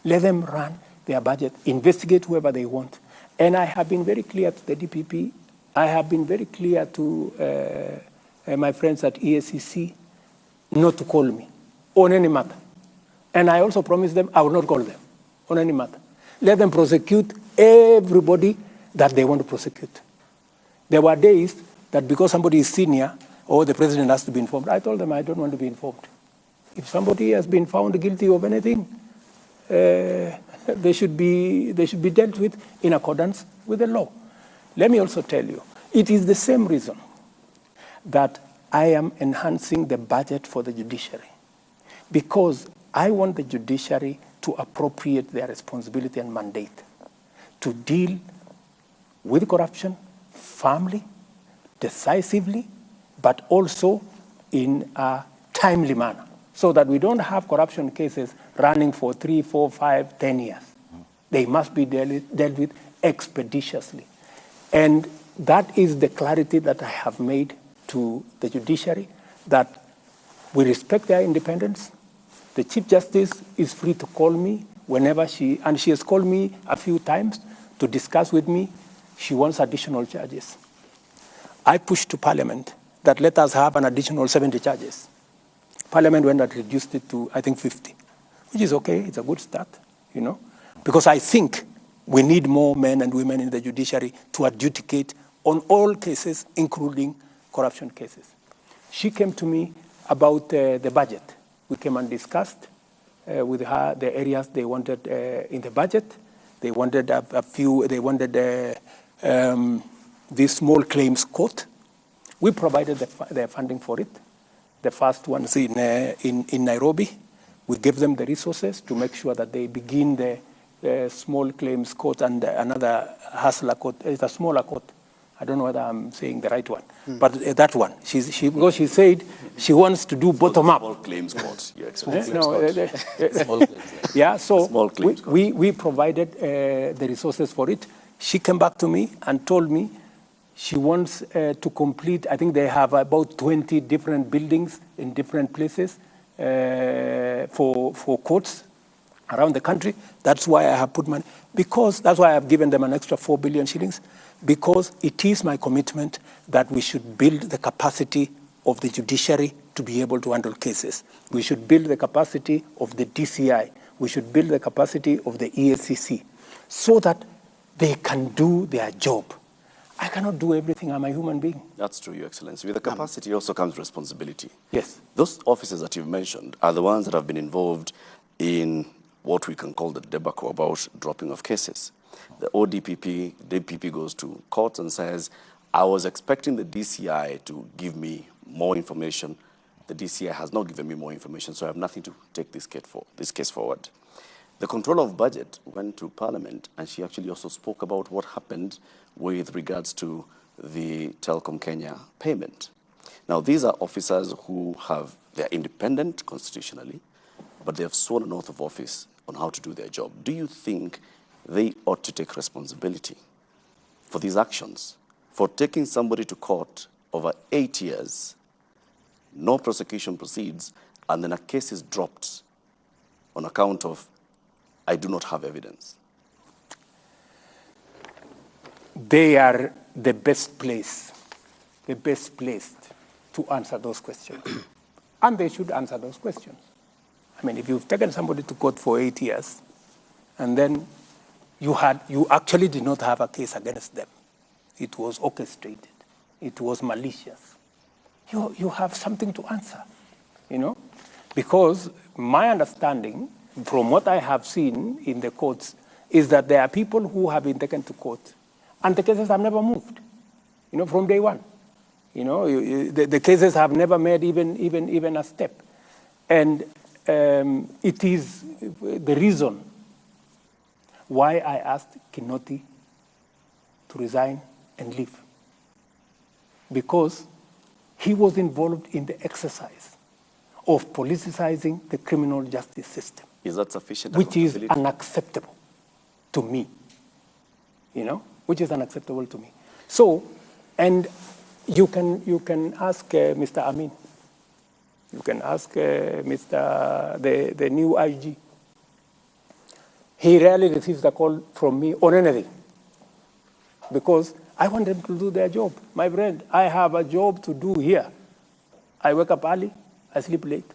Let them run their budget, investigate whoever they want. And I have been very clear to the DPP, I have been very clear to my friends at EACC not to call me on any matter. And I also promised them I will not call them on any matter. Let them prosecute everybody that they want to prosecute. There were days that because somebody is senior or the president has to be informed, I told them I don't want to be informed. If somebody has been found guilty of anything, they should be dealt with in accordance with the law. Let me also tell you, it is the same reason that I am enhancing the budget for the judiciary, because I want the judiciary to appropriate their responsibility and mandate to deal with corruption firmly, decisively, but also in a timely manner. so that we don't have corruption cases running for 3, 4, 5, 10 years. They must be dealt with expeditiously. And that is the clarity that I have made to the judiciary, that we respect their independence. The Chief Justice is free to call me whenever she has called me a few times to discuss with me. She wants additional charges. I pushed to Parliament that let us have an additional 70 charges. Parliament went and reduced it to, I think, 50, which is okay. It's a good start, you know, because I think we need more men and women in the judiciary to adjudicate on all cases, including corruption cases. She came to me about the budget. We came and discussed with her the areas they wanted in the budget. They wanted this small claims court. We provided the funding for it. The first one's in Nairobi. We gave them the resources to make sure that they begin the small claims court and another hustler court. It's a smaller court. I don't know whether I'm saying the right one, but that one. Because she said she wants to do bottom up. Small claims court. Yeah, so small claims we provided the resources for it. She came back to me and told me she wants to complete, I think they have about 20 different buildings in different places for courts around the country. That's why I have put money, because that's why I have given them an extra 4 billion shillings, because it is my commitment that we should build the capacity of the judiciary to be able to handle cases. We should build the capacity of the DCI. We should build the capacity of the EACC so that they can do their job. I cannot do everything. I'm a human being. That's true, Your Excellency. With the capacity also comes responsibility. Yes. Those officers that you've mentioned are the ones that have been involved in what we can call the debacle about dropping of cases. The DPP goes to court and says, I was expecting the DCI to give me more information. The DCI has not given me more information, so I have nothing to take this case forward. The Controller of Budget went to Parliament, and she actually also spoke about what happened with regards to the Telecom Kenya payment. Now, these are officers who they're independent constitutionally, but they have sworn an oath of office on how to do their job. Do you think they ought to take responsibility for these actions, for taking somebody to court over 8 years, no prosecution proceeds, and then a case is dropped on account of, I do not have evidence? They are the best placed to answer those questions. And they should answer those questions. I mean, if you've taken somebody to court for 8 years, and then you actually did not have a case against them, it was orchestrated, it was malicious, you have something to answer, you know? Because my understanding, from what I have seen in the courts, is that there are people who have been taken to court, and the cases have never moved, you know, from day one. You know, the cases have never made even a step. And it is the reason why I asked Kinoti to resign and leave. Because he was involved in the exercise of politicizing the criminal justice system. Is that sufficient? Which is unacceptable to me, you know, which is unacceptable to me. So, and you can ask Mr. Amin. You can ask the new IG. He rarely receives a call from me on anything because I want them to do their job. My friend, I have a job to do here. I wake up early, I sleep late.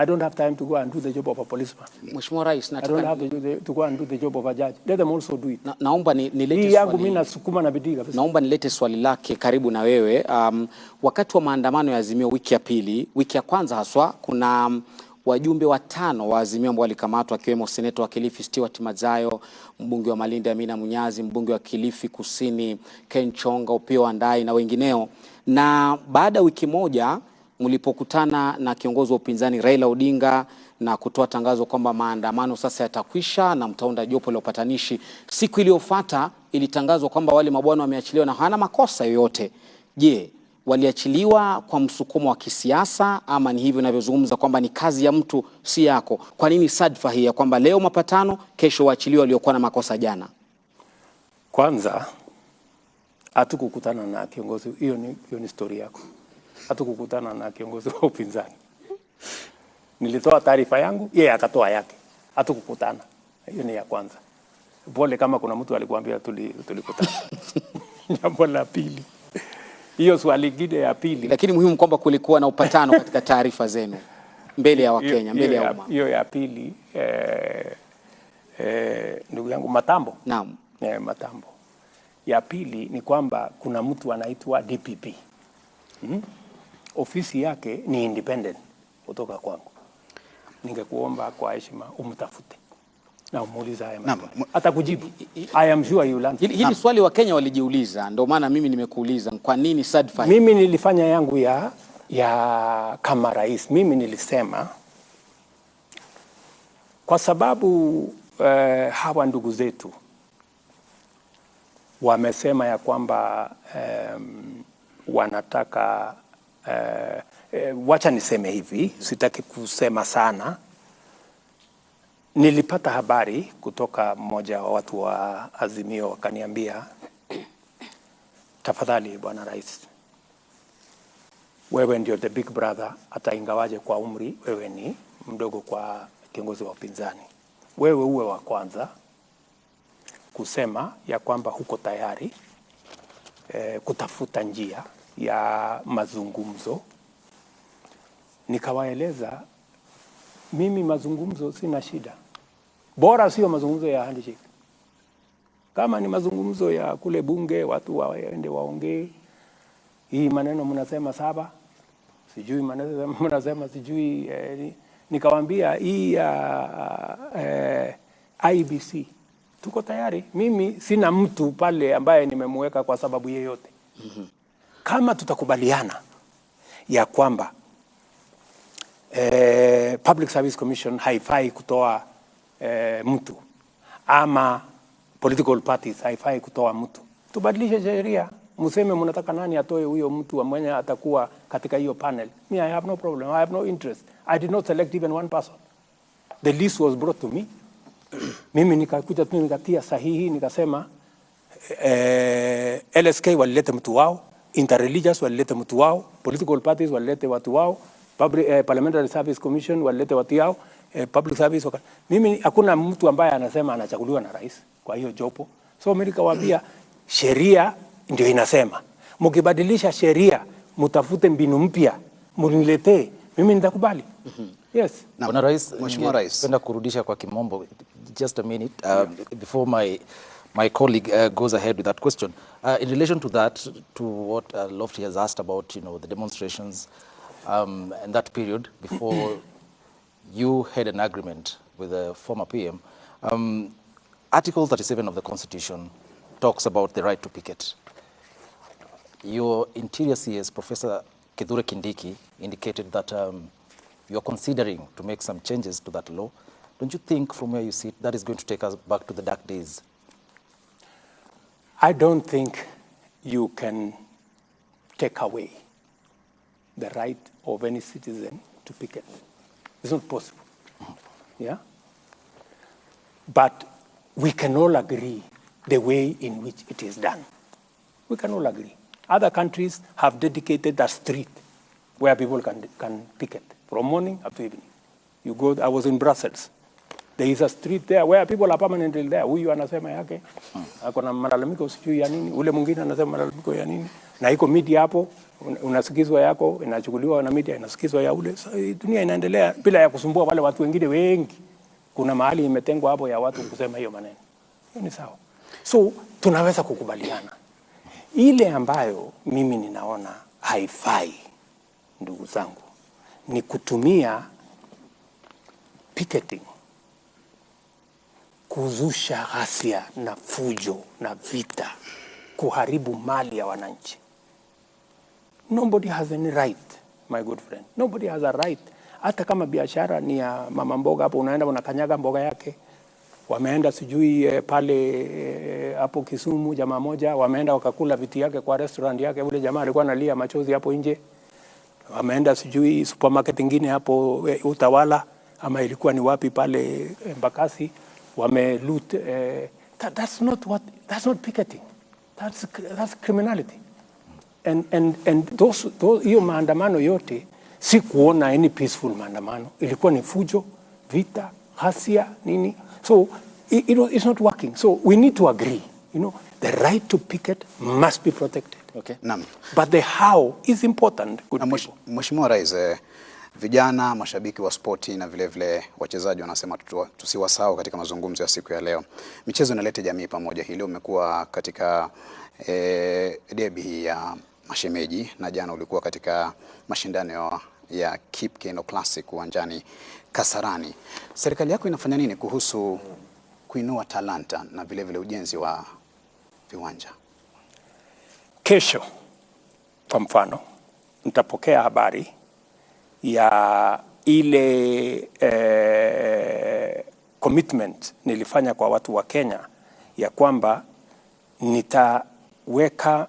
I don't have time to go and do the job of a policeman. Mheshimiwa Rais, I don't have to go and do the job of a judge. Let them also do it. Naomba nilete swali lake karibu na wewe. Wakati wa maandamano ya Azimio wiki ya pili, wiki ya kwanza haswa, kuna wajumbe 5 wa Azimio ambao walikamatwa, akiwemo seneta wa Kilifi Stewart Mazayo, mbunge wa Malindi Amina Munyazi, mbunge wa Kilifi Kusini Ken Chonga, Opiyo Wandayi na wengineo. Na baada wiki moja mlipokutana na kiongozi wa upinzani Raila Odinga na kutoa tangazo kwamba maandamano sasa yatakwisha na mtaunda jopo la upatanishi, siku iliyofuata ilitangazwa kwamba wale mabwana wameachiliwa na hana makosa yoyote. Je, waliachiliwa kwa msukumo wa kisiasa ama ni hivyo ninavyozungumza kwamba ni kazi ya mtu si yako? Kwa nini sadfa hii ya kwamba leo mapatano, kesho waachiliwa waliokuwa na makosa jana? Kwanza hatukukutana na kiongozi, hiyo ni story yako. Hatukukutana na kiongozi wa upinzani. Nilitoa taarifa yangu, yeye akatoa yake. Hatukukutana. Hiyo ni ya kwanza. Pole kama kuna mtu alikuambia tulikutana. Jambo la pili. Hiyo swali lingine ya pili. Lakini muhimu kwamba kulikuwa na upatano katika taarifa zenu mbele ya Wakenya, mbele ya umma. Hiyo ya pili ndugu yangu Matambo. Naam. Matambo. Ya pili ni kwamba kuna mtu anaitwa DPP. Ofisi yake ni independent kutoka kwangu. Ningekuomba kwa heshima umtafute na umuulize haya mambo. Atakujibu. I am sure you learn. Hili swali Wakenya walijiuliza, ndio maana mimi nimekuuliza kwa nini sadfa. Mimi nilifanya yangu ya kama rais. Mimi nilisema kwa sababu hawa ndugu zetu wamesema ya kwamba wanataka wacha niseme hivi, sitaki kusema sana. Nilipata habari kutoka mmoja wa watu wa Azimio, wakaniambia, tafadhali bwana rais, wewe ndio the big brother, hata ingawaje kwa umri wewe ni mdogo kwa kiongozi wa upinzani. Wewe uwe wa kwanza kusema ya kwamba huko tayari kutafuta njia ya mazungumzo. Nikawaeleza mimi mazungumzo sina shida, bora sio mazungumzo ya handshake. Kama ni mazungumzo ya kule bunge, watu waende waongee. Hii maneno mnasema saba, sijui maneno mnasema sijui nikawaambia hii IBC tuko tayari. Mimi sina mtu pale ambaye nimemweka kwa sababu yeyote. Kama tutakubaliana ya kwamba Public Service Commission haifai kutoa mtu ama political parties haifai kutoa mtu, tubadilishe sheria, mseme mnataka nani atoe huyo mtu mwenye atakuwa katika hiyo panel. Me, I have no problem, I have no interest. I did not select even one person. The list was brought to me. Mimi nikakuja tu nikatia sahihi, nikasema LSK walilete mtu wao, interreligious walilete mtu wao, political parties walilete watu wao, Parliamentary Service Commission walilete watu wao, public service. Mimi hakuna mtu ambaye anasema anachaguliwa na rais kwa hiyo jopo. So mimi nikawaambia sheria ndio inasema, mkibadilisha sheria mtafute mbinu mpya mniletee, mimi nitakubali. Yes. Bwana Rais, Mheshimiwa Rais, napenda kurudisha kwa kimombo just a minute before my colleague goes ahead with that question. In relation to that, to what Lofty has asked about, the demonstrations and that period before you had an agreement with the former PM, Article 37 of the Constitution talks about the right to picket. Your Interior CS, Professor Kithure Kindiki, indicated that you're considering to make some changes to that law. Don't you think from where you sit that is going to take us back to the dark days? I don't think you can take away the right of any citizen to picket. It's not possible. Yeah? But we can all agree the way in which it is done. We can all agree. Other countries have dedicated a street where people can picket from morning up to evening. You go, I was in Brussels. There is a street there where people are permanently there. Huyu anasema yake, akona malalamiko sijui ya nini, ule mwingine anasema malalamiko ya nini. Na iko media hapo, unasikizwa yako, inachukuliwa na media, inasikizwa ya ule. So, dunia inaendelea bila ya kusumbua wale watu wengine wengi. Kuna mahali imetengwa hapo ya watu kusema hiyo maneno. Hiyo ni sawa. So, tunaweza kukubaliana. Ile ambayo mimi ninaona haifai, ndugu zangu, ni kutumia picketing kuzusha ghasia na fujo na vita, kuharibu mali ya wananchi. Nobody has any right, my good friend. Nobody has a right. Hata kama biashara ni ya mama mboga hapo, unaenda unakanyaga mboga yake, wameenda sijui pale hapo Kisumu, jamaa moja wameenda wakakula viti yake kwa restaurant yake, ule jamaa alikuwa analia machozi hapo nje. Wameenda sijui supermarket ingine hapo Utawala ama ilikuwa ni wapi pale Mbakasi, loot. That's not picketing. That's criminality. And those hiyo maandamano yote si kuona any peaceful maandamano, ilikuwa ni fujo, vita, ghasia, nini. So it's not working. So we need to agree, the right to picket must be protected. Okay. Naam. But the how is important. Mheshimiwa Rais, vijana, mashabiki wa spoti na vile wachezaji wanasema tusiwasahau katika mazungumzo ya siku ya leo. Michezo inaleta jamii pamoja. Hili umekuwa katika derby hii ya mashemeji na jana ulikuwa katika mashindano ya Keep Keno Classic uwanjani Kasarani. Serikali yako inafanya nini kuhusu kuinua talanta na vile ujenzi wa viwanja? Kesho kwa mfano nitapokea habari ya ile commitment nilifanya kwa watu wa Kenya ya kwamba nitaweka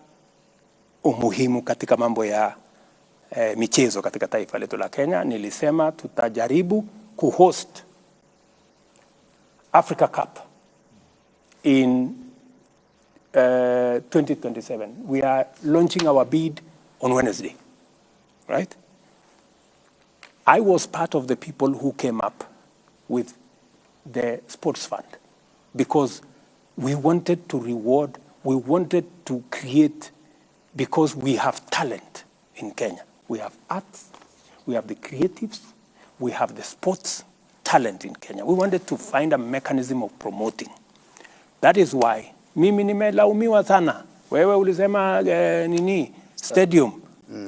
umuhimu katika mambo ya michezo katika taifa letu la Kenya. Nilisema tutajaribu kuhost Africa Cup in 2027. We are launching our bid on Wednesday, right? I was part of the people who came up with the sports fund because we wanted to reward, we wanted to create, because we have talent in Kenya. We have arts, we have the creatives, we have the sports talent in Kenya. We wanted to find a mechanism of promoting. That is why mimi nimelaumiwa sana. Wewe ulisema nini? Stadium.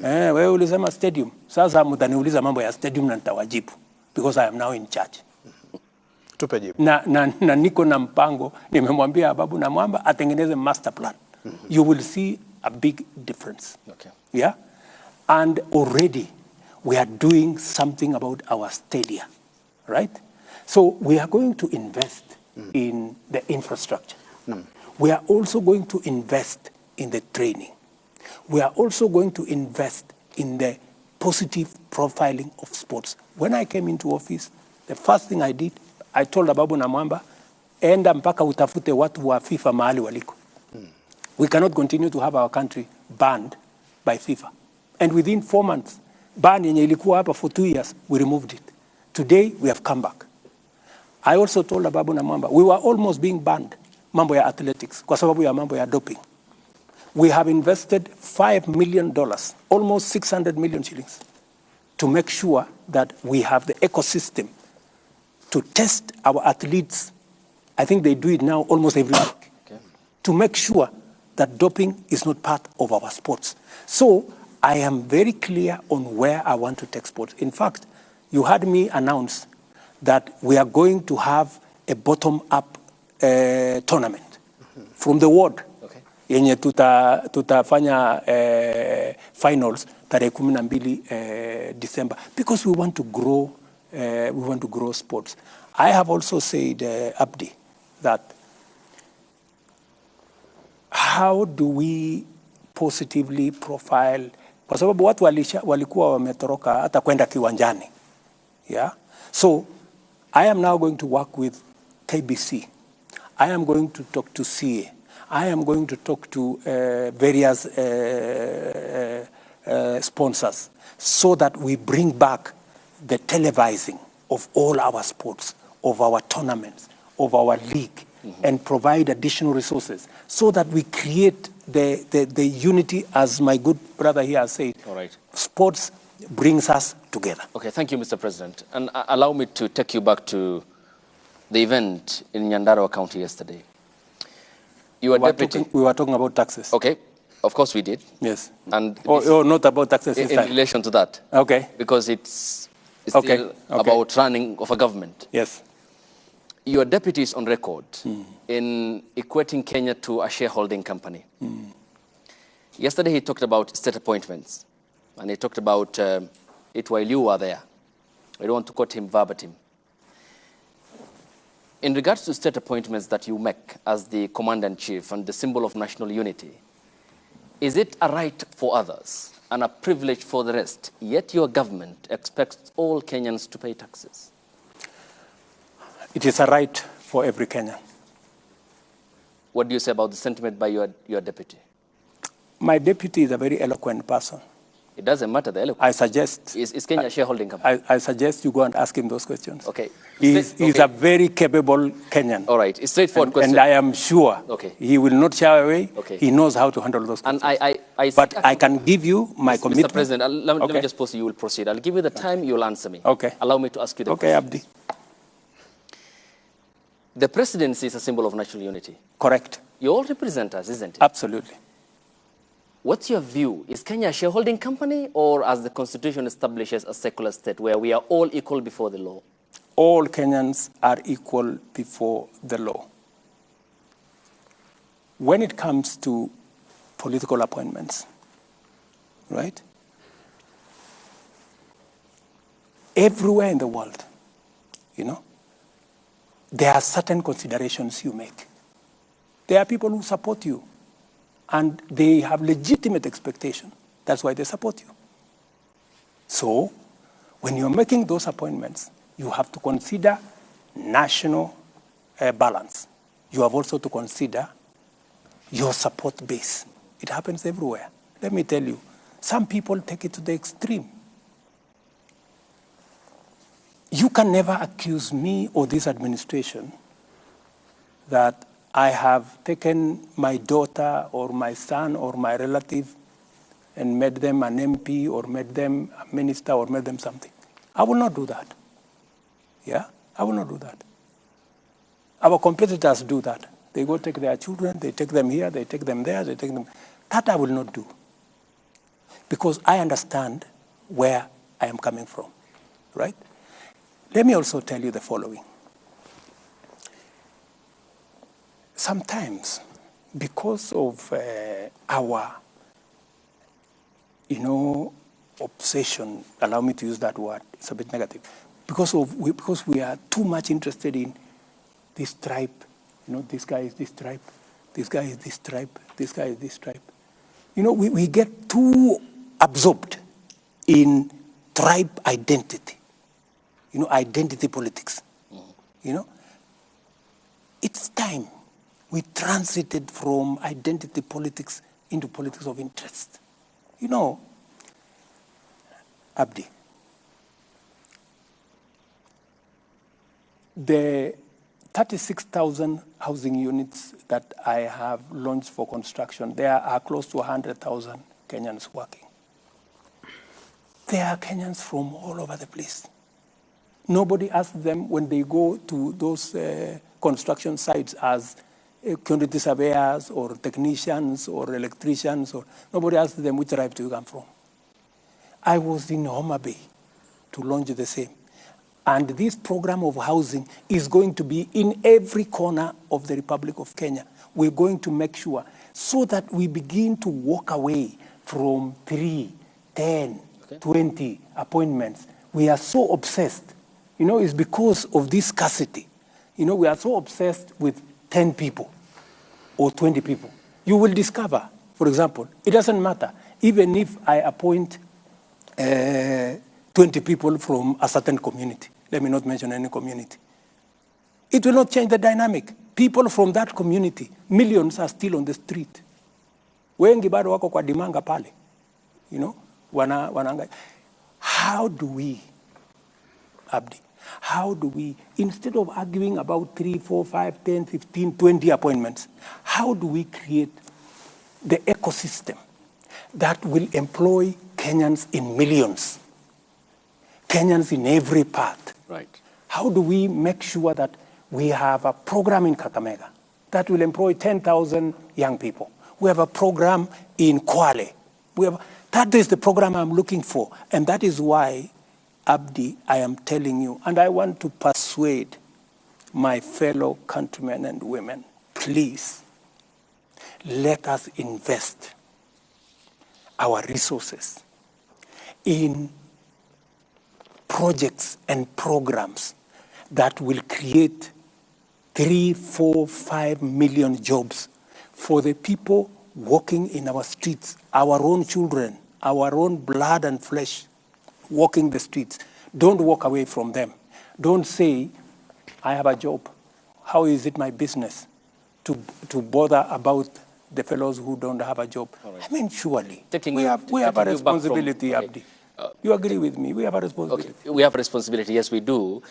Wewe ulisema stadium. Sasa mtaniuliza mambo ya stadium na nitawajibu because I am now in charge. Tupe jibu. Na niko na mpango, nimemwambia Babu na Mwamba atengeneze master plan. You will see a big difference. Okay. Yeah? And already we are doing something about our stadia, right? So we are going to invest in the infrastructure. We are also going to invest in the training. We are also going to invest in the positive profiling of sports. When I came into office, the first thing I did, I told Ababu na Mwamba, enda mpaka utafute watu wa FIFA mahali waliko. We cannot continue to have our country banned by FIFA. And within 4 months, ban yenye ilikuwa hapa for 2 years, we removed it. Today, we have come back. I also told Ababu na Mwamba, we were almost being banned, mambo ya athletics, kwa sababu ya mambo ya doping. We have invested $5 million, almost 600 million shillings, to make sure that we have the ecosystem to test our athletes. I think they do it now almost every week, to make sure that doping is not part of our sports. So I am very clear on where I want to take sports. In fact, you heard me announce that we are going to have a bottom-up tournament from the ward. Yenye tutafanya finals tarehe 12 December, because we want to grow sports. I have also said, Abdi, that how do we positively profile, kwa sababu watu walikuwa wametoroka hata kwenda kiwanjani. Yeah? So I am now going to work with KBC. I am going to talk to CA. I am going to talk to various sponsors so that we bring back the televising of all our sports, of our tournaments, of our league, and provide additional resources so that we create the unity, as my good brother here has said. All right. Sports brings us together. Okay, thank you, Mr. President. And allow me to take you back to the event in Nyandarua County yesterday. You were deputy. We were talking about taxes. Okay, of course we did. Yes. And not about taxes this in time. relation to that. Okay. Because it's Okay. still about running of a government. Yes. Your deputy is on record in equating Kenya to a shareholding company. Yesterday he talked about state appointments, and he talked about it while you were there. I don't want to quote him verbatim. In regards to state appointments that you make as the commander-in-chief and the symbol of national unity, is it a right for others and a privilege for the rest, yet your government expects all Kenyans to pay taxes? It is a right for every Kenyan. What do you say about the sentiment by your deputy? My deputy is a very eloquent person. It doesn't matter the eloquence. I suggest... Is Kenya a shareholding company? I suggest you go and ask him those questions. Okay. He's a very capable Kenyan. All right. It's straightforward question. And I am sure he will not shy away. Okay. He knows how to handle those questions. And but I can give you my commitment. Mr. President, let me just pause you. You will proceed. I'll give you the time. You'll answer me. Okay. Allow me to ask you the question. Okay, Abdi. The presidency is a symbol of national unity. Correct. You all represent us, isn't it? Absolutely. What's your view? Is Kenya a shareholding company, or as the Constitution establishes, a secular state where we are all equal before the law? All Kenyans are equal before the law. When it comes to political appointments, right? Everywhere in the world, you know, there are certain considerations you make. There are people who support you, and they have legitimate expectation. That's why they support you. So, when you're making those appointments, you have to consider national balance. You have also to consider your support base. It happens everywhere. Let me tell you, some people take it to the extreme. You can never accuse me or this administration that I have taken my daughter or my son or my relative and made them an MP or made them a minister or made them something. I will not do that. Yeah? I will not do that. Our competitors do that. They go take their children, they take them here, they take them there, they take them... That I will not do. Because I understand where I am coming from, right? Let me also tell you the following. Sometimes, because of our, obsession, allow me to use that word, it's a bit negative, because we are too much interested in this tribe, this guy is this tribe, this guy is this tribe, this guy is this tribe. We get too absorbed in tribe identity, identity politics. It's time we transited from identity politics into politics of interest. Abdi, the 36,000 housing units that I have launched for construction, there are close to 100,000 Kenyans working. There are Kenyans from all over the place. Nobody asks them when they go to those construction sites as quantity surveyors or technicians or electricians, or nobody asks them which tribe do you come from. I was in Homa Bay to launch the same. And this program of housing is going to be in every corner of the Republic of Kenya. We're going to make sure so that we begin to walk away from 3, 10, 20 appointments. We are so obsessed. It's because of this scarcity. We are so obsessed with 10 people or 20 people. You will discover, for example, it doesn't matter. Even if I appoint 20 people from a certain community, let me not mention any community, it will not change the dynamic. People from that community, millions are still on the street. Wengi bado wako kwa dimanga pale. How do we, Abdi, instead of arguing about 3, 4, 5, 10, 15, 20 appointments, how do we create the ecosystem that will employ Kenyans in millions, Kenyans in every part? Right. How do we make sure that we have a program in Kakamega that will employ 10,000 young people? We have a program in Kwale. That is the program I'm looking for. And that is why, Abdi, I am telling you, and I want to persuade my fellow countrymen and women, please, let us invest our resources in projects and programs that will create 3, 4, 5 million jobs for the people walking in our streets, our own children, our own blood and flesh walking the streets. Don't walk away from them. Don't say, I have a job. How is it my business to bother about the fellows who don't have a job? Right. I mean, surely. We have a responsibility, Abdi. You agree with me? We have a responsibility. Okay. We have a responsibility, yes, we do.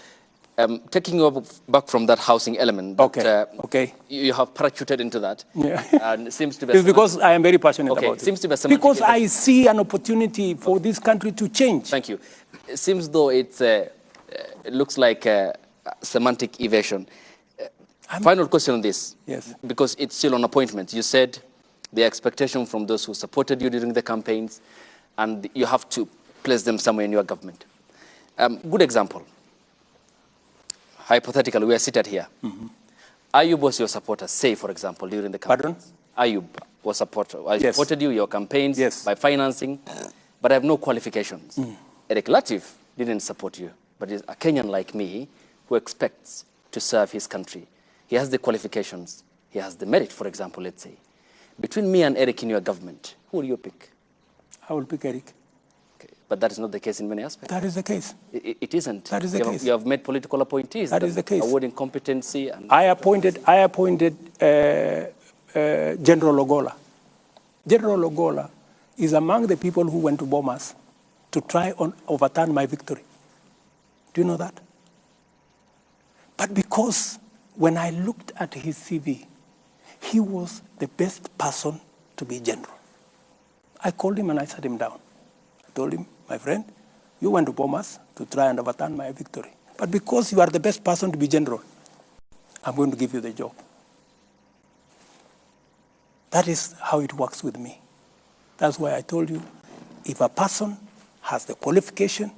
Taking you back from that housing element, that, okay. You have parachuted into that. Yeah. And it seems to be it's because I am very passionate about it. Seems to be because I see an opportunity for this country to change. Thank you. It seems though it looks like a semantic evasion. Final question on this. Yes. Because it's still on appointment. You said the expectation from those who supported you during the campaigns, and you have to place them somewhere in your government. Good example. Hypothetically, we are seated here. Mm-hmm. Ayub was your supporter, say, for example, during the campaign. Pardon? Ayub was supporter. I supported you, your campaigns, by financing, but I have no qualifications. Eric Latif didn't support you, but he's a Kenyan like me who expects to serve his country. He has the qualifications. He has the merit, for example, let's say. Between me and Eric in your government, who will you pick? I will pick Eric. But that is not the case in many aspects. That is the case. It isn't. That is the case. You have made political appointees. That is the case. Awarding competency. And I appointed General Ogola. General Ogola is among the people who went to Bomas to try and overturn my victory. Do you know that? But because when I looked at his CV, he was the best person to be general. I called him and I sat him down. I told him, my friend, you went to Bomas to try and overturn my victory. But because you are the best person to be general, I'm going to give you the job. That is how it works with me. That's why I told you, if a person has the qualification,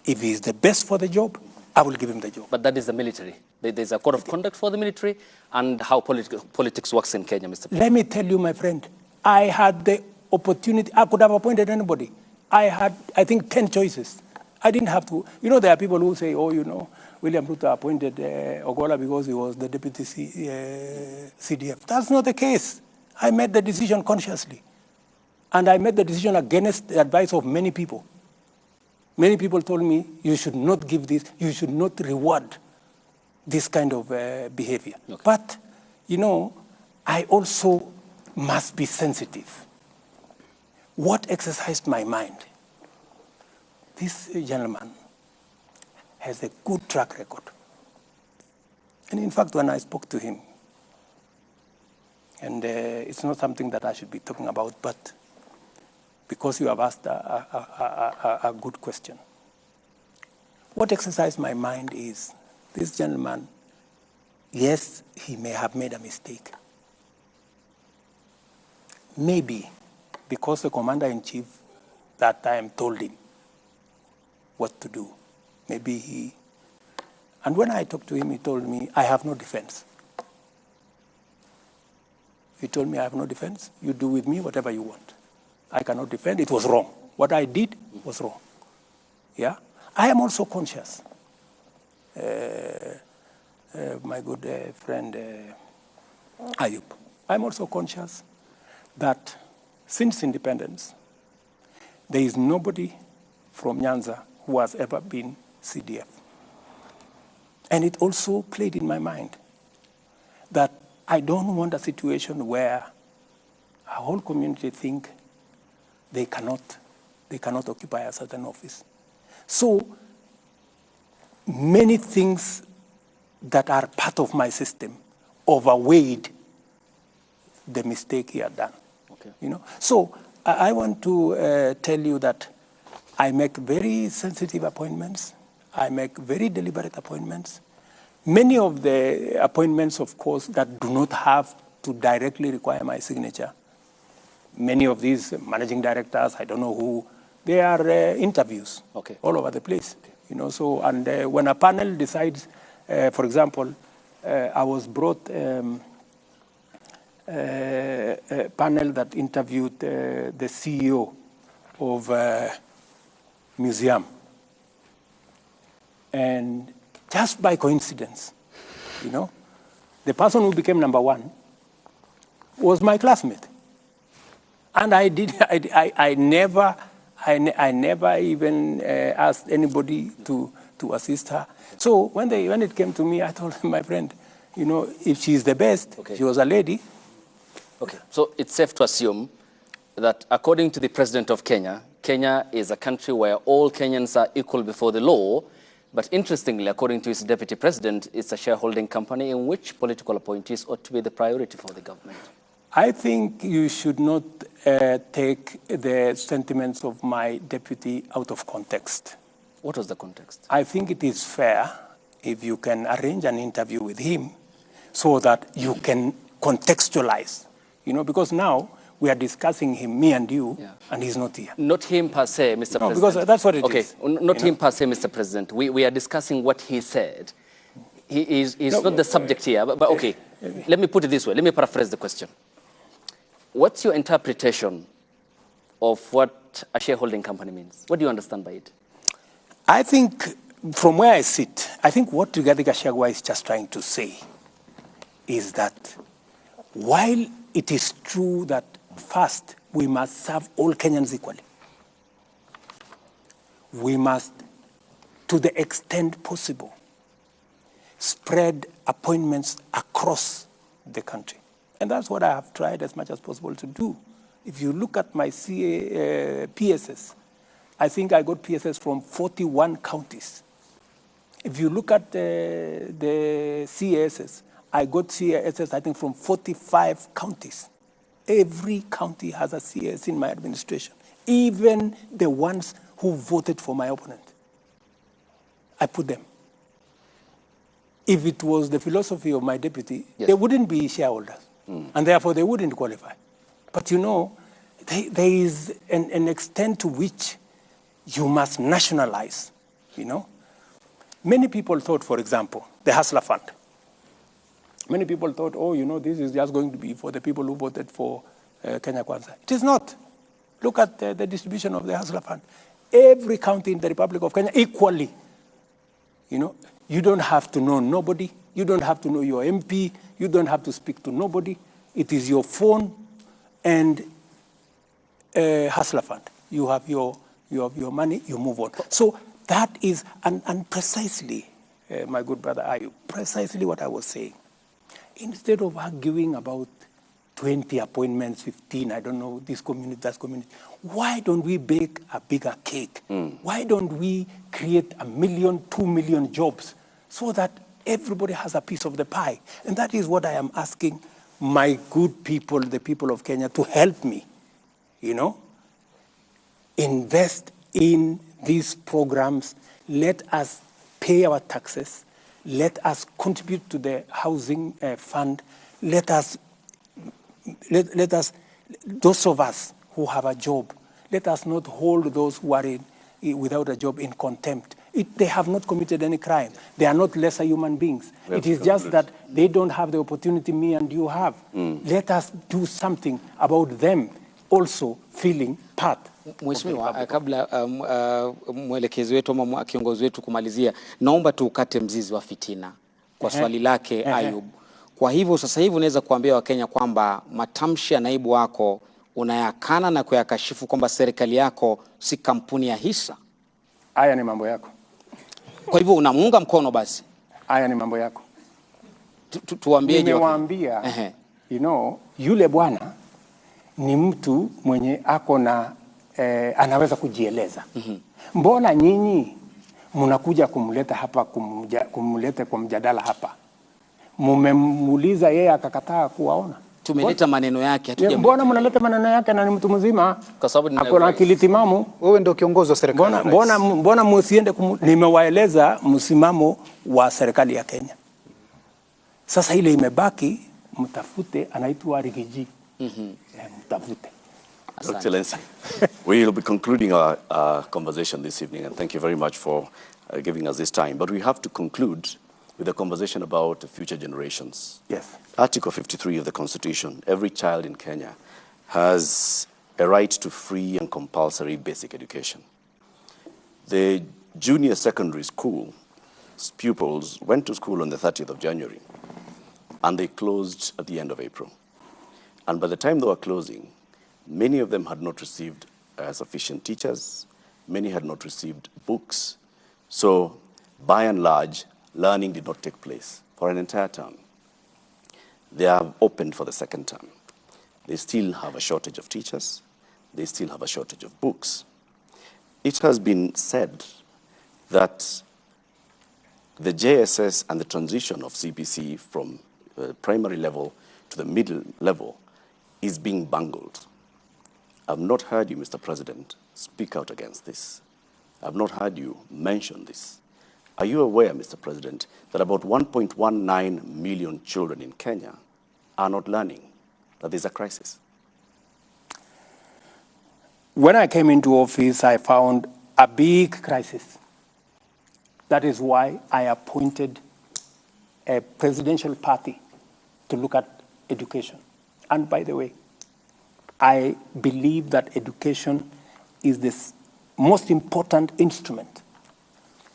if he is the best for the job, I will give him the job. But that is the military. There's a code of conduct for the military and how politics works in Kenya, Mr. President. Let me tell you, my friend, I had the opportunity. I could have appointed anybody. I had, I think, 10 choices. I didn't have to. You know, there are people who say, oh, you know, William Ruto appointed Ogola because he was the deputy CDF. That's not the case. I made the decision consciously. And I made the decision against the advice of many people. Many people told me, you should not give this, you should not reward this kind of behavior. Okay. But, you know, I also must be sensitive. What exercised my mind? This gentleman has a good track record. And in fact, when I spoke to him, and it's not something that I should be talking about, but because you have asked a good question. What exercised my mind is, this gentleman, yes, he may have made a mistake. Maybe because the commander-in-chief that time told him what to do. Maybe he... And when I talked to him, he told me, I have no defense. He told me, I have no defense. You do with me whatever you want. I cannot defend. It was wrong. What I did was wrong. Yeah? I am also conscious. My good friend Ayub, I'm also conscious that since independence, there is nobody from Nyanza who has ever been CDF. And it also played in my mind that I don't want a situation where a whole community think they cannot occupy a certain office. So many things that are part of my system overweighed the mistake he had done. Okay. You know? So I want to tell you that I make very sensitive appointments. I make very deliberate appointments. Many of the appointments, of course, that do not have to directly require my signature. Many of these managing directors, I don't know who, they are interviews all over the place. You know, so, and when a panel decides, for example, I was brought a panel that interviewed the CEO of museum. And just by coincidence, you know, the person who became number one was my classmate. And I never even asked anybody to assist her. So when it came to me, I told my friend, you know, if she's the best, Okay. she was a lady. Okay, so it's safe to assume that according to the president of Kenya, Kenya is a country where all Kenyans are equal before the law. But interestingly, according to his deputy president, it's a shareholding company in which political appointees ought to be the priority for the government. I think you should not take the sentiments of my deputy out of context. What was the context? I think it is fair if you can arrange an interview with him so that you can contextualize, you know, because now we are discussing him, me and you, and he's not here. Not him per se, Mr. No, President. because that's what it is. Okay, not him per se, Mr. President. We are discussing what he said. He's not the subject here, but okay, let me put it this way. Let me paraphrase the question. What's your interpretation of what a shareholding company means? What do you understand by it? I think, from where I sit, I think what Rigathi Gachagua is just trying to say is that while it is true that first we must serve all Kenyans equally, we must, to the extent possible, spread appointments across the country. And that's what I have tried as much as possible to do. If you look at my PSS, I think I got PSS from 41 counties. If you look at the CASs, I got CASs, I think, from 45 counties. Every county has a CAS in my administration, even the ones who voted for my opponent. I put them. If it was the philosophy of my deputy, they wouldn't be shareholders, and therefore they wouldn't qualify. But you know, there is an extent to which you must nationalize, you know. Many people thought, for example, the Hustler Fund. Many people thought, oh, you know, this is just going to be for the people who voted for Kenya Kwanza. It is not. Look at the distribution of the Hustler Fund. Every county in the Republic of Kenya equally. You know, you don't have to know nobody. You don't have to know your MP. You don't have to speak to nobody. It is your phone and Hustler Fund. You have your money, you move on. So that is, and precisely, my good brother Ayub, precisely what I was saying. Instead of arguing about 20 appointments, 15, I don't know, this community, that community, why don't we bake a bigger cake? Why don't we create 1 million, 2 million jobs so that everybody has a piece of the pie? And that is what I am asking my good people, the people of Kenya, to help me, you know, invest in these programs. Let us pay our taxes. Let us contribute to the housing fund. Let us, those of us who have a job, let us not hold those who are without a job in contempt. They have not committed any crime. They are not lesser human beings. It is just that they don't have the opportunity me and you have. Let us do something about them also feeling part. Mheshimiwa, kabla mwelekezi wetu ama kiongozi wetu kumalizia, naomba tukate mzizi wa fitina kwa swali lake Ayub. Kwa hivyo sasa hivi unaweza kuambia Wakenya kwamba matamshi ya naibu wako unayakana na kuyakashifu kwamba serikali yako si kampuni ya hisa. Haya ni mambo yako. Kwa hivyo unamuunga mkono basi. Haya ni mambo yako. Tuambie je. Nimewaambia, you know, yule bwana ni mtu mwenye ako na anaweza kujieleza. Mbona nyinyi mnakuja kumleta hapa, kumleta kwa mjadala hapa? Mumemuuliza yeye akakataa kuwaona. Tumeleta maneno yake, hatuja. Mbona mnaleta maneno yake na ni mtu mzima? Kwa sababu ako na akili timamu. Wewe ndio kiongozi wa serikali. Mbona msiende nimewaeleza msimamo wa serikali ya Kenya. Sasa ile imebaki, mtafute, anaitwa Rigiji. Mtafute. Excellency, we will be concluding our conversation this evening, and thank you very much for giving us this time. But we have to conclude with a conversation about future generations. Yes. Article 53 of the Constitution, every child in Kenya has a right to free and compulsory basic education. The junior secondary school pupils went to school on the 30th of January. and they closed at the end of April. And by the time they were closing, many of them had not received sufficient teachers. Many had not received books. So by and large, learning did not take place for an entire term. They have opened for the second term. They still have a shortage of teachers. They still have a shortage of books. It has been said that the JSS and the transition of CBC from primary level to the middle level is being bungled. I've not heard you, Mr. President, speak out against this. I've not heard you mention this. Are you aware, Mr. President, that about 1.19 million children in Kenya are not learning, that there's a crisis? When I came into office, I found a big crisis. That is why I appointed a presidential party to look at education. And by the way, I believe that education is the most important instrument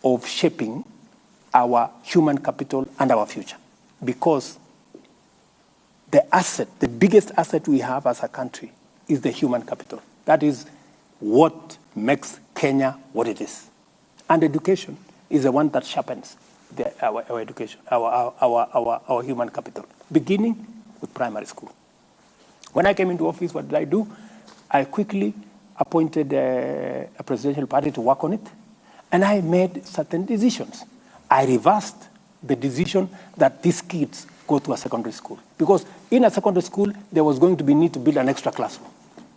of shaping our human capital and our future. Because the biggest asset we have as a country is the human capital. That is what makes Kenya what it is. And education is the one that sharpens our education, our human capital, beginning with primary school. When I came into office, what did I do? I quickly appointed a presidential party to work on it, and I made certain decisions. I reversed the decision that these kids go to a secondary school, because in a secondary school, there was going to be need to build an extra classroom.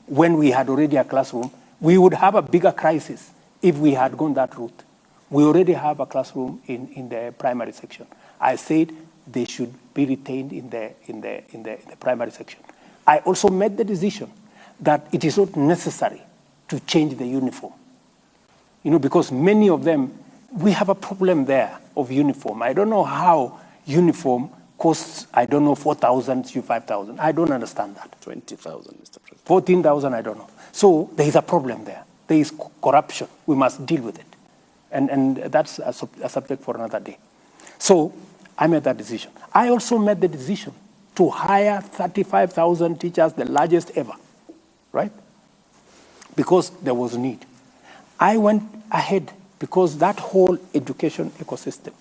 When we had already a classroom, we would have a bigger crisis if we had gone that route. We already have a classroom in the primary section. I said they should be retained in the primary section. I also made the decision that it is not necessary to change the uniform. Because many of them, we have a problem there of uniform. I don't know how uniform costs, 4,000 to 5,000. I don't understand that. 20,000, Mr. President. 14,000, I don't know. So there is a problem there. There is corruption. We must deal with it. And that's a subject for another day. So I made that decision. I also made the decision to hire 35,000 teachers, the largest ever, right? Because there was need. I went ahead because that whole education ecosystem,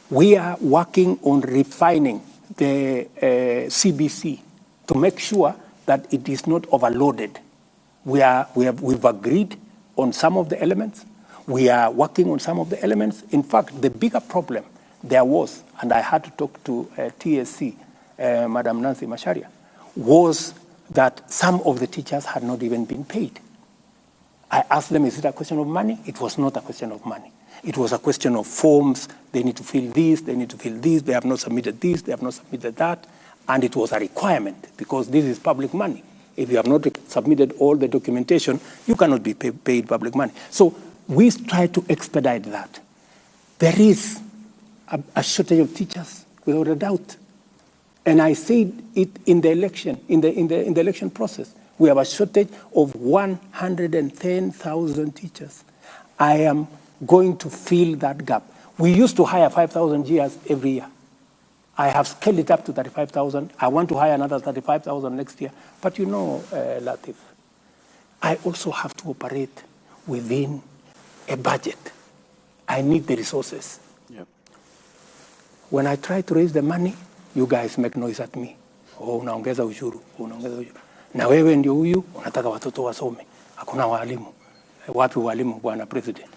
we are working on refining the CBC to make sure that it is not overloaded. We've agreed on some of the elements. We are working on some of the elements. In fact, the bigger problem there was, and I had to talk to TSC, Madam Nancy Macharia, was that some of the teachers had not even been paid. I asked them, is it a question of money? It was not a question of money. It was a question of forms. They need to fill this, they need to fill this, they have not submitted this, they have not submitted that. And it was a requirement because this is public money. If you have not submitted all the documentation, you cannot be paid public money. So we try to expedite that. There is a shortage of teachers, without a doubt. And I said it in the election, in the election process. We have a shortage of 110,000 teachers. I am going to fill that gap. We used to hire 5,000 GRs every year. I have scaled it up to 35,000. I want to hire another 35,000 next year. But Latif, I also have to operate within a budget. I need the resources. Yep. When I try to raise the money, you guys make noise at me. Unaongeza ushuru. Na wewe ndio huyu unataka watoto wasome. Hakuna walimu. Wapi walimu, Bwana President?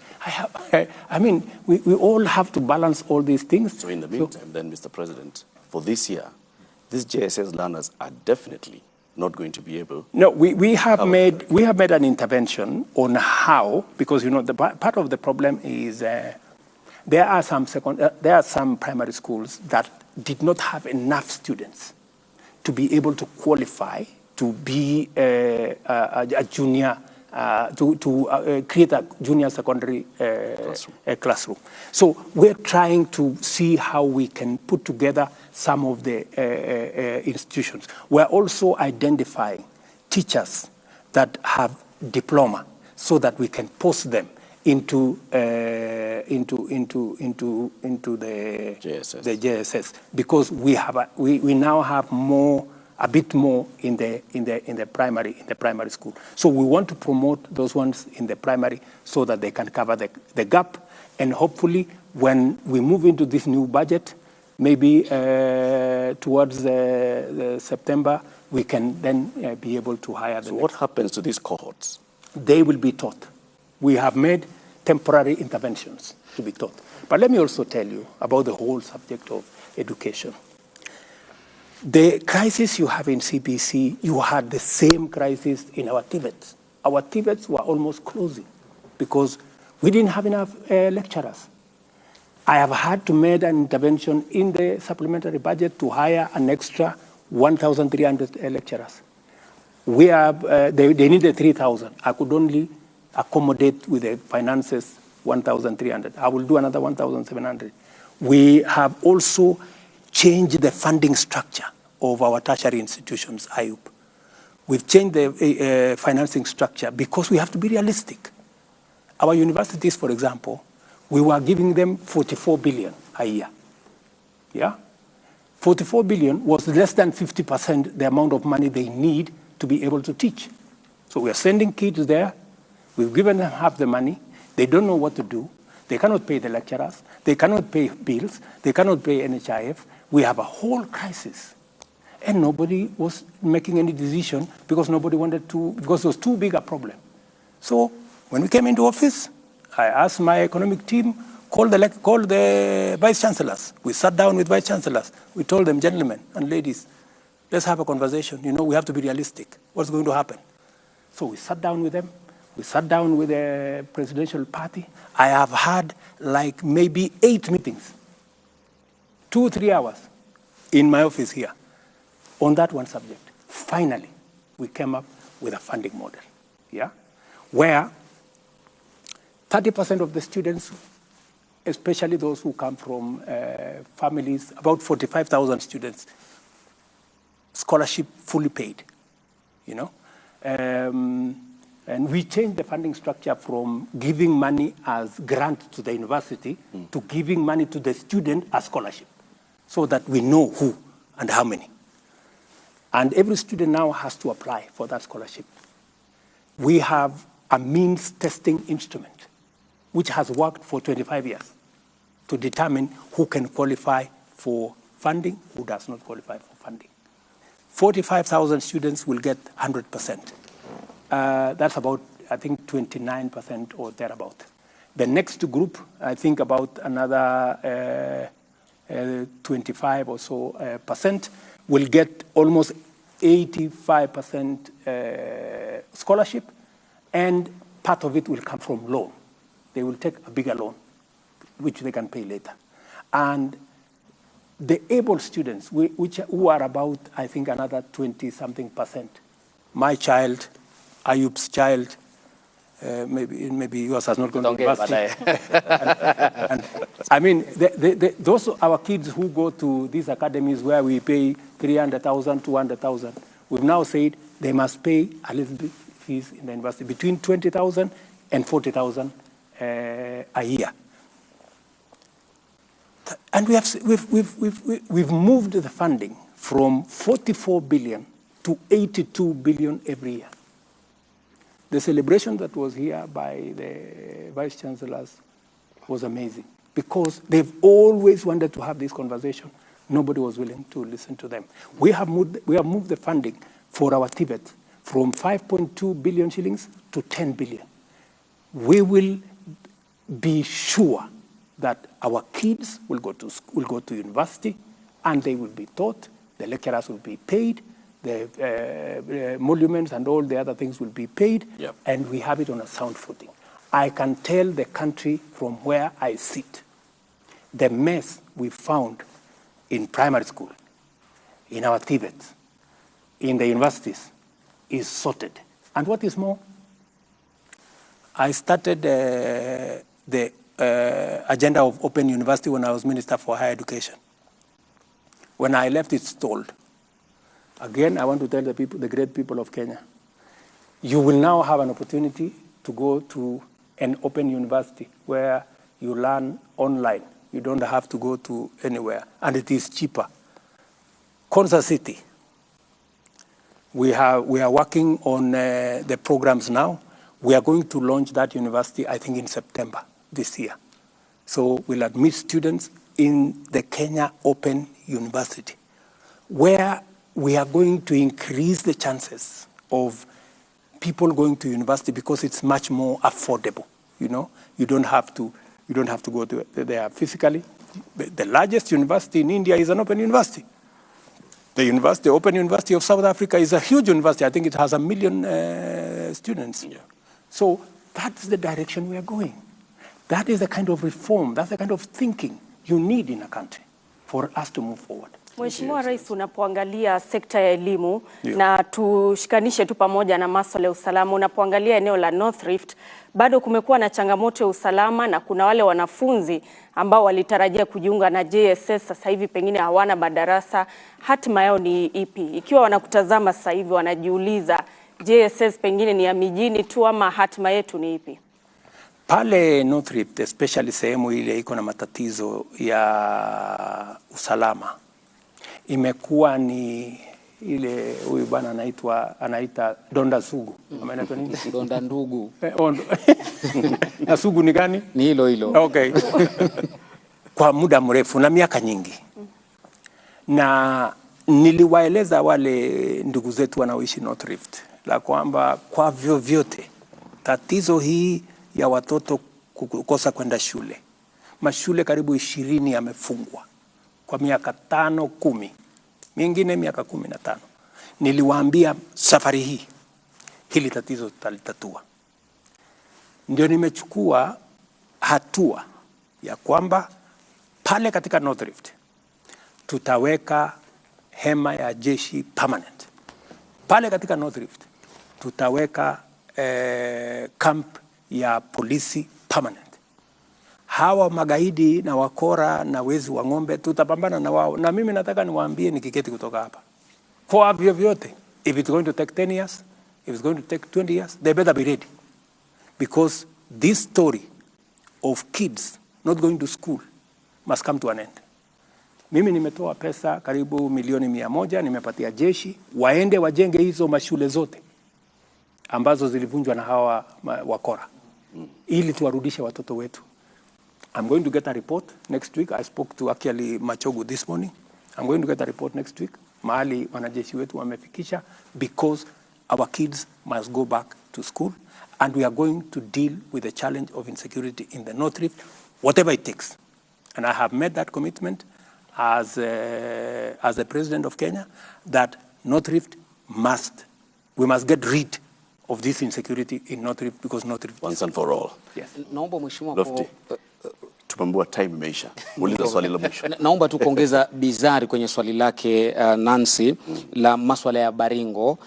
I mean, we all have to balance all these things. So in the meantime, then, Mr. President, for this year, these JSS learners are definitely not going to be able. No, we have made an intervention on how, because the part of the problem is there are some primary schools that did not have enough students to be able to qualify to be a junior. To create a junior secondary classroom. So we're trying to see how we can put together some of the institutions. We're also identifying teachers that have diploma so that we can post them into into the JSS. the JSS, because we now have a bit more in the primary school. So we want to promote those ones in the primary so that they can cover the gap, and hopefully when we move into this new budget, maybe towards the September, we can then be able to hire them. So what happens to these cohorts? They will be taught. We have made temporary interventions to be taught. But let me also tell you about the whole subject of education. The crisis you have in CBC, you had the same crisis in our TVETs. Our TVETs were almost closing because we didn't have enough lecturers. I have had to make an intervention in the supplementary budget to hire an extra 1,300 lecturers. We have, they needed 3,000. I could only accommodate with the finances 1,300. I will do another 1,700. We have also changed the funding structure of our tertiary institutions, IUP. We've changed the financing structure because we have to be realistic. Our universities, for example, we were giving them 44 billion a year. Yeah? 44 billion was less than 50% the amount of money they need to be able to teach. So we are sending kids there. We've given them half the money. They don't know what to do. They cannot pay the lecturers. They cannot pay bills. They cannot pay NHIF. We have a whole crisis. And nobody was making any decision because nobody wanted to, because it was too big a problem. So when we came into office, I asked my economic team, call the vice chancellors. We sat down with vice chancellors. We told them, gentlemen and ladies, let's have a conversation. You know, we have to be realistic. What's going to happen? So we sat down with them. We sat down with the presidential party. I have had like maybe 8 meetings, 2 or 3 hours in my office here on that one subject. Finally, we came up with a funding model, yeah, where 30% of the students, especially those who come from families, about 45,000 students, scholarship fully paid, you know. And we changed the funding structure from giving money as grant to the university to giving money to the student as scholarship, so that we know who and how many. And every student now has to apply for that scholarship. We have a means testing instrument, which has worked for 25 years to determine who can qualify for funding, who does not qualify for funding. 45,000 students will get 100%. That's about, I think, 29% or thereabout. The next group, I think about another 25 or so percent, will get almost 85% scholarship, and part of it will come from loan. They will take a bigger loan, which they can pay later. And the able students, who are about, I think, another 20-something%. My child, Ayub's child, maybe yours has not gone to university. and I mean, those are our kids who go to these academies where we pay 300,000, 200,000. We've now said they must pay a little bit fees in the university, between 20,000 and 40,000 a year. And we've moved the funding from 44 billion to 82 billion every year. The celebration that was here by the vice chancellors was amazing, because they've always wanted to have this conversation. Nobody was willing to listen to them. We have moved the funding for our TVET from 5.2 billion shillings to 10 billion. We will be sure that our kids will go to university, and they will be taught. The lecturers will be paid. The monuments and all the other things will be paid, yep. And we have it on a sound footing. I can tell the country from where I sit, the mess we found in primary school, in our TVETs, in the universities, is sorted. And what is more, I started the agenda of Open University when I was Minister for Higher Education. When I left, it stalled. Again, I want to tell the people, the great people of Kenya, you will now have an opportunity to go to an open university where You learn online. You don't have to go to anywhere, and it is cheaper. Konza City, we are working on the programs now. We are going to launch that university, I think, in September this year. So we'll admit students in the Kenya Open University, where we are going to increase the chances of people going to university because it's much more affordable. You know, you don't have to go to there physically. The largest university in India is an open university. The Open University of South Africa is a huge university. I think it has 1 million students. Yeah. So that's the direction we are going. That is the kind of reform, that's the kind of thinking you need in a country for us to move forward. Mheshimiwa Rais, unapoangalia sekta ya elimu na tushikanishe tu pamoja na masuala ya usalama, unapoangalia eneo la North Rift, bado kumekuwa na changamoto ya usalama na kuna wale wanafunzi ambao walitarajia kujiunga na JSS sasa hivi pengine hawana madarasa. Hatima yao ni ipi? Ikiwa wanakutazama sasa hivi wanajiuliza JSS pengine ni ya mijini tu ama hatima yetu ni ipi? Pale North Rift, especially sehemu ile iko na matatizo ya usalama, imekuwa ni ile huyu bwana anaita donda sugu. Anaitwa nini? Donda ndugu. Na sugu ni gani? Ni hilo. Okay. Kwa muda mrefu na miaka nyingi. Na niliwaeleza wale ndugu zetu wanaoishi North Rift la kwamba kwa vyovyote tatizo hii ya watoto kukosa kwenda shule. Mashule karibu 20 yamefungwa kwa miaka 5, 10. Mingine miaka 15. Niliwaambia safari hii hili tatizo tutalitatua. Ndio nimechukua hatua ya kwamba pale katika North Rift tutaweka hema ya jeshi permanent. Pale katika North Rift tutaweka camp ya polisi permanent. Hawa magaidi na wakora na wezi wa ng'ombe tutapambana na wao. Na mimi nataka niwaambie nikiketi kutoka hapa, kwa vyovyote, if it's going to take 10 years, if it's going to take 20 years, they better be ready. Because this story of kids not going to school must come to an end. Mimi nimetoa pesa karibu milioni 100, nimepatia jeshi waende wajenge hizo mashule zote ambazo zilivunjwa na hawa wakora ili tuwarudishe watoto wetu. I'm going to get a report next week. I spoke to actually Machogu this morning. I'm going to get a report next week. Mahali wanajeshi wetu wamefikisha, because our kids must go back to school and we are going to deal with the challenge of insecurity in the North Rift, whatever it takes. And I have made that commitment as the President of Kenya that North Rift we must get rid of this insecurity in North Rift, because North Rift once and for all. Yes. Naomba mheshimiwa tumambua time imeisha. Muuliza swali la mwisho. Naomba tu kuongeza bizari kwenye swali lake Nancy la masuala ya Baringo.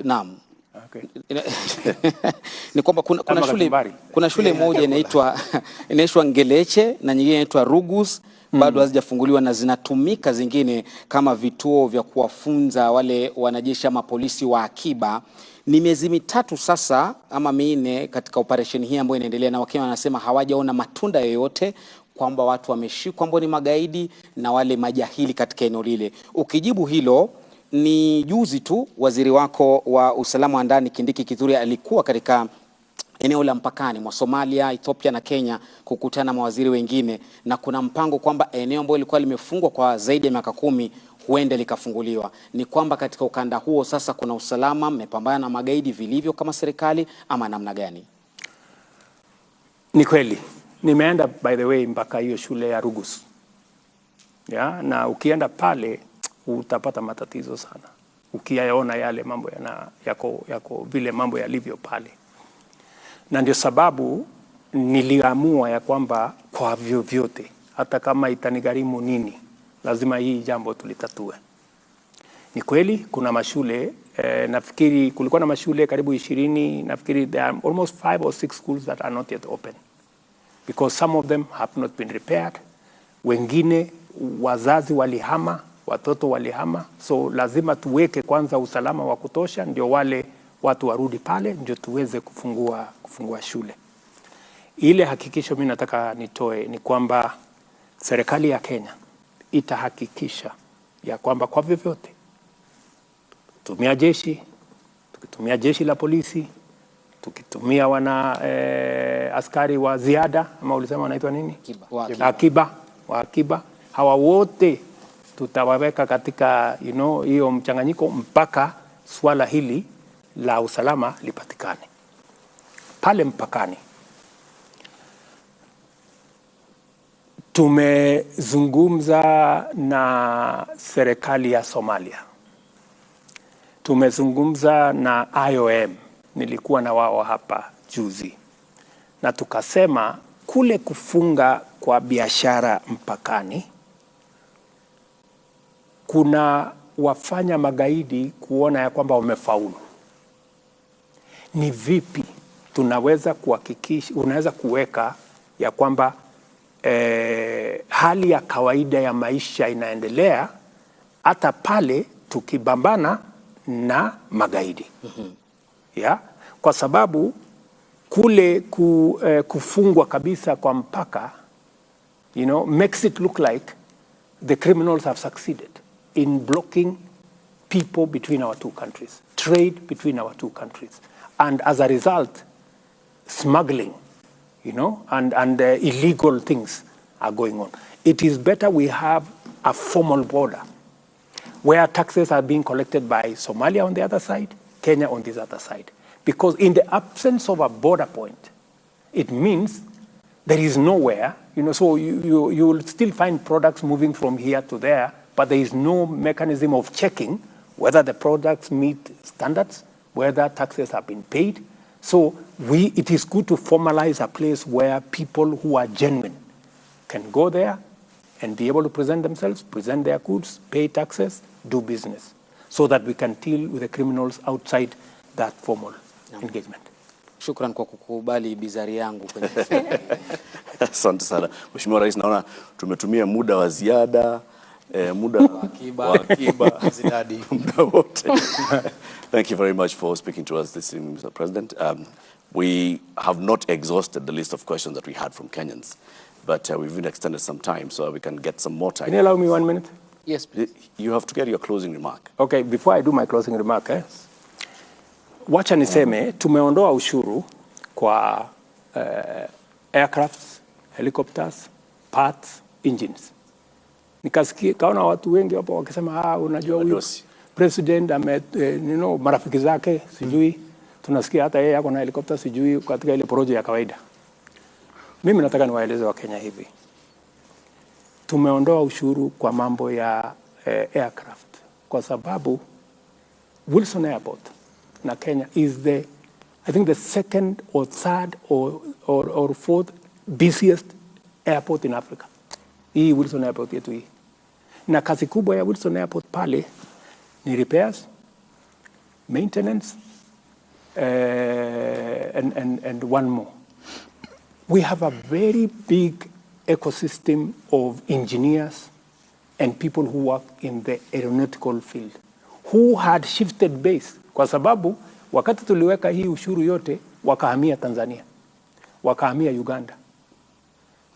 Naam. Okay. Ni kwamba kuna shule moja inaitwa Ngeleche na nyingine inaitwa Rugus, bado hazijafunguliwa na zinatumika zingine kama vituo vya kuwafunza wale wanajeshi ama polisi wa akiba. Ni miezi 3 sasa ama 4 katika operation hii ambayo inaendelea, na Wakenya wanasema hawajaona matunda yoyote kwamba watu wameshikwa ambao ni magaidi na wale majahili katika eneo lile. Ukijibu hilo, ni juzi tu waziri wako wa usalama wa ndani Kindiki Kithure alikuwa katika eneo la mpakani mwa Somalia, Ethiopia na Kenya kukutana na mawaziri wengine, na kuna mpango kwamba eneo ambalo lilikuwa limefungwa kwa zaidi ya miaka 10 huenda likafunguliwa. Ni kwamba katika ukanda huo sasa kuna usalama, mmepambana na magaidi vilivyo kama serikali ama namna gani? Ni kweli. Nimeenda by the way mpaka hiyo shule ya Rugus. Ya, na ukienda pale utapata matatizo sana. Ukiyaona yale mambo yako vile mambo yalivyo pale. Na ndio sababu niliamua ya kwamba kwa vyovyote, hata kama itanigharimu nini, lazima hii jambo tulitatue. Ni kweli kuna mashule, nafikiri kulikuwa na mashule karibu 20, nafikiri there are almost 5 or 6 schools that are not yet open. Because some of them have not been repaired. Wengine wazazi walihama, watoto walihama. So lazima tuweke kwanza usalama wa kutosha, ndio wale watu warudi pale, ndio tuweze kufungua shule. Ile hakikisho mimi nataka nitoe ni kwamba serikali ya Kenya itahakikisha ya kwamba kwa vyovyote tukitumia jeshi la polisi, tukitumia askari wa ziada ama ulisema wanaitwa nini? Akiba. Hawa wote tutawaweka katika hiyo mchanganyiko mpaka swala hili la usalama lipatikane. Pale mpakani tumezungumza na serikali ya Somalia. Tumezungumza na IOM, nilikuwa na wao hapa juzi. Na tukasema kule kufunga kwa biashara mpakani kuna wafanya magaidi kuona ya kwamba wamefaulu. Ni vipi tunaweza kuhakikisha, unaweza kuweka ya kwamba hali ya kawaida ya maisha inaendelea hata pale tukibambana na magaidi. Kwa sababu kule kufungwa kabisa kwa mpaka makes it look like the criminals have succeeded in blocking people between our two countries, trade between our two countries, and as a result smuggling and illegal things are going on. It is better we have a formal border where taxes are being collected by Somalia on the other side, Kenya on this other side. Because in the absence of a border point, it means there is nowhere, so you will still find products moving from here to there, but there is no mechanism of checking whether the products meet standards, whether taxes have been paid. So it is good to formalize a place where people who are genuine can go there and be able to present themselves, present their goods, pay taxes, do business, so that we can deal with the criminals outside that formal engagement. Shukran kwa kukubali bizari yangu kwenye Asante sana. Mheshimiwa Rais, naona tumetumia muda wa ziada, muda wa akiba zidadi muda wote. Thank you very much for speaking to us this evening, Mr. President. We have not exhausted the list of questions that we had from Kenyans, but we've even extended some time so we can get some more time. Can you allow me 1 minute? Yes, please. You have to get your closing remark. Okay, before I do my closing remark, wacha niseme tumeondoa ushuru kwa aircrafts, helicopters, parts, engines. Nikasikia kaona watu wengi hapo wakisema unajua huyu president marafiki zake sijui tunasikia hata yeye yako na helicopter sijui katika ile project ya kawaida. Mimi nataka niwaeleze wa Kenya hivi. Tumeondoa ushuru kwa mambo ya aircraft kwa sababu Wilson Airport na Kenya is I think the second or third or fourth busiest airport in Africa. Hii Wilson Airport yetu hii. Na kazi kubwa ya Wilson Airport pale ni repairs, maintenance, and one more. We have a very big ecosystem of engineers and people who work in the aeronautical field who had shifted base kwa sababu wakati tuliweka hii ushuru yote wakahamia Tanzania, wakahamia Uganda.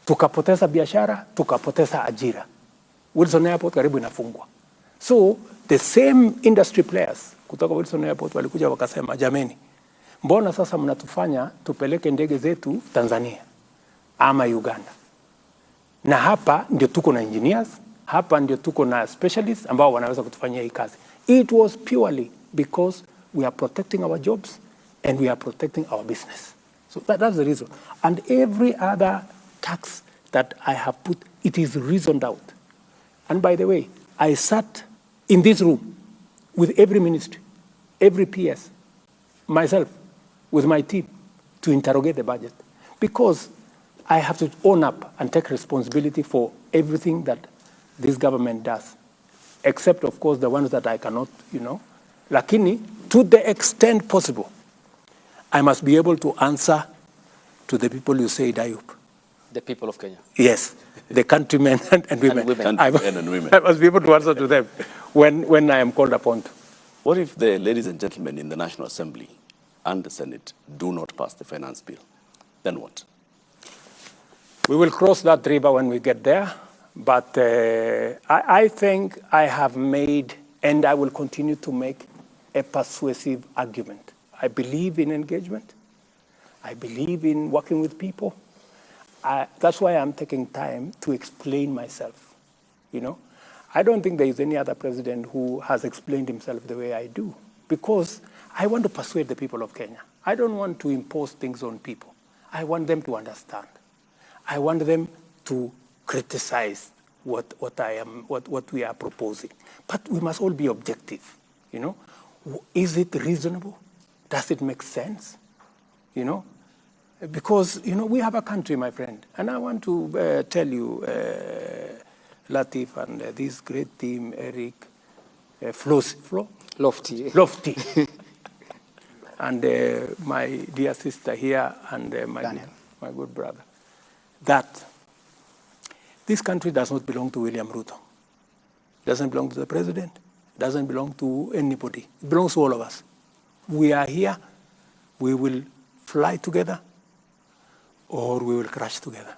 Tukapoteza biashara, tukapoteza ajira. Wilson Airport karibu inafungwa. So the same industry players kutoka Wilson Airport walikuja wakasema, jameni, mbona sasa mnatufanya tupeleke ndege zetu Tanzania ama Uganda? Na hapa ndio tuko na engineers, hapa ndio tuko na specialists ambao wanaweza kutufanyia hii kazi. It was purely because we are protecting our jobs and we are protecting our business. So that's the reason. And every other tax that I have put, it is reasoned out. And by the way, I sat in this room with every ministry, every PS, myself, with my team, to interrogate the budget. Because I have to own up and take responsibility for everything that this government does. Except, of course, the ones that I cannot, Lakini, to the extent possible, I must be able to answer to the people you say, Dayup. The people of Kenya. Yes, the countrymen and women. I must be able to answer to them when I am called upon to. What if the ladies and gentlemen in the National Assembly and the Senate do not pass the finance bill? Then what? We will cross that river when we get there. But I think I have made, and I will continue to make, a persuasive argument. I believe in engagement. I believe in working with people. That's why I'm taking time to explain myself. You know, I don't think there is any other president who has explained himself the way I do, because I want to persuade the people of Kenya. I don't want to impose things on people. I want them to understand. I want them to criticize what we are proposing. But we must all be objective. You know, is it reasonable? Does it make sense? You know, because we have a country, my friend, and I want to tell you, Latif and this great team, Eric, Lofty, and my dear sister here, and my good brother, that this country does not belong to William Ruto. It doesn't belong to the president. It doesn't belong to anybody. It belongs to all of us. We are here. We will fly together, or we will crash together.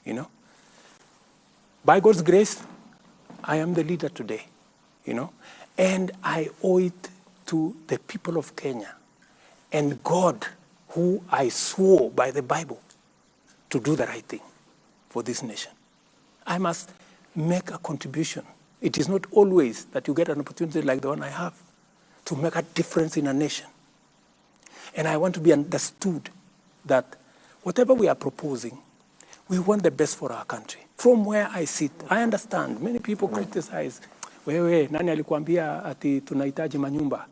You know. By God's grace, I am the leader today. You know, and I owe it to the people of Kenya and God, who I swore by the Bible to do the right thing for this nation. I must make a contribution. It is not always that you get an opportunity like the one I have to make a difference in a nation. And I want to be understood that whatever we are proposing, we want the best for our country. From where I sit, I understand. Many people criticize, wewe, nani alikuambia ati tunahitaji manyumba?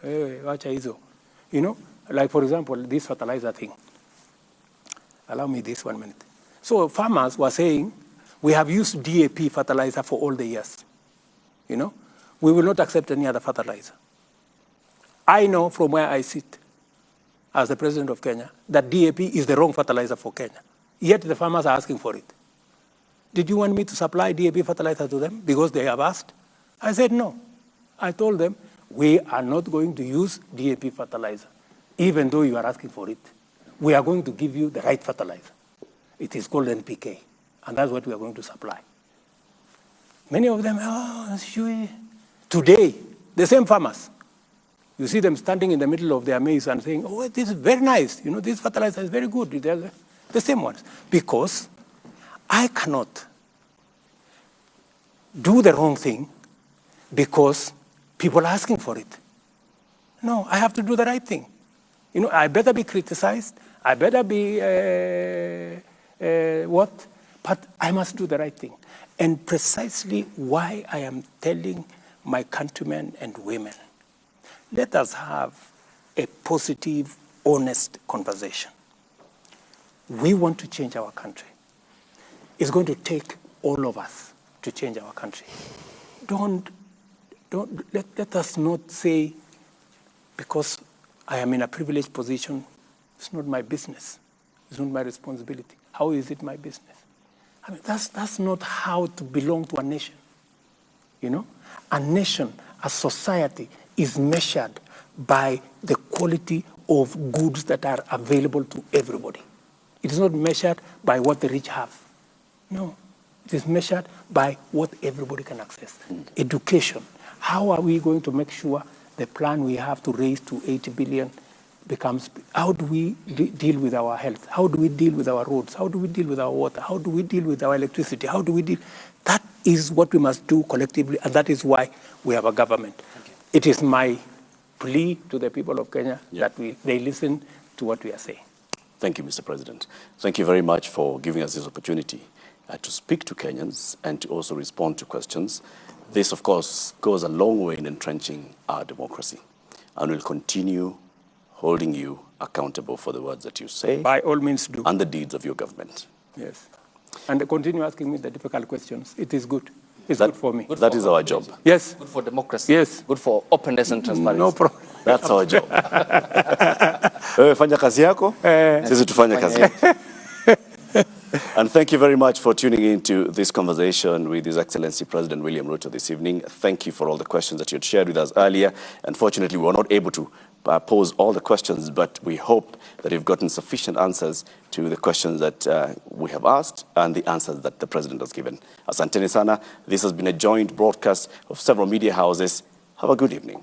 Wewe, wacha hizo. You know, like for example, this fertilizer thing. Allow me this 1 minute. So farmers were saying, we have used DAP fertilizer for all the years. You know, we will not accept any other fertilizer. I know from where I sit as the president of Kenya that DAP is the wrong fertilizer for Kenya. Yet the farmers are asking for it. Did you want me to supply DAP fertilizer to them because they have asked? I said no. I told them, we are not going to use DAP fertilizer, even though you are asking for it. We are going to give you the right fertilizer. It is called NPK, and that's what we are going to supply. Many of them, today, the same farmers, you see them standing in the middle of their maize and saying, oh, this is very nice. You know, this fertilizer is very good. They're the same ones. Because I cannot do the wrong thing because people are asking for it. No, I have to do the right thing. You know, I better be criticized. I better be but I must do the right thing. And precisely why I am telling my countrymen and women, let us have a positive, honest conversation. We want to change our country. It's going to take all of us to change our country. Let us not say, because I am in a privileged position, it's not my business. It's not my responsibility. How is it my business? I mean, that's not how to belong to a nation. You know, a nation, a society is measured by the quality of goods that are available to everybody. It is not measured by what the rich have. No, it is measured by what everybody can access. Education. How are we going to make sure the plan we have to raise to 80 billion becomes, how do we deal with our health? How do we deal with our roads? How do we deal with our water? How do we deal with our electricity? How do we deal? That is what we must do collectively, and that is why we have a government. It is my plea to the people of Kenya that they listen to what we are saying. Thank you, Mr. President. Thank you very much for giving us this opportunity to speak to Kenyans and to also respond to questions. This, of course, goes a long way in entrenching our democracy, and will continue holding you accountable for the words that you say. By all means do. And the deeds of your government. Yes. And continue asking me the difficult questions. It is good. It's good for me. That is our job. Yes. Good for democracy. Yes. Good for openness and transparency. No problem. That's our job. Wewe fanya kazi yako, sisi tufanye kazi yetu. And thank you very much for tuning in to this conversation with His Excellency President William Ruto this evening. Thank you for all the questions that you had shared with us earlier. Unfortunately, we were not able to pose all the questions, but we hope that you've gotten sufficient answers to the questions that we have asked and the answers that the President has given. Asanteni sana. This has been a joint broadcast of several media houses. Have a good evening.